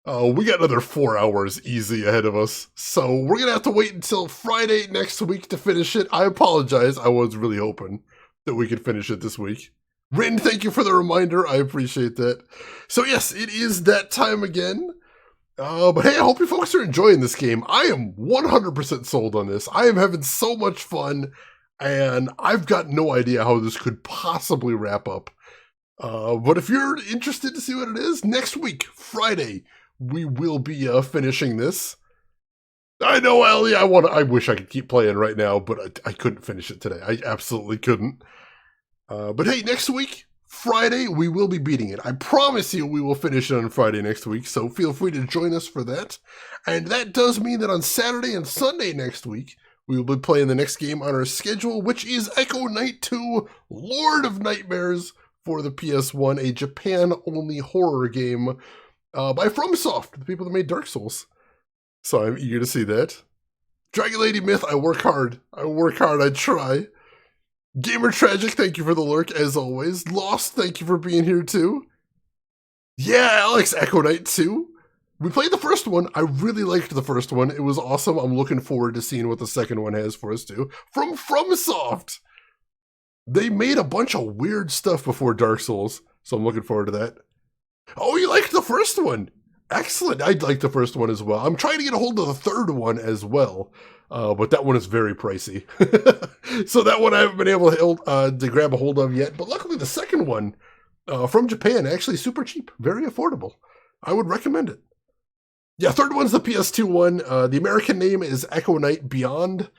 We got another 4 hours easy ahead of us. So we're going to have to wait until Friday next week to finish it. I apologize. I was really hoping that we could finish it this week. Rin, thank you for the reminder. I appreciate that. So yes, it is that time again. But hey, I hope you folks are enjoying this game. I am 100% sold on this. I am having so much fun, and I've got no idea how this could possibly wrap up. But if you're interested to see what it is, next week, Friday, we will be finishing this. I know, Ellie, I wish I could keep playing right now, but I couldn't finish it today. I absolutely couldn't. But hey, next week, Friday, we will be beating it. I promise you we will finish it on Friday next week, so feel free to join us for that. And that does mean that on Saturday and Sunday next week, we will be playing the next game on our schedule, which is Echo Knight 2, Lord of Nightmares for the PS1, a Japan-only horror game by FromSoft, the people that made Dark Souls. So I'm eager to see that. Dragon Lady Myth, I work hard. I try. Gamer Tragic, thank you for the lurk, as always. Lost, thank you for being here, too. Yeah, Alex, Echo Knight 2. We played the first one. I really liked the first one. It was awesome. I'm looking forward to seeing what the second one has for us, too. From FromSoft! They made a bunch of weird stuff before Dark Souls, so I'm looking forward to that. Oh, you liked the first one? Excellent. I liked the first one as well. I'm trying to get a hold of the third one as well. But that one is very pricey. So that one I haven't been able to grab a hold of yet. But luckily the second one from Japan, actually super cheap. Very affordable. I would recommend it. Yeah, third one's the PS2 one. The American name is Echo Knight Beyond.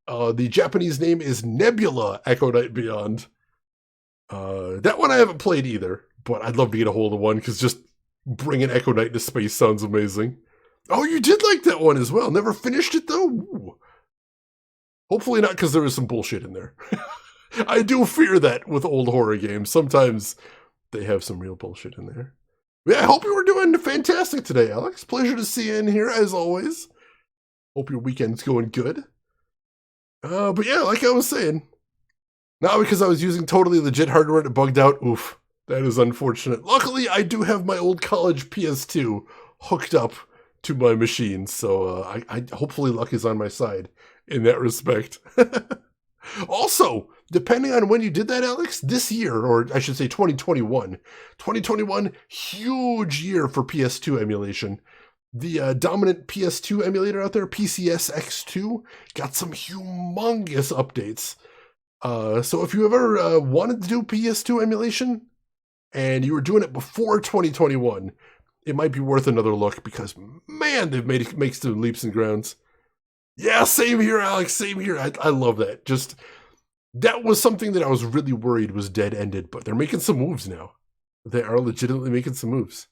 The Japanese name is Nebula Echo Knight Beyond. That one I haven't played either. But I'd love to get a hold of one because just bringing Echo Knight into space sounds amazing. Oh, you did like that one as well. Never finished it, though? Ooh. Hopefully not, because there was some bullshit in there. I do fear that with old horror games. Sometimes they have some real bullshit in there. Yeah, I hope you were doing fantastic today, Alex. Pleasure to see you in here, as always. Hope your weekend's going good. But yeah, like I was saying, not because I was using totally legit hardware and it bugged out. Oof, that is unfortunate. Luckily, I do have my old college PS2 hooked up to my machine, so I hopefully luck is on my side in that respect. Also, depending on when you did that, Alex, this year, or I should say 2021, huge year for PS2 emulation. The dominant PS2 emulator out there, PCS X2, got some humongous updates. So if you ever wanted to do PS2 emulation, and you were doing it before 2021, it might be worth another look because, man, they've made some leaps and grounds. Yeah, same here, Alex, same here. I love that. Just, that was something that I was really worried was dead-ended, but they're making some moves now. They are legitimately making some moves.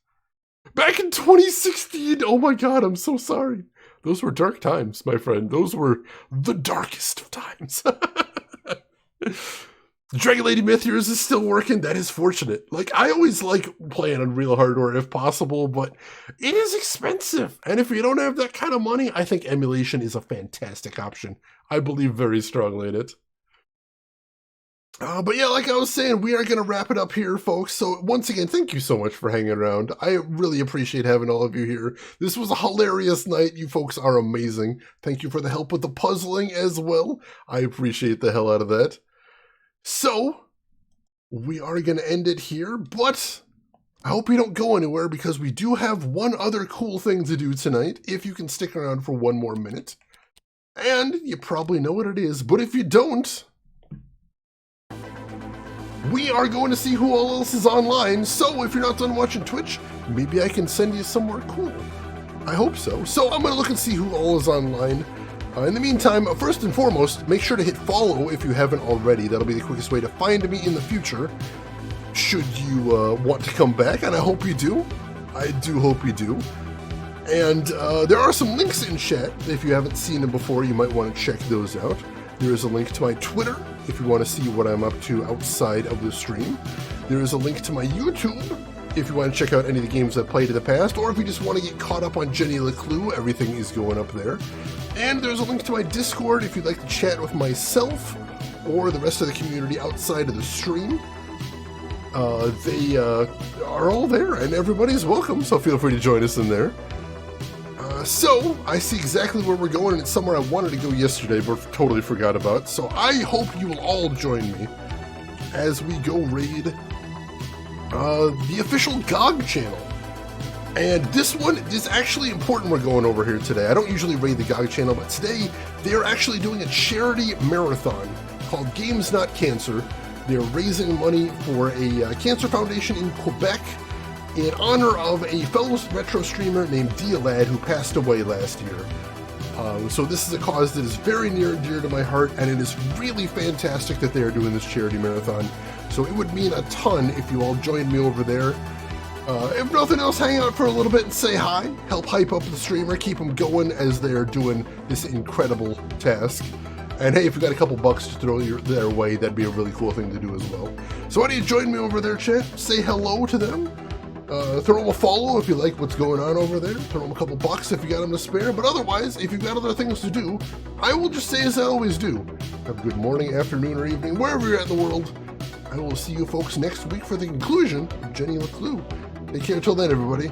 Back in 2016, oh my god, I'm so sorry. Those were dark times, my friend. Those were the darkest of times. Dragon Lady Myth yours is still working. That is fortunate. Like, I always like playing on real hardware if possible, but it is expensive. And if you don't have that kind of money, I think emulation is a fantastic option. I believe very strongly in it. But yeah, like I was saying, we are going to wrap it up here, folks. So once again, thank you so much for hanging around. I really appreciate having all of you here. This was a hilarious night. You folks are amazing. Thank you for the help with the puzzling as well. I appreciate the hell out of that. So, we are going to end it here, but I hope you don't go anywhere because we do have one other cool thing to do tonight, if you can stick around for one more minute. And you probably know what it is, but if you don't, we are going to see who all else is online, so if you're not done watching Twitch, maybe I can send you somewhere cool. I hope so. So I'm going to look and see who all is online. In the meantime, first and foremost, make sure to hit follow if you haven't already. That'll be the quickest way to find me in the future, should you want to come back, and I hope you do. I do hope you do. And there are some links in chat. If you haven't seen them before, you might want to check those out. There is a link to my Twitter, if you want to see what I'm up to outside of the stream. There is a link to my YouTube, if you want to check out any of the games I've played in the past, or if you just want to get caught up on Jenny LeClue, everything is going up there. And there's a link to my Discord if you'd like to chat with myself or the rest of the community outside of the stream. They are all there, and everybody's welcome, so feel free to join us in there. So, I see exactly where we're going, and it's somewhere I wanted to go yesterday, but totally forgot about. So I hope you will all join me as we go raid the official GOG channel. And this one is actually important we're going over here today. I don't usually raid the GOG channel, but today they're actually doing a charity marathon called Games Not Cancer. They're raising money for a cancer foundation in Quebec in honor of a fellow retro streamer named Dialad who passed away last year. So this is a cause that is very near and dear to my heart, and it is really fantastic that they are doing this charity marathon. So it would mean a ton if you all joined me over there. If nothing else, hang out for a little bit and say hi. Help hype up the streamer, keep them going as they're doing this incredible task. And hey, if you got a couple bucks to throw their way, that'd be a really cool thing to do as well. So why don't you join me over there, chat? Say hello to them. Throw them a follow if you like what's going on over there. Throw them a couple bucks if you got them to spare. But otherwise, if you've got other things to do, I will just say as I always do. Have a good morning, afternoon, or evening, wherever you're at in the world. I will see you folks next week for the conclusion of Jenny LeClue. Take care till then, everybody.